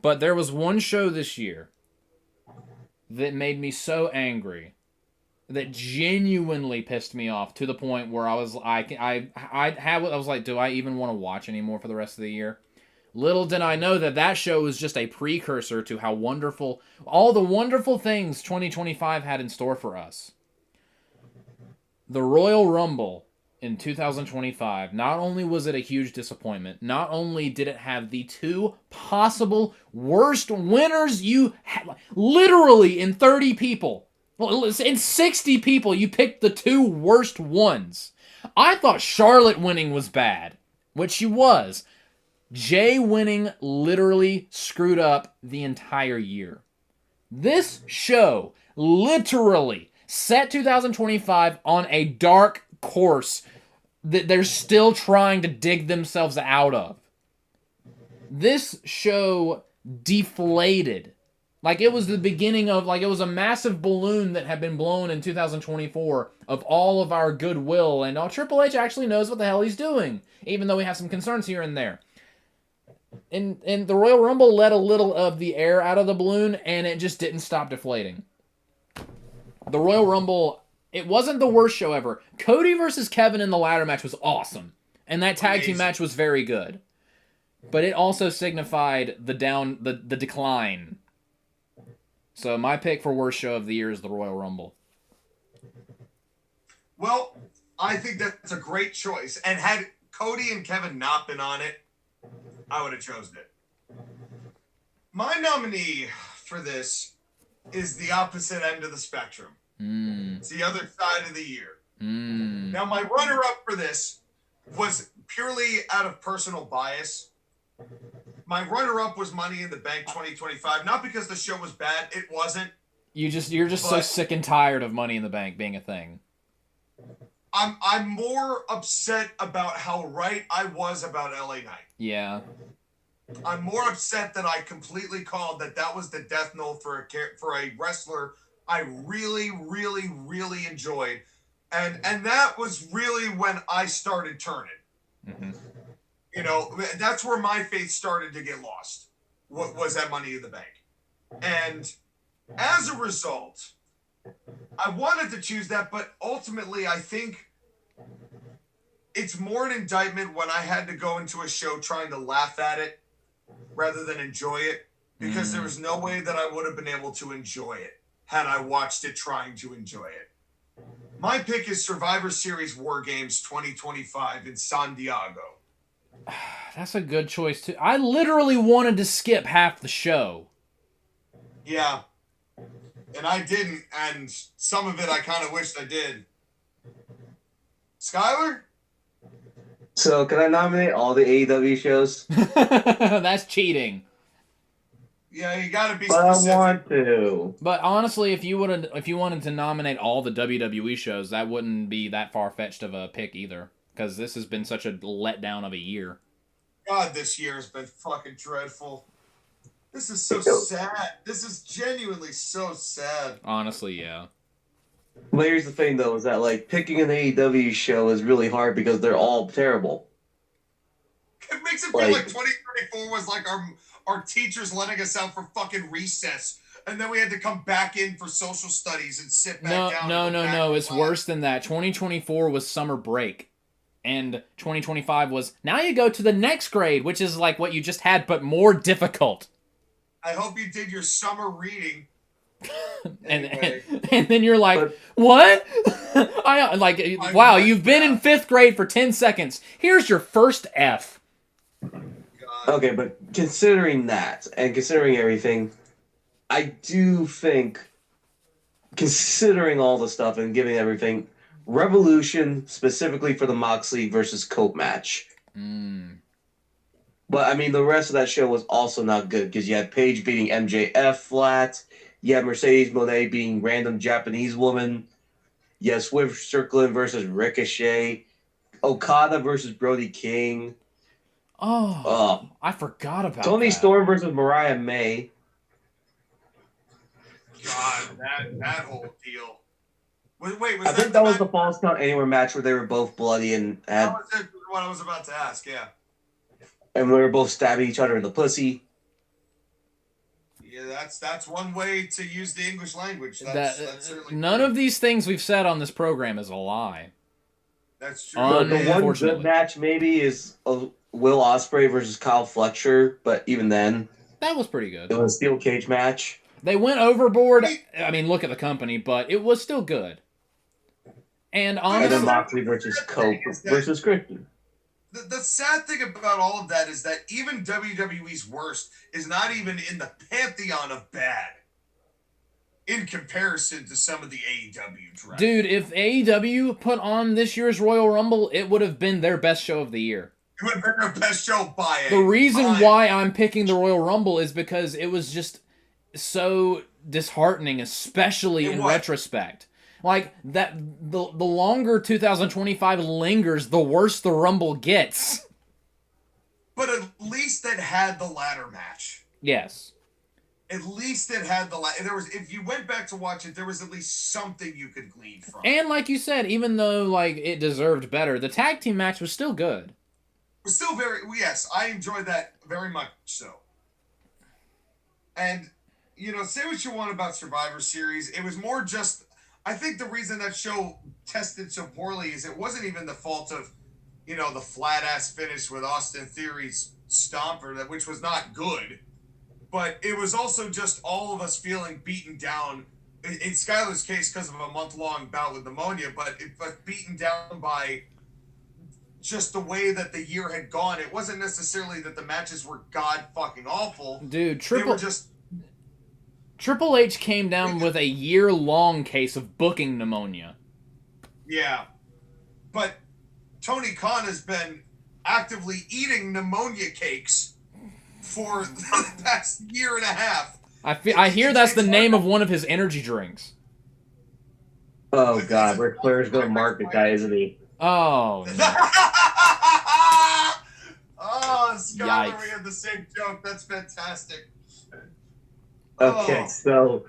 Speaker 1: But there was one show this year that made me so angry, that genuinely pissed me off to the point where I was like, do I even want to watch anymore for the rest of the year? Little did I know that show was just a precursor to how wonderful, all the wonderful things 2025 had in store for us. The Royal Rumble in 2025, not only was it a huge disappointment, not only did it have the 2 possible worst winners literally in 30 people, in 60 people, you picked the 2 worst ones. I thought Charlotte winning was bad, which she was. Jay winning literally screwed up the entire year. This show literally set 2025 on a dark course that they're still trying to dig themselves out of. This show deflated. Like it was the beginning of, it was a massive balloon that had been blown in 2024 of all of our goodwill, and Triple H actually knows what the hell he's doing, even though we have some concerns here and there. And the Royal Rumble let a little of the air out of the balloon, and it just didn't stop deflating. The Royal Rumble, it wasn't the worst show ever. Cody versus Kevin in the ladder match was awesome, and that tag team match was very good. But it also signified the decline. So my pick for worst show of the year is the Royal Rumble.
Speaker 3: Well, I think that's a great choice. And had Cody and Kevin not been on it, I would have chosen it. My nominee for this is the opposite end of the spectrum. It's the other side of the year. Now, my runner-up for this was purely out of personal bias. My runner-up was Money in the Bank 2025. Not because the show was bad. It wasn't. You're just
Speaker 1: so sick and tired of Money in the Bank being a thing.
Speaker 3: I'm more upset about how right I was about LA Knight.
Speaker 1: Yeah.
Speaker 3: I'm more upset that I completely called that was the death knell for a wrestler I really, really, really enjoyed. And that was really when I started turning. Mm-hmm. You know, that's where my faith started to get lost, was that Money in the Bank. And as a result, I wanted to choose that, but ultimately I think it's more an indictment when I had to go into a show trying to laugh at it rather than enjoy it, because there was no way that I would have been able to enjoy it had I watched it trying to enjoy it. My pick is Survivor Series War Games 2025 in San Diego.
Speaker 1: That's a good choice, too. I literally wanted to skip half the show.
Speaker 3: Yeah. And I didn't, and some of it I kind of wished I did. Skylar?
Speaker 2: So, can I nominate all the AEW shows?
Speaker 1: That's cheating.
Speaker 3: Yeah, you gotta be
Speaker 2: but
Speaker 3: specific.
Speaker 2: I want to.
Speaker 1: But honestly, if you wanted to nominate all the WWE shows, that wouldn't be that far-fetched of a pick either. Because this has been such a letdown of a year.
Speaker 3: God, this year has been fucking dreadful. This is so sad. This is genuinely so sad.
Speaker 1: Honestly, yeah.
Speaker 2: But here's the thing, though, is that like picking an AEW show is really hard because they're all terrible.
Speaker 3: It makes it feel like 2024 was like our teachers letting us out for fucking recess, and then we had to come back in for social studies and sit back down.
Speaker 1: No. It's worse than that. 2024 was summer break. And 2025 was, now you go to the next grade, which is like what you just had, but more difficult.
Speaker 3: I hope you did your summer reading.
Speaker 1: and then you're like, what? Wow, you've been in 5th grade for 10 seconds. Here's your first F.
Speaker 3: God.
Speaker 2: Okay, but considering that, and considering everything, I do think, considering all the stuff and giving everything, Revolution, specifically for the Moxley versus Cope match. But, I mean, the rest of that show was also not good, because you had Paige beating MJF flat, you had Mercedes Moné beating random Japanese woman, you had Swift Strickland versus Ricochet, Okada versus Brody King.
Speaker 1: I forgot about
Speaker 2: Tony
Speaker 1: that.
Speaker 2: Storm versus Mariah May.
Speaker 3: God, that whole deal. Wait,
Speaker 2: I think that was the Falls Count Anywhere match where they were both bloody and had.
Speaker 3: That was what I was about to ask. Yeah.
Speaker 2: And we were both stabbing each other in the pussy.
Speaker 3: Yeah, that's one way to use the English language. That's certainly
Speaker 1: none of these things we've said on this program is a lie.
Speaker 3: That's true.
Speaker 2: The one good match maybe is Will Ospreay versus Kyle Fletcher, but even then,
Speaker 1: that was pretty good.
Speaker 2: It was a steel cage match.
Speaker 1: They went overboard. I mean, look at the company, but it was still good. And honestly,
Speaker 2: and then Moxley versus Cope versus Christian.
Speaker 3: The sad thing about all of that is that even WWE's worst is not even in the pantheon of bad in comparison to some of the AEW draft.
Speaker 1: Dude, if AEW put on this year's Royal Rumble, it would have been their best show of the year.
Speaker 3: It would have been their best show by
Speaker 1: the reason why I'm picking the Royal Rumble is because it was just so disheartening, especially in retrospect. Like, that the longer 2025 lingers, the worse the Rumble gets.
Speaker 3: But at least it had the ladder match.
Speaker 1: Yes.
Speaker 3: At least it had the ladder. There was, if you went back to watch it, there was at least something you could glean from.
Speaker 1: And like you said, even though like it deserved better, the tag team match was still good.
Speaker 3: It was still yes, I enjoyed that very much so. And, you know, say what you want about Survivor Series, it was more just... I think the reason that show tested so poorly is it wasn't even the fault of, you know, the flat-ass finish with Austin Theory's stomper, which was not good. But it was also just all of us feeling beaten down, in Skylar's case because of a month-long bout with pneumonia, but beaten down by just the way that the year had gone. It wasn't necessarily that the matches were god-fucking awful.
Speaker 1: Dude,
Speaker 3: They were just...
Speaker 1: Triple H came down with a year-long case of booking pneumonia.
Speaker 3: Yeah. But Tony Khan has been actively eating pneumonia cakes for the past year and a half.
Speaker 1: I hear that's the name of one of his energy drinks.
Speaker 2: Oh, God. Ric Flair's going to market that, isn't he?
Speaker 1: Oh.
Speaker 3: Oh, Skylar, we had the same joke. That's fantastic.
Speaker 2: Okay, so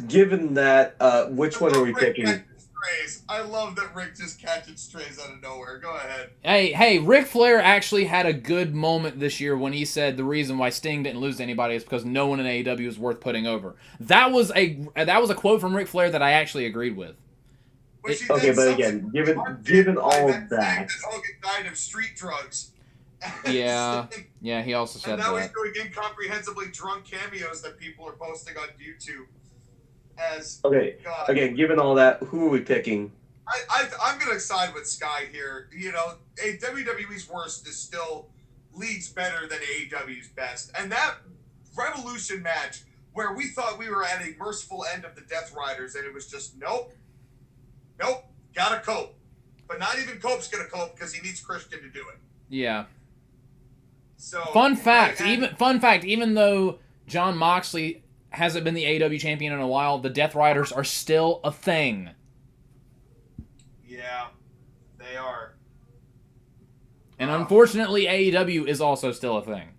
Speaker 2: given that, which one are we picking?
Speaker 3: Strays. I love that Rick just catches strays out of nowhere. Go ahead.
Speaker 1: Hey, Ric Flair actually had a good moment this year when he said the reason why Sting didn't lose to anybody is because no one in AEW is worth putting over. That was a quote from Ric Flair that I actually agreed with.
Speaker 2: Okay, but again, given all of that,
Speaker 3: Hogan died of street drugs.
Speaker 1: Yeah, he also said
Speaker 3: and now
Speaker 1: that.
Speaker 3: he's doing incomprehensibly drunk cameos that people are posting on YouTube.
Speaker 2: Again, given all that, who are we picking?
Speaker 3: I'm going to side with Sky here. You know, WWE's worst is still leagues better than AEW's best. And that Revolution match where we thought we were at a merciful end of the Death Riders and it was just, nope, gotta cope. But not even Cope's going to cope because he needs Christian to do it.
Speaker 1: Yeah.
Speaker 3: So
Speaker 1: fun fact, even though Jon Moxley hasn't been the AEW champion in a while, the Death Riders are still a thing.
Speaker 3: Yeah, they are.
Speaker 1: And unfortunately, AEW is also still a thing.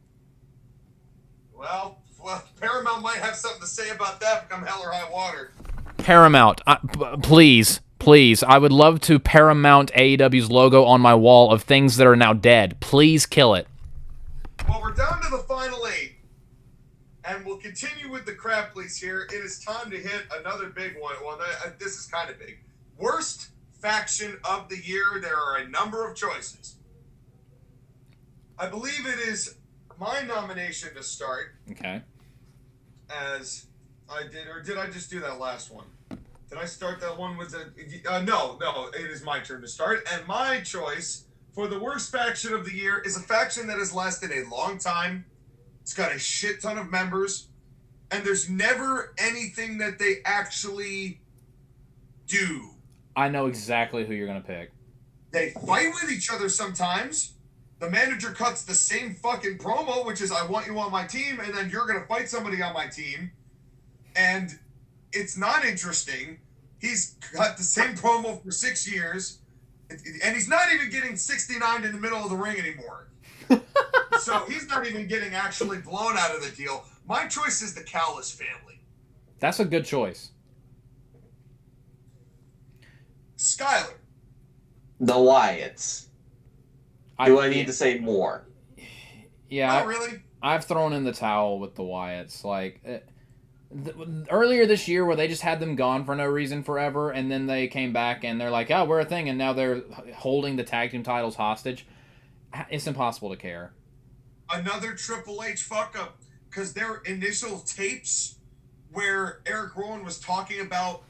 Speaker 3: Well, Well, Paramount might have something to say about that come hell or high water.
Speaker 1: Paramount, please, I would love to Paramount AEW's logo on my wall of things that are now dead. Please kill it.
Speaker 3: Well, we're down to the final 8. And we'll continue with the Grapplys here. It is time to hit another big one. Well, this is kind of big. Worst faction of the year. There are a number of choices. I believe it is my nomination to start.
Speaker 1: Okay.
Speaker 3: As I did, or did I just do that last one? Did I start that one with the... No, it is my turn to start. And my choice for the worst faction of the year is a faction that has lasted a long time. It's got a shit ton of members. And there's never anything that they actually do.
Speaker 1: I know exactly who you're going to pick.
Speaker 3: They fight with each other sometimes. The manager cuts the same fucking promo, which is, I want you on my team, and then you're going to fight somebody on my team. And it's not interesting. He's got the same promo for 6 years, and he's not even getting 69 in the middle of the ring anymore. So he's not even getting actually blown out of the deal. My choice is the Callis family.
Speaker 1: That's a good choice.
Speaker 3: Skyler.
Speaker 2: The Wyatts. Do I need to say more?
Speaker 1: Yeah.
Speaker 3: Not really.
Speaker 1: I've thrown in the towel with the Wyatts. Like, earlier this year where they just had them gone for no reason forever, and then they came back and they're like, oh, we're a thing, and now they're holding the tag team titles hostage. It's impossible to care.
Speaker 3: Another Triple H fuck up, because their initial tapes where Eric Rowan was talking about,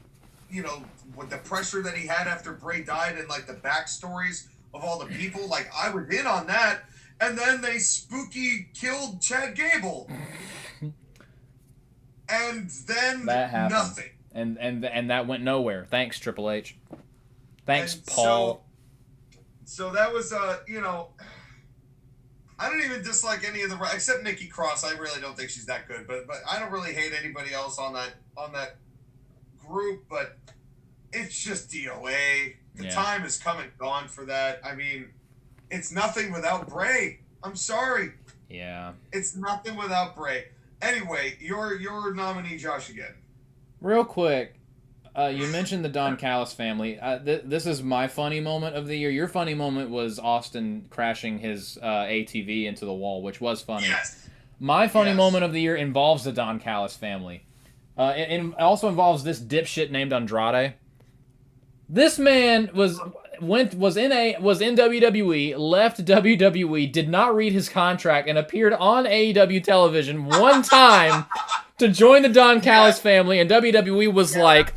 Speaker 3: you know, with the pressure that he had after Bray died and like the backstories of all the people, like I was in on that, and then they spooky killed Chad Gable, and then
Speaker 1: that happened.
Speaker 3: Nothing,
Speaker 1: and that went nowhere. Thanks, Triple H. Thanks, and Paul.
Speaker 3: So that was you know, I don't even dislike any of the except Nikki Cross. I really don't think she's that good, but I don't really hate anybody else on that group. But it's just DOA. The time is come and gone for that. I mean, it's nothing without Bray. I'm sorry.
Speaker 1: Yeah. It's
Speaker 3: nothing without Bray. Anyway, your nominee, Josh, again.
Speaker 1: Real quick, you mentioned the Don Callis family. This is my funny moment of the year. Your funny moment was Austin crashing his ATV into the wall, which was funny.
Speaker 3: Yes.
Speaker 1: My funny moment of the year involves the Don Callis family. It also involves this dipshit named Andrade. This man was in WWE, left WWE, did not read his contract, and appeared on AEW television one time to join the Don Callis family, and WWE was like,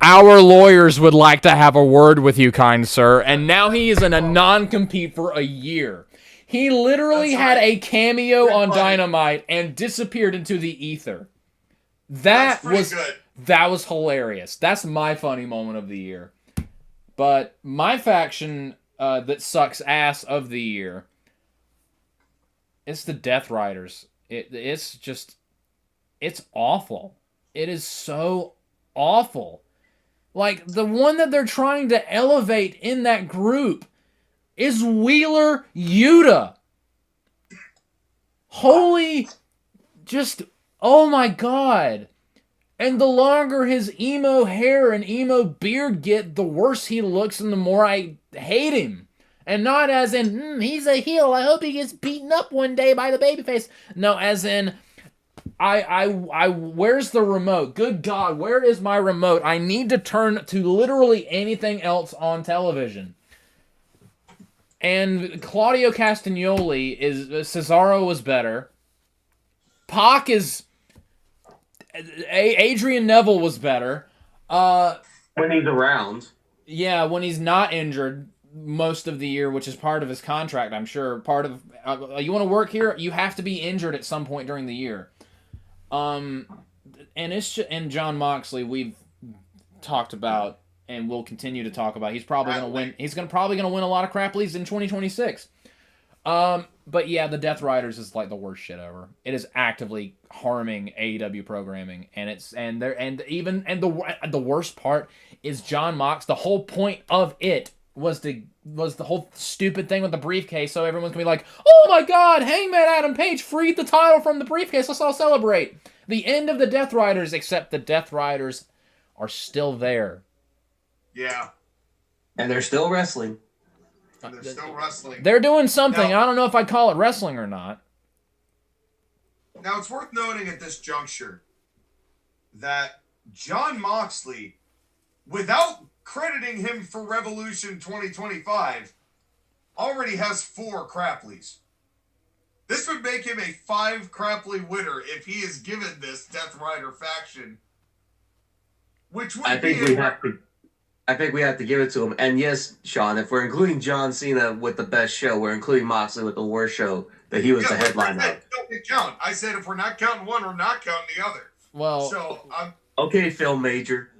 Speaker 1: our lawyers would like to have a word with you, kind sir. And now he is in a non-compete for a year. He literally had a cameo on Dynamite and disappeared into the ether. That was hilarious. That's my funny moment of the year. But my faction that sucks ass of the year, it's the Death Riders. It's awful. It is so awful. Like, the one that they're trying to elevate in that group is Wheeler Yuta. Holy, oh my God. And the longer his emo hair and emo beard get, the worse he looks and the more I hate him. And not as in, he's a heel, I hope he gets beaten up one day by the babyface. No, as in, where's the remote? Good God, where is my remote? I need to turn to literally anything else on television. And Claudio Castagnoli Cesaro was better. Pac is... Adrian Neville was better.
Speaker 2: When he's around.
Speaker 1: Yeah, when he's not injured most of the year, which is part of his contract, I'm sure. Part of you want to work here, you have to be injured at some point during the year. And John Moxley, we've talked about and will continue to talk about. He's probably going to win. He's probably going to win a lot of Grapplys in 2026. But yeah, the Death Riders is like the worst shit ever. It is actively harming AEW programming, and the worst part is John Mox. The whole point of it was to was the whole stupid thing with the briefcase, so everyone's gonna be like, oh my god, Hangman Adam Page freed the title from the briefcase, let's all celebrate. The end of the Death Riders, except the Death Riders are still there.
Speaker 3: Yeah.
Speaker 2: And they're still wrestling.
Speaker 3: And they're still wrestling.
Speaker 1: They're doing something.
Speaker 3: Now,
Speaker 1: I don't know if I'd call it wrestling or not.
Speaker 3: Now, it's worth noting at this juncture that Jon Moxley, without crediting him for Revolution 2025, already has 4 Grapplys. This would make him a 5 Grapply winner if he is given this Death Rider faction. Which would
Speaker 2: I think we have to give it to him. And yes, Sean, if we're including John Cena with the best show, we're including Moxley with the worst show that he was the headline of.
Speaker 3: Don't count. I said if we're not counting one, we're not counting the other.
Speaker 1: Well,
Speaker 3: so I'm
Speaker 2: okay, Film Major.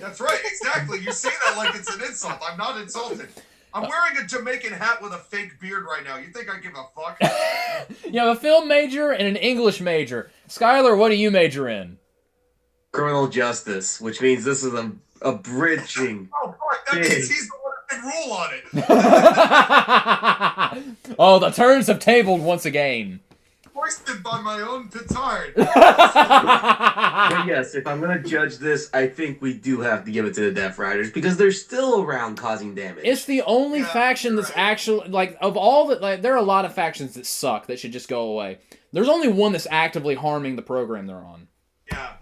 Speaker 3: That's right, exactly. You say that like it's an insult. I'm not insulted. I'm wearing a Jamaican hat with a fake beard right now. You think I give a fuck?
Speaker 1: You have a film major and an English major. Skylar, what do you major in?
Speaker 2: Criminal justice, which means this is a bridging.
Speaker 3: Oh, fuck, that means he's the one who can rule on it.
Speaker 1: Oh, the turns have tabled once again.
Speaker 3: Hoisted by my own petard.
Speaker 2: But yes, if I'm going to judge this, I think we do have to give it to the Death Riders because they're still around causing damage.
Speaker 1: It's the only faction that's actually, like, of all that, like, there are a lot of factions that suck that should just go away. There's only one that's actively harming the program they're on.
Speaker 3: Yeah,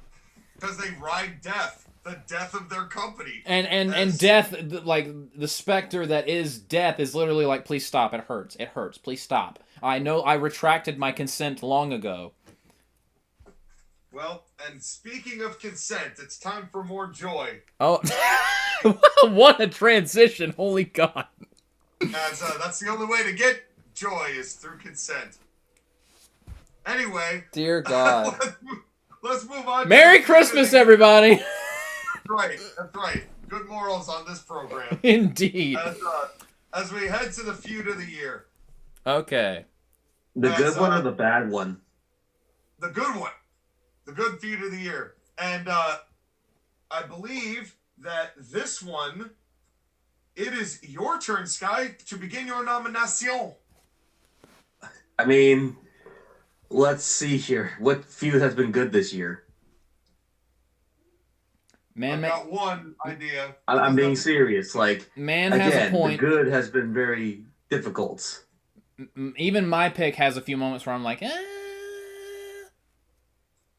Speaker 3: because they ride death, the death of their company.
Speaker 1: And death, like, the specter that is death is literally like, please stop, it hurts, please stop. I know I retracted my consent long ago.
Speaker 3: Well, and speaking of consent, it's time for more joy.
Speaker 1: Oh, what a transition, holy God.
Speaker 3: That's the only way to get joy is through consent. Anyway.
Speaker 1: Dear God.
Speaker 3: Let's move on.
Speaker 1: Merry Christmas, everybody.
Speaker 3: That's right. Good morals on this program.
Speaker 1: Indeed.
Speaker 3: As we head to the feud of the year.
Speaker 1: Okay.
Speaker 2: The good one or the bad one?
Speaker 3: The good one. The good feud of the year. And I believe that this one, it is your turn, Sky, to begin your nomination.
Speaker 2: I mean, let's see here. What feud has been good this year?
Speaker 1: Man,
Speaker 3: I got one idea.
Speaker 2: I'm being serious. Like,
Speaker 1: man
Speaker 2: again,
Speaker 1: has a point.
Speaker 2: The good has been very difficult.
Speaker 1: Even my pick has a few moments where I'm like, eh.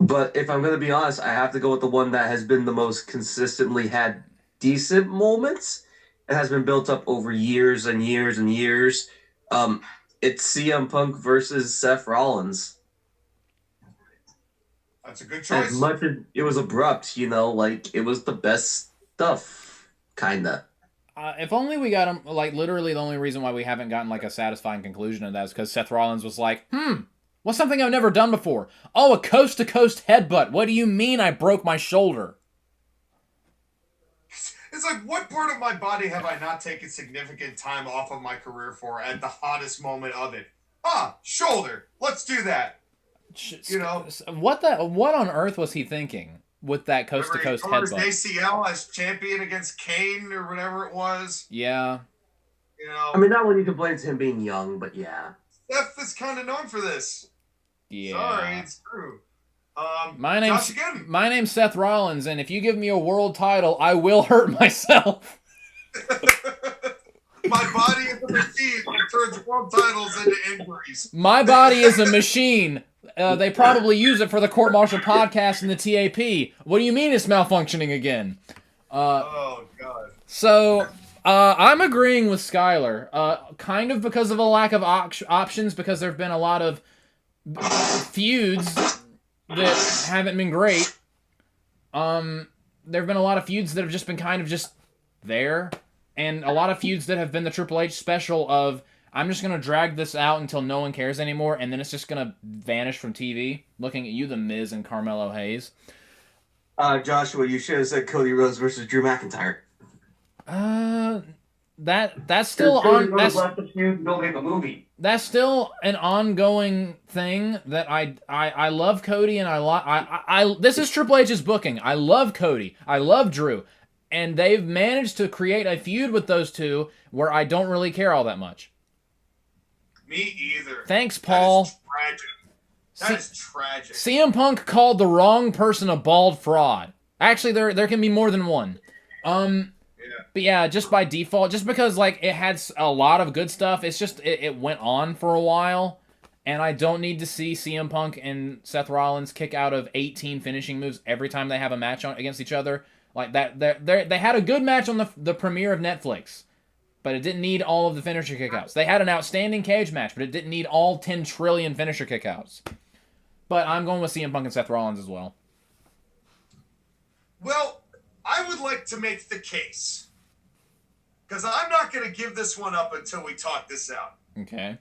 Speaker 2: But if I'm going to be honest, I have to go with the one that has been the most consistently had decent moments. It has been built up over years and years and years. It's CM Punk versus Seth Rollins.
Speaker 3: That's a good choice.
Speaker 2: As much as it was abrupt, like, it was the best stuff, kinda.
Speaker 1: If only we got him, like, literally the only reason why we haven't gotten, like, a satisfying conclusion of that is because Seth Rollins was like, what's something I've never done before? Oh, a coast-to-coast headbutt. What do you mean I broke my shoulder?
Speaker 3: It's like, what part of my body have I not taken significant time off of my career for at the hottest moment of it? Shoulder. Let's do that.
Speaker 1: What on earth was he thinking with that coast-to-coast headbutt?
Speaker 3: ACL as champion against Kane or whatever it was.
Speaker 1: Yeah.
Speaker 2: I mean, not when you complain to him being young, but yeah.
Speaker 3: Seth is kind of known for this.
Speaker 1: Yeah.
Speaker 3: Sorry, it's true.
Speaker 1: My name's Seth Rollins, and if you give me a world title, I will hurt myself.
Speaker 3: My body is a machine that turns world titles into injuries.
Speaker 1: My body is a machine. They probably use it for the Court Martial podcast and the TAP. What do you mean it's malfunctioning again?
Speaker 3: Oh, God.
Speaker 1: So, I'm agreeing with Skylar. Kind of because of a lack of options, because there have been a lot of feuds that haven't been great. There have been a lot of feuds that have just been kind of just there. And a lot of feuds that have been the Triple H special of, I'm just going to drag this out until no one cares anymore, and then it's just going to vanish from TV. Looking at you, The Miz and Carmelo Hayes.
Speaker 2: Joshua, you should have said Cody Rhodes versus Drew McIntyre.
Speaker 1: That's still on.
Speaker 2: Building a movie.
Speaker 1: That's still an ongoing thing that I love Cody and I this is Triple H's booking. I love Cody. I love Drew. And they've managed to create a feud with those two where I don't really care all that much.
Speaker 3: Me either.
Speaker 1: Thanks, Paul.
Speaker 3: That is tragic.
Speaker 1: CM Punk called the wrong person a bald fraud. Actually, there can be more than one. But yeah, just by default, just because like it had a lot of good stuff, it's just it went on for a while, and I don't need to see CM Punk and Seth Rollins kick out of 18 finishing moves every time they have a match against each other. Like that, they had a good match on the premiere of Netflix, but it didn't need all of the finisher kickouts. They had an outstanding cage match, but it didn't need all 10 trillion finisher kickouts. But I'm going with CM Punk and Seth Rollins as well.
Speaker 3: Well, I would like to make the case, because I'm not going to give this one up until we talk this out.
Speaker 1: Okay.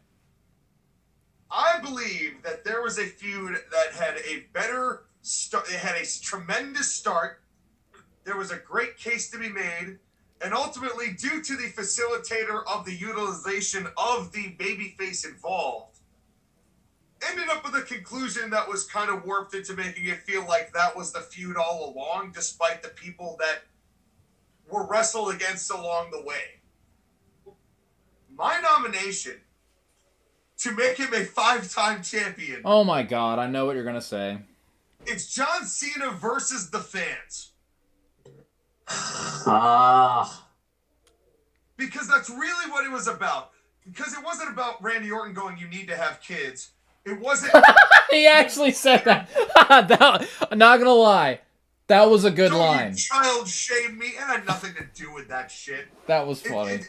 Speaker 3: I believe that there was a feud that had a better start. It had a tremendous start. There was a great case to be made. And ultimately, due to the facilitator of the utilization of the babyface involved, ended up with a conclusion that was kind of warped into making it feel like that was the feud all along, despite the people that were wrestled against along the way. My nomination to make him a 5-time champion.
Speaker 1: Oh my God, I know what you're going to say.
Speaker 3: It's John Cena versus the fans. Because that's really what it was about. Because it wasn't about Randy Orton going, you need to have kids. It wasn't.
Speaker 1: He actually said that. I'm not going to lie. That was a good line.
Speaker 3: You child shame me. It had nothing to do with that shit.
Speaker 1: That was funny.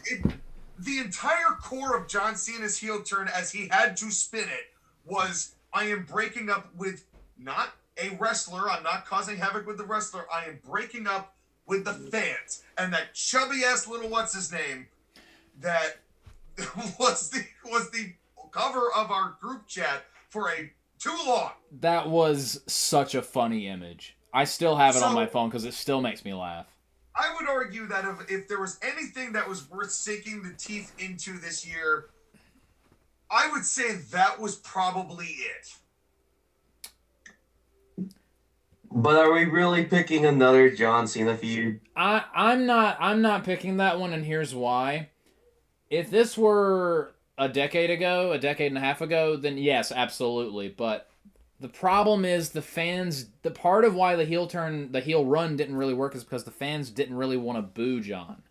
Speaker 3: The entire core of John Cena's heel turn, as he had to spin it, was I am breaking up with not a wrestler. I'm not causing havoc with the wrestler. I am breaking up with the fans. And that chubby ass little what's his name that was the cover of our group chat for too long.
Speaker 1: That was such a funny image. I still have it on my phone because it still makes me laugh.
Speaker 3: I would argue that if there was anything that was worth sinking the teeth into this year, I would say that was probably it.
Speaker 2: But are we really picking another John Cena feud?
Speaker 1: I'm not picking that one, and here's why. If this were a decade and a half ago, then yes, absolutely. But the problem is the fans, the part of why the heel run didn't really work is because the fans didn't really want to boo John.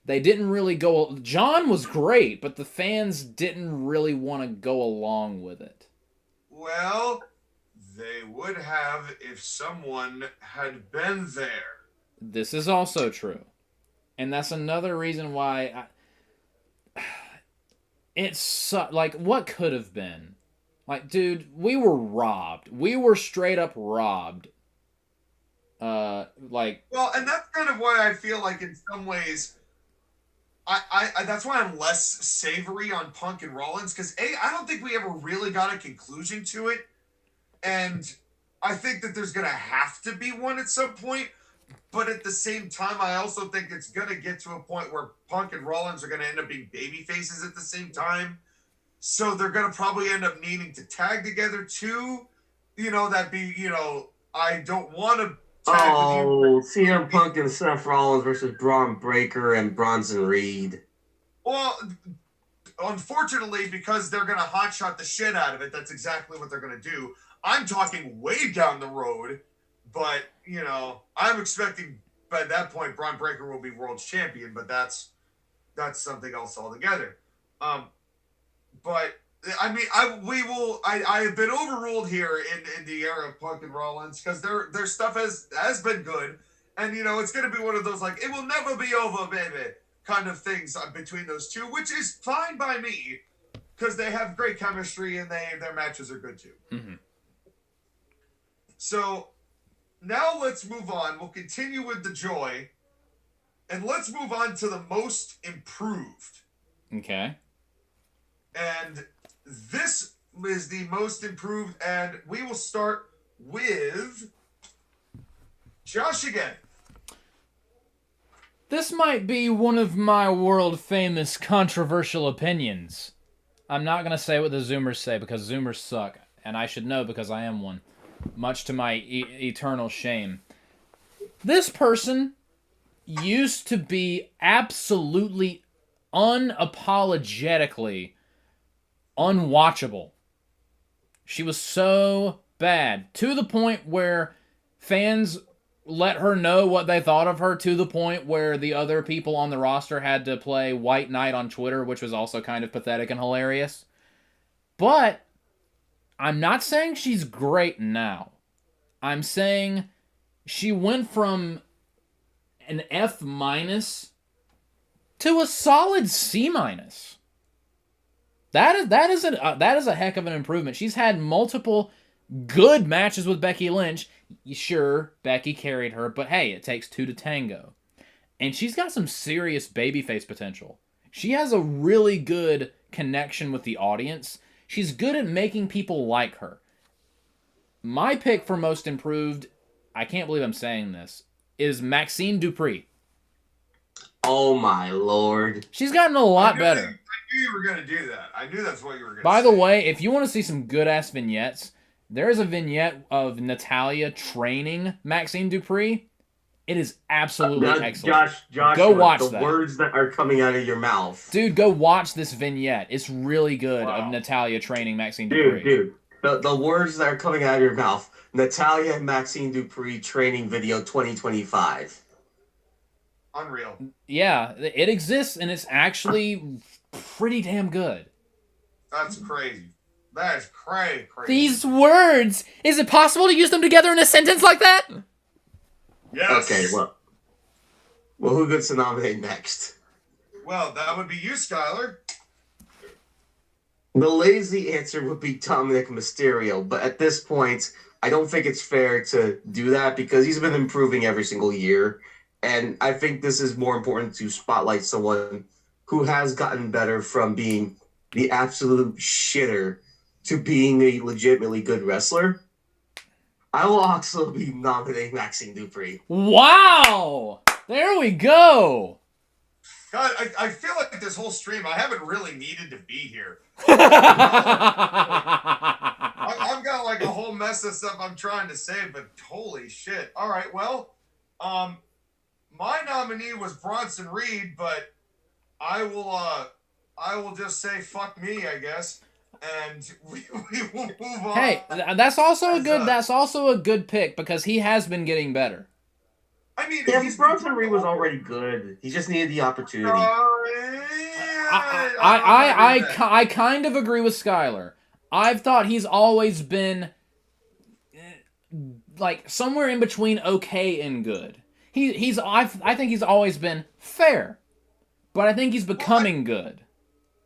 Speaker 1: They didn't really go, John was great, but the fans didn't really want to go along with it.
Speaker 3: Well, they would have if someone had been there.
Speaker 1: This is also true. And that's another reason why it's like, what could have been? Like, dude, we were robbed. We were straight up robbed. Well,
Speaker 3: and that's kind of why I feel like in some ways, I that's why I'm less savory on Punk and Rollins, because I don't think we ever really got a conclusion to it, and I think that there's gonna have to be one at some point. But at the same time, I also think it's gonna get to a point where Punk and Rollins are gonna end up being baby faces at the same time. So they're going to probably end up needing to tag together too. I don't want to tag with you.
Speaker 2: CM Punk and Seth Rollins versus Braun Breaker and Bronson Reed.
Speaker 3: Well, unfortunately, because they're going to hotshot the shit out of it, that's exactly what they're going to do. I'm talking way down the road, but, I'm expecting by that point Braun Breaker will be world champion, but that's something else altogether. But I mean, I have been overruled here in the era of Punk and Rollins because their stuff has been good, and it's going to be one of those like it will never be over, baby, kind of things between those two, which is fine by me because they have great chemistry and their matches are good too.
Speaker 1: Mm-hmm.
Speaker 3: So now let's move on. We'll continue with the joy, and let's move on to the most improved.
Speaker 1: Okay.
Speaker 3: And this is the most improved, and we will start with Josh again.
Speaker 1: This might be one of my world-famous controversial opinions. I'm not going to say what the Zoomers say because Zoomers suck, and I should know because I am one, much to my eternal shame. This person used to be absolutely unapologetically unwatchable. She was so bad to the point where fans let her know what they thought of her, to the point where the other people on the roster had to play White Knight on Twitter, which was also kind of pathetic and hilarious. But I'm not saying she's great now. I'm saying she went from an F- to a solid C-. That is a heck of an improvement. She's had multiple good matches with Becky Lynch. Sure, Becky carried her, but hey, it takes two to tango. And she's got some serious babyface potential. She has a really good connection with the audience. She's good at making people like her. My pick for most improved, I can't believe I'm saying this, is Maxine Dupree.
Speaker 2: Oh my lord.
Speaker 1: She's gotten a lot better.
Speaker 3: I knew you were going to do that. I knew that's what you were going to say.
Speaker 1: By the way, if you want to see some good-ass vignettes, there's a vignette of Natalia training Maxine Dupree. It is absolutely excellent.
Speaker 2: Josh,
Speaker 1: go watch
Speaker 2: the
Speaker 1: that.
Speaker 2: words that are coming out of your mouth.
Speaker 1: Dude, go watch this vignette. It's really good of Natalia training Maxine Dupree.
Speaker 2: Dude. The words that are coming out of your mouth. Natalia and Maxine Dupree training video 2025.
Speaker 3: Unreal.
Speaker 1: Yeah, it exists, and it's actually pretty damn good.
Speaker 3: That's crazy. That is crazy.
Speaker 1: These words! Is it possible to use them together in a sentence like that?
Speaker 3: Yes.
Speaker 2: Okay, well, who gets to nominate next?
Speaker 3: Well, that would be you, Skylar.
Speaker 2: The lazy answer would be Dominic Mysterio, but at this point, I don't think it's fair to do that because he's been improving every single year, and I think this is more important to spotlight someone who has gotten better from being the absolute shitter to being a legitimately good wrestler. I will also be nominating Maxine Dupree.
Speaker 1: Wow! There we go!
Speaker 3: God, I feel like this whole stream, I haven't really needed to be here. I've got like a whole mess of stuff I'm trying to say, but holy shit. All right, well, my nominee was Bronson Reed, but I will just say fuck me, I guess. And we will move on.
Speaker 1: Hey, that's also a good pick because he has been getting better.
Speaker 3: I mean,
Speaker 2: yeah, Bronson Reed was already good. He just needed the opportunity.
Speaker 1: I kind of agree with Skylar. I've thought he's always been like somewhere in between okay and good. I think he's always been fair, but I think he's becoming good.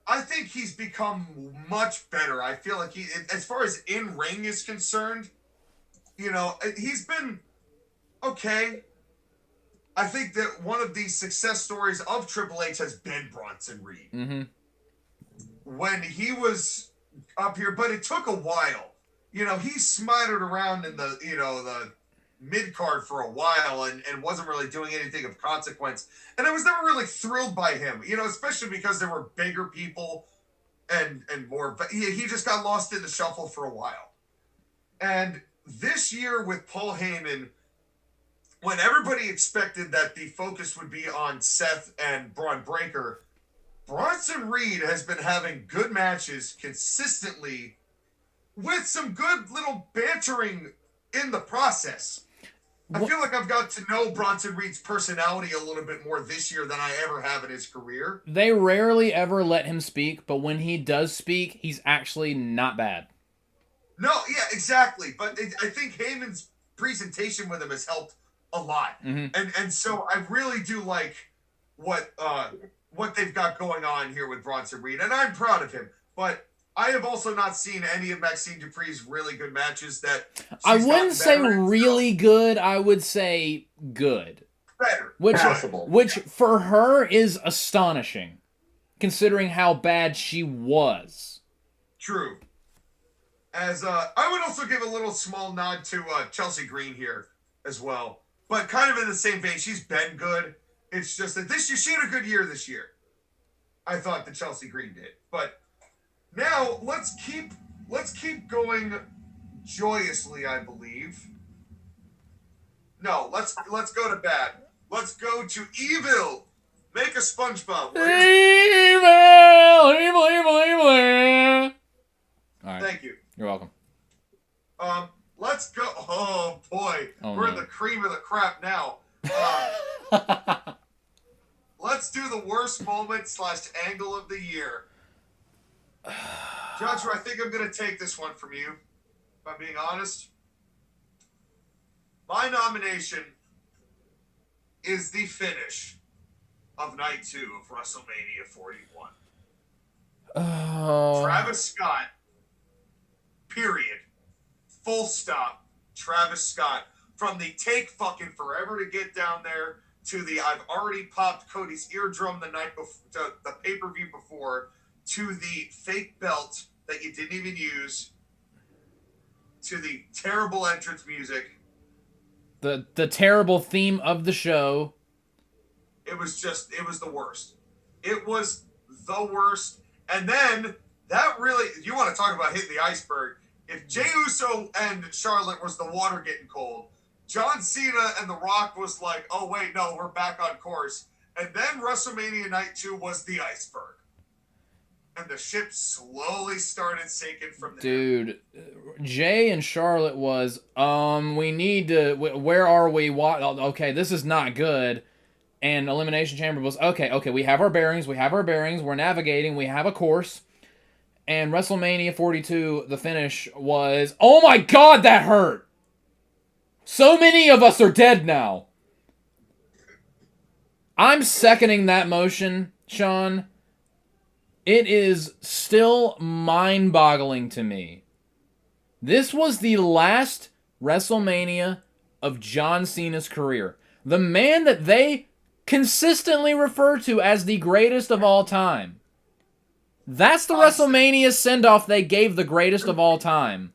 Speaker 3: I think he's become much better. I feel like as far as in ring is concerned, he's been okay. I think that one of the success stories of Triple H has been Bronson Reed.
Speaker 1: Mm-hmm.
Speaker 3: When he was up here, but it took a while. He smattered around in the mid-card for a while and wasn't really doing anything of consequence. And I was never really thrilled by him, especially because there were bigger people and more. But he just got lost in the shuffle for a while. And this year with Paul Heyman, when everybody expected that the focus would be on Seth and Braun Breaker, Bronson Reed has been having good matches consistently with some good little bantering in the process. I feel like I've got to know Bronson Reed's personality a little bit more this year than I ever have in his career.
Speaker 1: They rarely ever let him speak, but when he does speak, he's actually not bad.
Speaker 3: No, yeah, exactly. But I think Heyman's presentation with him has helped a lot.
Speaker 1: Mm-hmm.
Speaker 3: And so I really do like what they've got going on here with Bronson Reed, and I'm proud of him. But I have also not seen any of Maxine Dupree's really good matches that
Speaker 1: I wouldn't say really good. I would say good.
Speaker 3: Better.
Speaker 2: Passable.
Speaker 1: Which for her is astonishing, considering how bad she was.
Speaker 3: True. As I would also give a little small nod to Chelsea Green here as well. But kind of in the same vein, she's been good. It's just that this year, she had a good year this year. I thought that Chelsea Green did. But now let's keep going joyously, I believe. No, let's go to bad. Let's go to Evil. Make a SpongeBob.
Speaker 1: Evil. All right.
Speaker 3: Thank you.
Speaker 1: You're welcome.
Speaker 3: Let's go. Oh boy, we're in the cream of the crap now. Let's do the worst moment / angle of the year. Joshua, I think I'm gonna take this one from you. If I'm being honest, my nomination is the finish of Night 2 of WrestleMania 41.
Speaker 1: Oh.
Speaker 3: Travis Scott. Period. Full stop. Travis Scott. From the take fucking forever to get down there to the I've already popped Cody's eardrum the night before, to the pay-per-view before, to the fake belt that you didn't even use, to the terrible entrance music.
Speaker 1: The terrible theme of the show.
Speaker 3: It was the worst. It was the worst. And then that really, you want to talk about hitting the iceberg. If Jey Uso and Charlotte was the water getting cold, John Cena and The Rock was like, oh wait, no, we're back on course. And then WrestleMania Night 2 was the iceberg. And the ship slowly started sinking from there.
Speaker 1: Dude, Jay and Charlotte was, we need to, where are we? Okay, this is not good. And Elimination Chamber was, okay, we have our bearings, we're navigating, we have a course. And WrestleMania 42, the finish was, oh my god, that hurt! So many of us are dead now. I'm seconding that motion, Sean. It is still mind-boggling to me. This was the last WrestleMania of John Cena's career. The man that they consistently refer to as the greatest of all time. That's the WrestleMania send-off they gave the greatest of all time.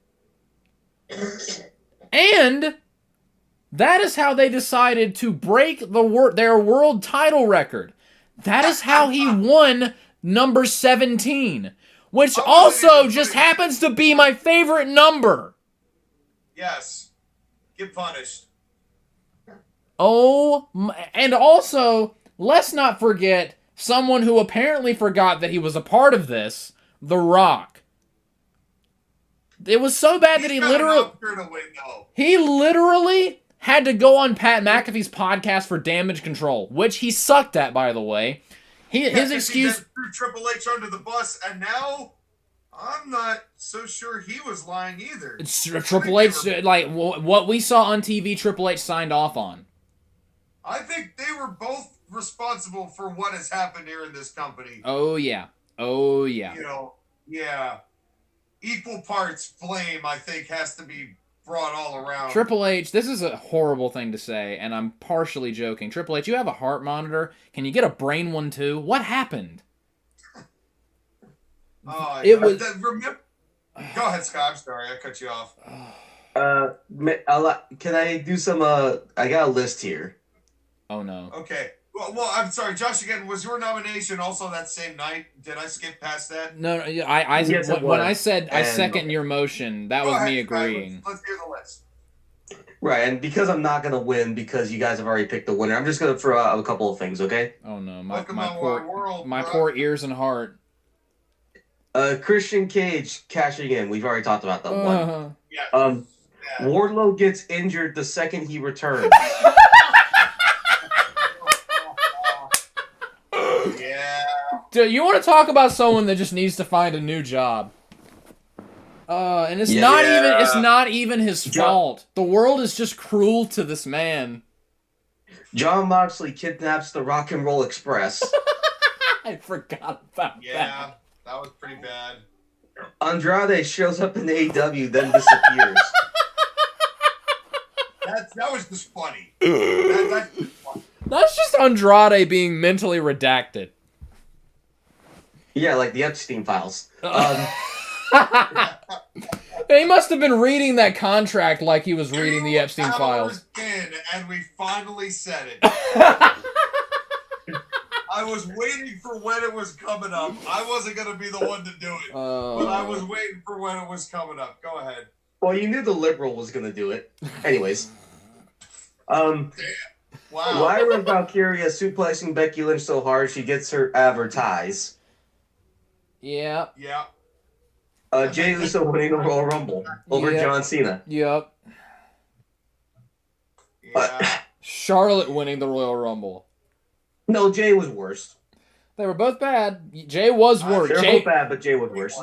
Speaker 1: And that is how they decided to break their world title record. That is how he won number 17, which also just happens to be my favorite number.
Speaker 3: Yes. Get punished.
Speaker 1: Oh, and also, let's not forget someone who apparently forgot that he was a part of this, The Rock. It was so bad that he literally had to go on Pat McAfee's podcast for Damage Control, which he sucked at, by the way. His excuse
Speaker 3: he threw Triple H under the bus, and now I'm not so sure he was lying either.
Speaker 1: It's Triple H, like what we saw on TV, Triple H signed off on.
Speaker 3: I think they were both responsible for what has happened here in this company.
Speaker 1: Oh yeah.
Speaker 3: You know, yeah. Equal parts blame, I think, has to be brought all around.
Speaker 1: Triple H, this is a horrible thing to say, and I'm partially joking. Triple H, you have a heart monitor. Can you get a brain one too? What happened?
Speaker 3: Oh,
Speaker 1: it was.
Speaker 3: Go ahead, Scott. I'm sorry, I cut you off.
Speaker 2: Can I do some? I got a list here.
Speaker 1: Oh no.
Speaker 3: Okay. Well, I'm sorry, Josh. Again, was your nomination also that same night? Did I skip past that?
Speaker 1: No. When I said I second your motion, that was me agreeing.
Speaker 3: Let's hear the list.
Speaker 2: Right, and because I'm not gonna win because you guys have already picked the winner, I'm just gonna throw out a couple of things, okay?
Speaker 1: Oh no,
Speaker 3: my
Speaker 1: poor ears and heart.
Speaker 2: Christian Cage cashing in. We've already talked about that one.
Speaker 3: Yeah.
Speaker 2: Wardlow gets injured the second he returns.
Speaker 3: Yeah.
Speaker 1: Dude, you want to talk about someone that just needs to find a new job? And it's not even his fault. The world is just cruel to this man.
Speaker 2: John Moxley kidnaps the Rock and Roll Express.
Speaker 1: I forgot about that.
Speaker 3: Yeah, that was pretty bad.
Speaker 2: Andrade shows up in AEW, then disappears.
Speaker 3: That was just funny. That's just funny.
Speaker 1: That's just Andrade being mentally redacted.
Speaker 2: Yeah, like the Epstein files.
Speaker 1: He must have been reading that contract like he was reading the Epstein files.
Speaker 3: And we finally said it. I was waiting for when it was coming up. I wasn't going to be the one to do it. But I was waiting for when it was coming up. Go ahead.
Speaker 2: Well, you knew the liberal was going to do it. Anyways.
Speaker 3: Wow.
Speaker 2: Why was Valkyria suplexing Becky Lynch so hard she gets her advertised?
Speaker 1: Yep.
Speaker 3: Yeah.
Speaker 2: Jey Uso winning the Royal Rumble over John Cena.
Speaker 1: Yep.
Speaker 3: Yeah.
Speaker 1: Charlotte winning the Royal Rumble.
Speaker 2: No, Jay was worse.
Speaker 1: They were both bad. Jay was worse.
Speaker 2: They're both bad, but Jay was worse.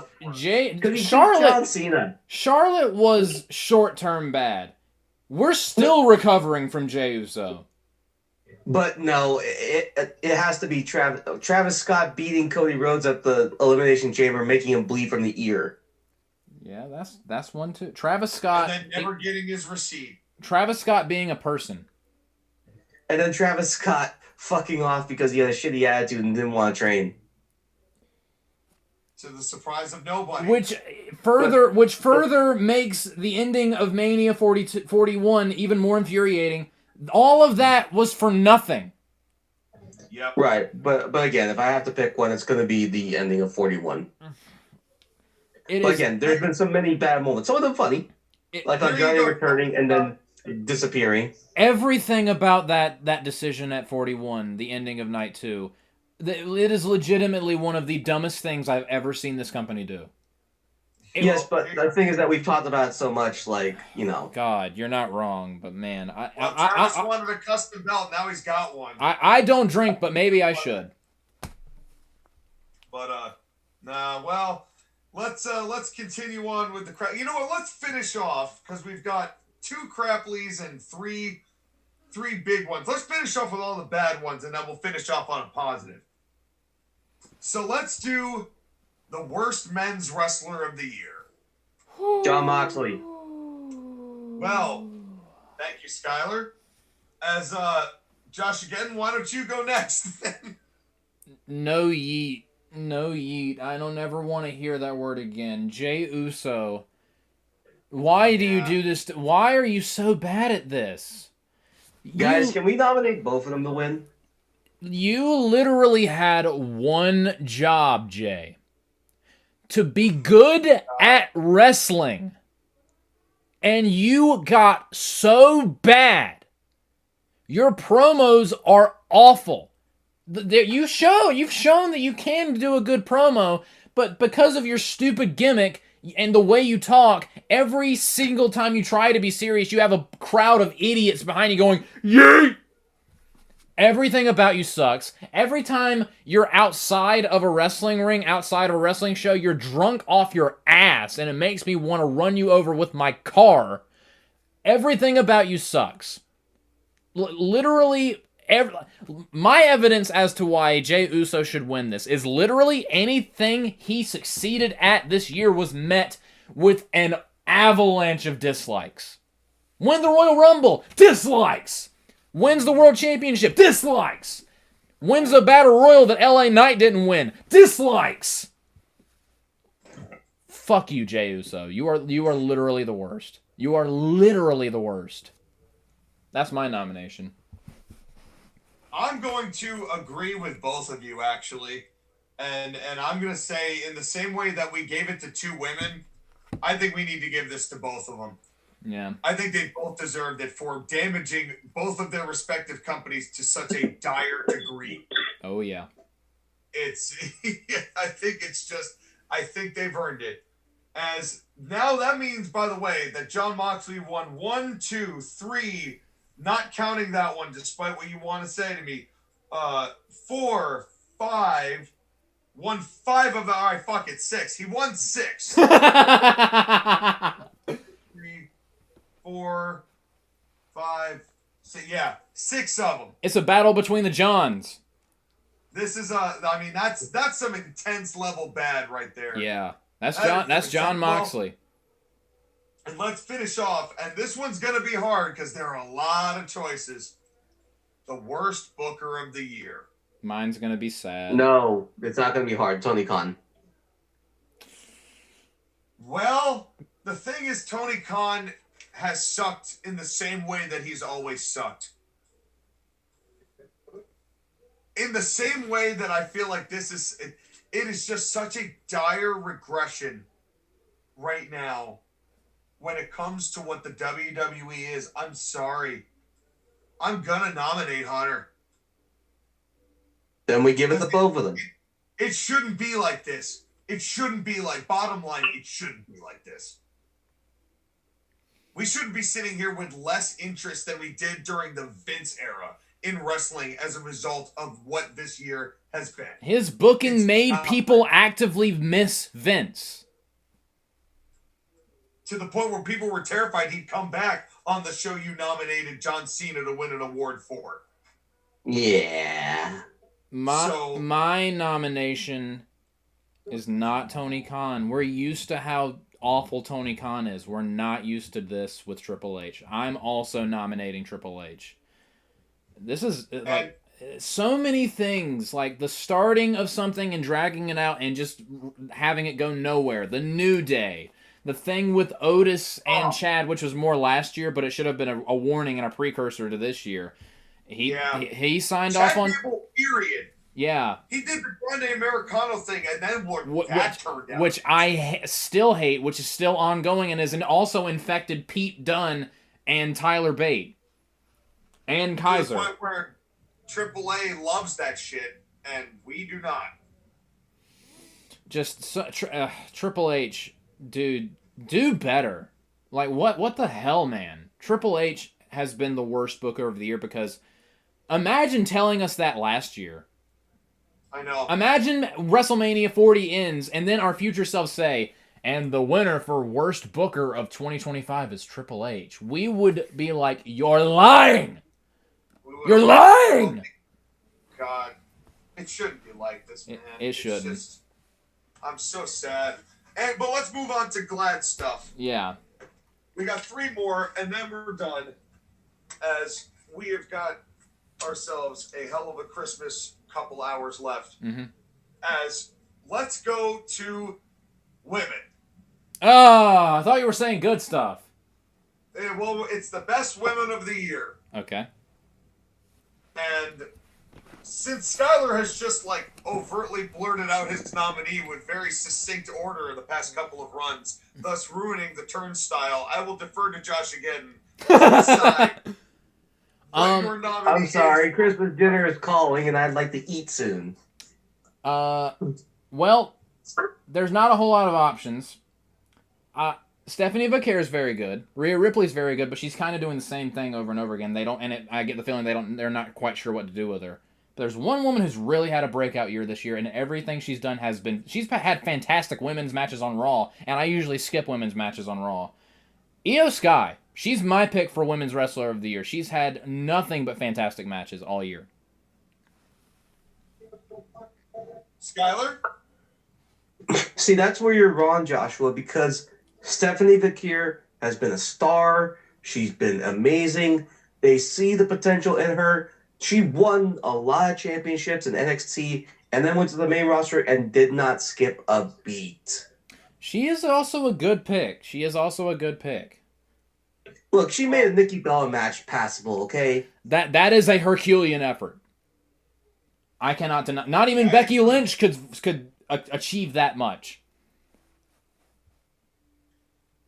Speaker 1: Charlotte was short-term bad. We're still recovering from Jey Uso.
Speaker 2: But no, it has to be Travis Scott beating Cody Rhodes at the Elimination Chamber, making him bleed from the ear.
Speaker 1: Yeah, that's one too. Travis Scott.
Speaker 3: And then never getting his receipt.
Speaker 1: Travis Scott being a person.
Speaker 2: And then Travis Scott fucking off because he had a shitty attitude and didn't want to train.
Speaker 3: To the surprise of nobody.
Speaker 1: Which further makes the ending of Mania 41 even more infuriating. All of that was for nothing.
Speaker 3: Yep.
Speaker 2: Right, but again, if I have to pick one, it's going to be the ending of 41. Again, there's been so many bad moments. Some of them funny, like on Johnny returning and then disappearing.
Speaker 1: Everything about that decision at 41, the ending of Night 2, it is legitimately one of the dumbest things I've ever seen this company do.
Speaker 2: Yes, but the thing is that we've talked about it so much, like, you know.
Speaker 1: God, you're not wrong, but man,
Speaker 3: Travis wanted a custom belt. Now he's got one.
Speaker 1: I don't drink, but maybe I should.
Speaker 3: But well, let's continue on with the crap. You know what? Let's finish off because we've got 2 Grapplys and three big ones. Let's finish off with all the bad ones, and then we'll finish off on a positive. So let's do the worst men's wrestler of the year.
Speaker 2: Jon Moxley.
Speaker 3: Well, thank you, Skylar. As Josh again, why don't you go next?
Speaker 1: No yeet. No yeet. I don't ever want to hear that word again. Jey Uso. Why do you do this? Why are you so bad at this?
Speaker 2: Guys, can we nominate both of them to win?
Speaker 1: You literally had one job, Jay. To be good at wrestling. And you got so bad. Your promos are awful. You've shown that you can do a good promo, but because of your stupid gimmick and the way you talk, every single time you try to be serious, you have a crowd of idiots behind you going, "Yay!" Everything about you sucks. Every time you're outside of a wrestling ring, outside of a wrestling show, you're drunk off your ass, and it makes me want to run you over with my car. Everything about you sucks. Literally, my evidence as to why Jey Uso should win this is literally anything he succeeded at this year was met with an avalanche of dislikes. Win the Royal Rumble, dislikes. Wins the World Championship, dislikes. Wins the Battle Royal that LA Knight didn't win, dislikes. Fuck you, Jey Uso. You are literally the worst. You are literally the worst. That's my nomination.
Speaker 3: I'm going to agree with both of you, actually. And I'm going to say, in the same way that we gave it to 2 women, I think we need to give this to both of them.
Speaker 1: Yeah.
Speaker 3: I think they both deserved it for damaging both of their respective companies to such a dire degree.
Speaker 1: Oh, yeah.
Speaker 3: I think they've earned it. As now that means, by the way, that Jon Moxley won 1, 2, 3, not counting that one, despite what you want to say to me, 4, 5, won 5 of the, all right, fuck it, 6. He won 6. 3, 4, 5, 6, yeah, 6 of them.
Speaker 1: It's a battle between the Johns.
Speaker 3: This is that's some intense level bad right there.
Speaker 1: Yeah, that's Jon Moxley.
Speaker 3: And let's finish off, and this one's gonna be hard because there are a lot of choices. The worst booker of the year.
Speaker 1: Mine's gonna be sad.
Speaker 2: No, it's not gonna be hard. Tony Khan.
Speaker 3: Well, the thing is, Tony Khan has sucked in the same way that he's always sucked. In the same way that I feel like it is just such a dire regression right now when it comes to what the WWE is. I'm sorry. I'm gonna nominate Hunter.
Speaker 2: Then we give it to both of them.
Speaker 3: It shouldn't be like this. It shouldn't be like, bottom line, it shouldn't be like this. We shouldn't be sitting here with less interest than we did during the Vince era in wrestling as a result of what this year has been.
Speaker 1: His booking made people actively miss Vince.
Speaker 3: To the point where people were terrified he'd come back on the show you nominated John Cena to win an award for.
Speaker 2: Yeah.
Speaker 1: My nomination is not Tony Khan. We're used to how awful Tony Khan is. We're not used to this with Triple H. I'm also nominating Triple H. This is like so many things, like the starting of something and dragging it out and just having it go nowhere. The New Day. The thing with Otis and Chad, which was more last year, but it should have been a warning and a precursor to this year. He signed
Speaker 3: Chad
Speaker 1: off on...
Speaker 3: Gable, period.
Speaker 1: Yeah.
Speaker 3: He did the Grande Americano thing, and then that turned out.
Speaker 1: Which I still hate, which is still ongoing, and has also infected Pete Dunne and Tyler Bate. And Kaiser.
Speaker 3: To the point where AAA loves that shit, and we do not.
Speaker 1: Just Triple H, dude, do better. Like, what the hell, man? Triple H has been the worst booker of the year because imagine telling us that last year.
Speaker 3: I know.
Speaker 1: Imagine WrestleMania 40 ends, and then our future selves say, and the winner for worst booker of 2025 is Triple H. We would be like, you're lying! You're lying!
Speaker 3: God. It shouldn't be like this, man.
Speaker 1: It shouldn't.
Speaker 3: I'm so sad. But let's move on to glad stuff.
Speaker 1: Yeah.
Speaker 3: We got 3 more, and then we're done. As we have got ourselves a hell of a Christmas couple hours left.
Speaker 1: Mm-hmm.
Speaker 3: As let's go to women.
Speaker 1: Oh, I thought you were saying good stuff.
Speaker 3: Well, it's the best women of the year.
Speaker 1: Okay.
Speaker 3: And since Skylar has just like overtly blurted out his nominee with very succinct order in the past couple of runs, thus ruining the turnstile, I will defer to Josh again to decide what your nominee
Speaker 2: I'm sorry,
Speaker 3: is.
Speaker 2: Christmas dinner is calling and I'd like to eat soon.
Speaker 1: Well, there's not a whole lot of options. Stephanie Vaquer is very good. Rhea Ripley's very good, but she's kind of doing the same thing over and over again. I get the feeling they're not quite sure what to do with her. But there's one woman who's really had a breakout year this year, and everything she's done she's had fantastic women's matches on Raw, and I usually skip women's matches on Raw. Io Sky, she's my pick for Women's Wrestler of the Year. She's had nothing but fantastic matches all year.
Speaker 3: Skylar?
Speaker 2: See, that's where you're wrong, Joshua, because Stephanie Vaquer has been a star. She's been amazing. They see the potential in her. She won a lot of championships in NXT and then went to the main roster and did not skip a beat.
Speaker 1: She is also a good pick.
Speaker 2: Look, she made a Nikki Bella match passable, okay?
Speaker 1: That is a Herculean effort. I cannot deny. Not even Becky Lynch could achieve that much.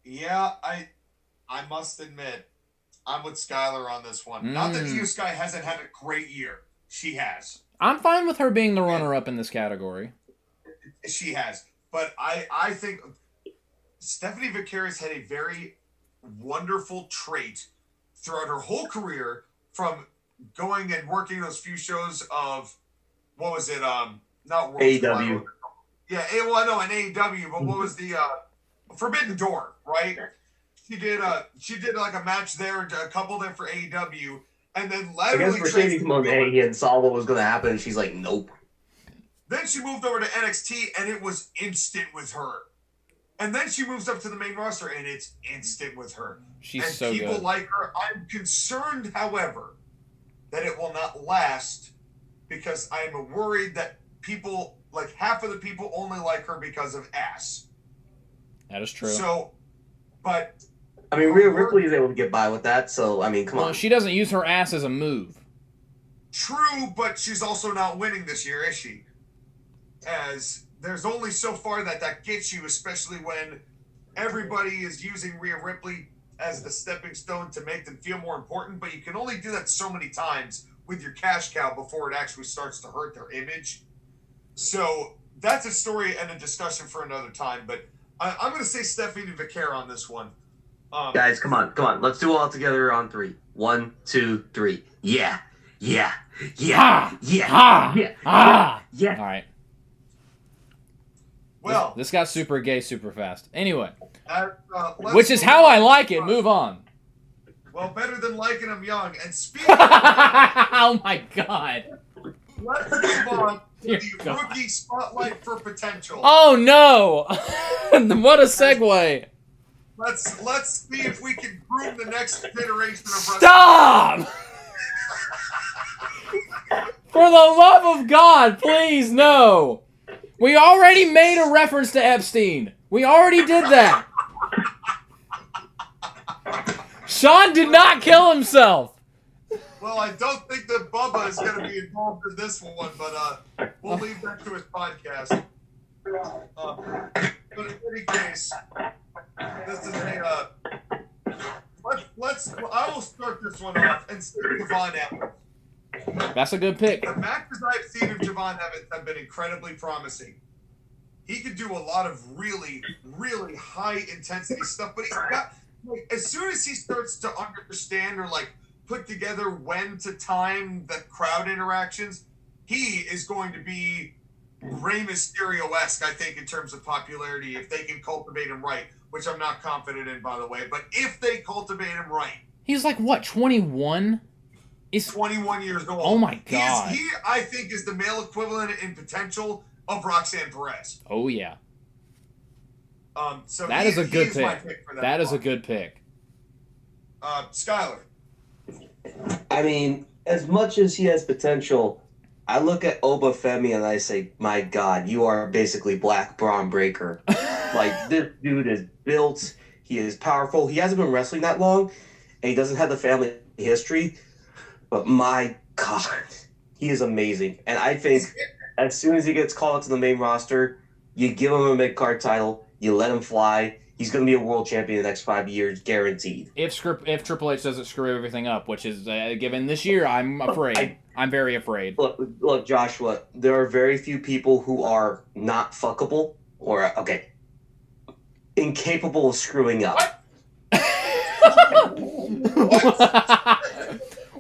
Speaker 3: Yeah, I must admit, I'm with Skylar on this one. Not that Io Sky hasn't had a great year. She has.
Speaker 1: I'm fine with her being the runner-up in this category.
Speaker 3: She has. But I think Stephanie Vaquer has had a very wonderful trait throughout her whole career, from going and working those few shows of, what was it, not World
Speaker 2: AEW.
Speaker 3: Yeah, well, I know, in AEW, but what was the Forbidden Door, right? She did like a match there, a couple there for AEW, and then
Speaker 2: I guess Mercedes Moné and Solo was going to happen, and she's like, nope.
Speaker 3: Then she moved over to NXT, and it was instant with her. And then she moves up to the main roster, and it's instant with her.
Speaker 1: She's
Speaker 3: and
Speaker 1: so
Speaker 3: people
Speaker 1: good.
Speaker 3: like her. I'm concerned, however, that it will not last, because I'm worried that people, like half of the people, only like her because of ass.
Speaker 1: That is true.
Speaker 3: So, but
Speaker 2: I mean, Rhea Ripley is able to get by with that, so, I mean, come on.
Speaker 1: She doesn't use her ass as a move.
Speaker 3: True, but she's also not winning this year, is she? As there's only so far that gets you, especially when everybody is using Rhea Ripley as the stepping stone to make them feel more important, but you can only do that so many times with your cash cow before it actually starts to hurt their image. So that's a story and a discussion for another time, but I'm going to say Stephanie Vicaire on this one.
Speaker 2: Guys, come on. Let's do it all together on 3. 1, 2, 3. Yeah. Yeah. Yeah. Yeah. Yeah.
Speaker 1: All right.
Speaker 3: Well,
Speaker 1: this got super gay super fast. Anyway,
Speaker 3: which
Speaker 1: is how I like it. Move on.
Speaker 3: Well, better than liking them young. And speaking of
Speaker 1: oh my God.
Speaker 3: Let's move on to the rookie spotlight for potential.
Speaker 1: Oh no! What a segue.
Speaker 3: Let's see if we can groom the next iteration of
Speaker 1: Stop! For the love of God, please, no. We already made a reference to Epstein. We already did that. Sean did not kill himself.
Speaker 3: Well, I don't think that Bubba is going to be involved in this one, but we'll leave that to his podcast. But in any case, this is a I will start this one off and say Javon Evans.
Speaker 1: That's a good pick.
Speaker 3: The matches I've seen of Javon Evans have been incredibly promising. He could do a lot of really, really high intensity stuff, but he's got as soon as he starts to understand or put together when to time the crowd interactions, he is going to be Rey Mysterio-esque, I think, in terms of popularity, if they can cultivate him right, which I'm not confident in, by the way. But if they cultivate him right.
Speaker 1: He's like, what, 21?
Speaker 3: He's 21 years old.
Speaker 1: Oh, my God.
Speaker 3: He, I think, is the male equivalent in potential of Roxanne Perez.
Speaker 1: Oh, yeah.
Speaker 3: So
Speaker 1: that is a good pick.
Speaker 3: My pick for
Speaker 1: that is a good pick.
Speaker 3: Skyler.
Speaker 2: I mean, as much as he has potential, I look at Obafemi and I say, my God, you are basically Black Braun Breaker. This dude is built. He is powerful. He hasn't been wrestling that long, and he doesn't have the family history. But my God, he is amazing. And I think as soon as he gets called up to the main roster, you give him a mid-card title, you let him fly. He's going to be a world champion in the next 5 years, guaranteed.
Speaker 1: If Triple H doesn't screw everything up, which is given this year, I'm afraid. I'm very afraid.
Speaker 2: Look, Joshua, there are very few people who are not fuckable or, incapable of screwing up.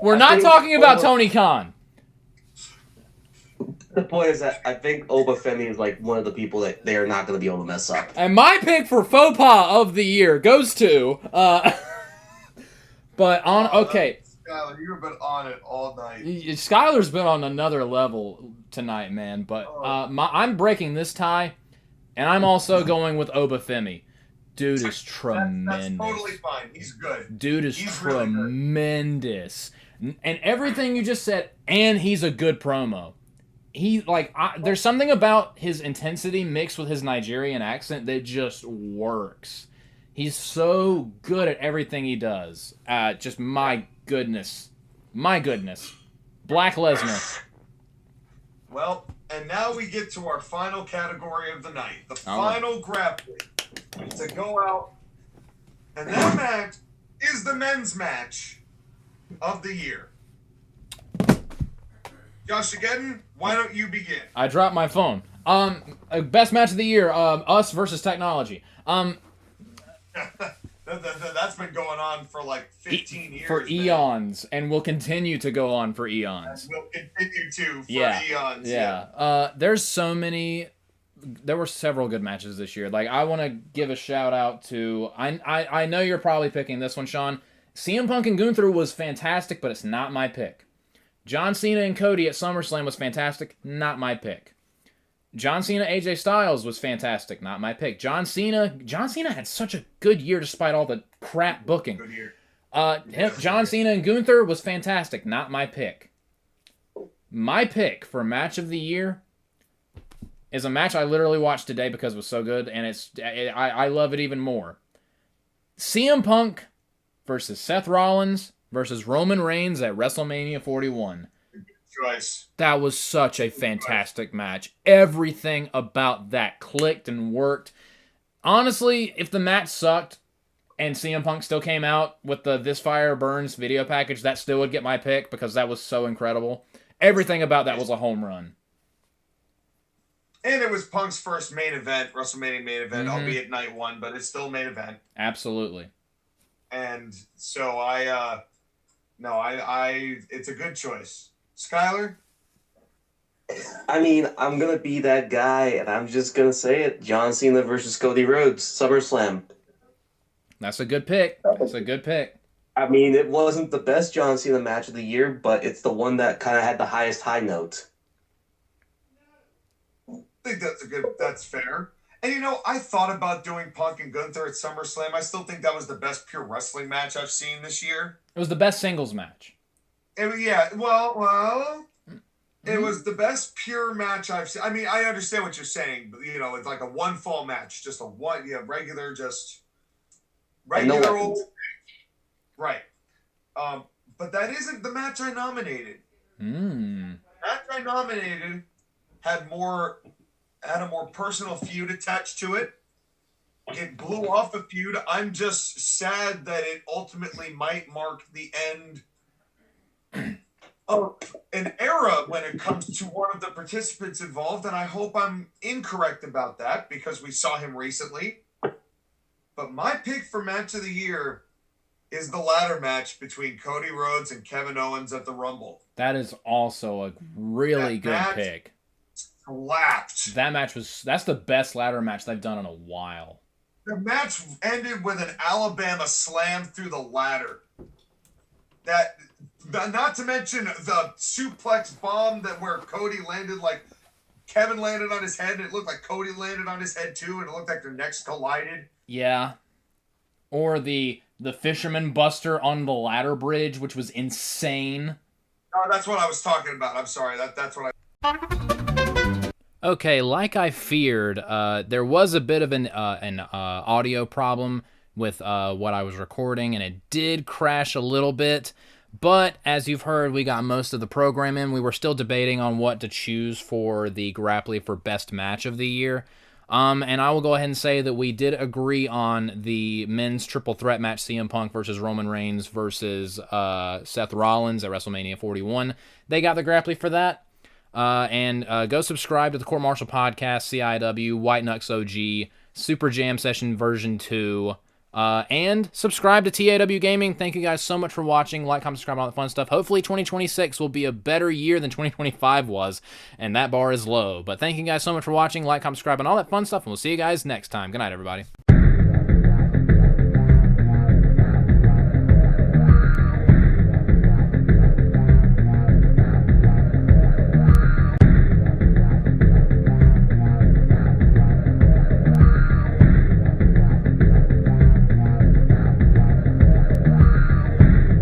Speaker 1: We're not talking about Tony Khan.
Speaker 2: The point is that I think Obafemi is one of the people that they are not going to be able to mess up.
Speaker 1: And my pick for faux pas of the year goes to, okay.
Speaker 3: Skyler, you've been on it all night.
Speaker 1: Skyler's been on another level tonight, man. But I'm breaking this tie, and I'm also going with Obafemi. Dude is tremendous.
Speaker 3: That's totally fine. He's good.
Speaker 1: Dude is tremendous. Really and everything you just said, and he's a good promo. There's something about his intensity mixed with his Nigerian accent that just works. He's so good at everything he does. Just my goodness. Black Lesnar.
Speaker 3: Well, and now we get to our final category of the night. The final Grapply to go out. And that match is the men's match of the year. Josh Geddon, why don't you begin?
Speaker 1: I dropped my phone. Best match of the year, us versus technology.
Speaker 3: That's been going on for 15 years.
Speaker 1: For eons, and will continue to go on for eons.
Speaker 3: And will continue to for eons.
Speaker 1: Yeah. There's so many. There were several good matches this year. I want to give a shout out to. I know you're probably picking this one, Sean. CM Punk and Gunther was fantastic, but it's not my pick. John Cena and Cody at SummerSlam was fantastic. Not my pick. John Cena, AJ Styles was fantastic. Not my pick. John Cena had such a good year despite all the crap booking.
Speaker 3: Good year.
Speaker 1: John Cena and Gunther was fantastic. Not my pick. My pick for match of the year is a match I literally watched today because it was so good, and I love it even more. CM Punk versus Seth Rollins versus Roman Reigns at WrestleMania 41.
Speaker 3: Good choice.
Speaker 1: That was such a fantastic match. Everything about that clicked and worked. Honestly, if the match sucked, and CM Punk still came out with the This Fire Burns video package, that still would get my pick because that was so incredible. Everything about that was a home run.
Speaker 3: And it was Punk's first main event, WrestleMania main event, albeit night one, but it's still main event.
Speaker 1: Absolutely.
Speaker 3: And so it's a good choice. Skylar?
Speaker 2: I mean, I'm going to be that guy, and I'm just going to say it. John Cena versus Cody Rhodes, SummerSlam.
Speaker 1: That's a good pick. That's a good pick.
Speaker 2: I mean, it wasn't the best John Cena match of the year, but it's the one that kind of had the highest high note.
Speaker 3: I think that's fair. And I thought about doing Punk and Gunther at SummerSlam. I still think that was the best pure wrestling match I've seen this year.
Speaker 1: It was the best singles match.
Speaker 3: It was the best pure match I've seen. I mean, I understand what you're saying, but it's like a one fall match, just regular old. Right. But that isn't the match I nominated. The match I nominated had a more personal feud attached to it. It blew off a feud. I'm just sad that it ultimately might mark the end of an era when it comes to one of the participants involved, and I hope I'm incorrect about that because we saw him recently. But my pick for match of the year is the ladder match between Cody Rhodes and Kevin Owens at the Rumble.
Speaker 1: That is also a really good pick.
Speaker 3: Slapped.
Speaker 1: That's the best ladder match they've done in a while.
Speaker 3: The match ended with an Alabama slam through the ladder. Not to mention the suplex bomb where Cody landed, like Kevin landed on his head, and it looked like Cody landed on his head too, and it looked like their necks collided.
Speaker 1: Yeah. Or the Fisherman Buster on the ladder bridge, which was insane.
Speaker 3: Oh, that's what I was talking about. I'm sorry. That's what I...
Speaker 1: Okay, like I feared, there was a bit of an audio problem with what I was recording, and it did crash a little bit. But as you've heard, we got most of the program in. We were still debating on what to choose for the Grapply for Best Match of the Year. And I will go ahead and say that we did agree on the men's triple threat match, CM Punk versus Roman Reigns versus Seth Rollins at WrestleMania 41. They got the Grapply for that. And go subscribe to the Court Martial Podcast, CIW, White Nux OG, Super Jam Session version 2. And subscribe to TAW Gaming. Thank you guys so much for watching. Like, comment, subscribe, all that fun stuff. Hopefully 2026 will be a better year than 2025 was, and that bar is low. But thank you guys so much for watching. Like, comment, subscribe, and all that fun stuff, and we'll see you guys next time. Good night, everybody.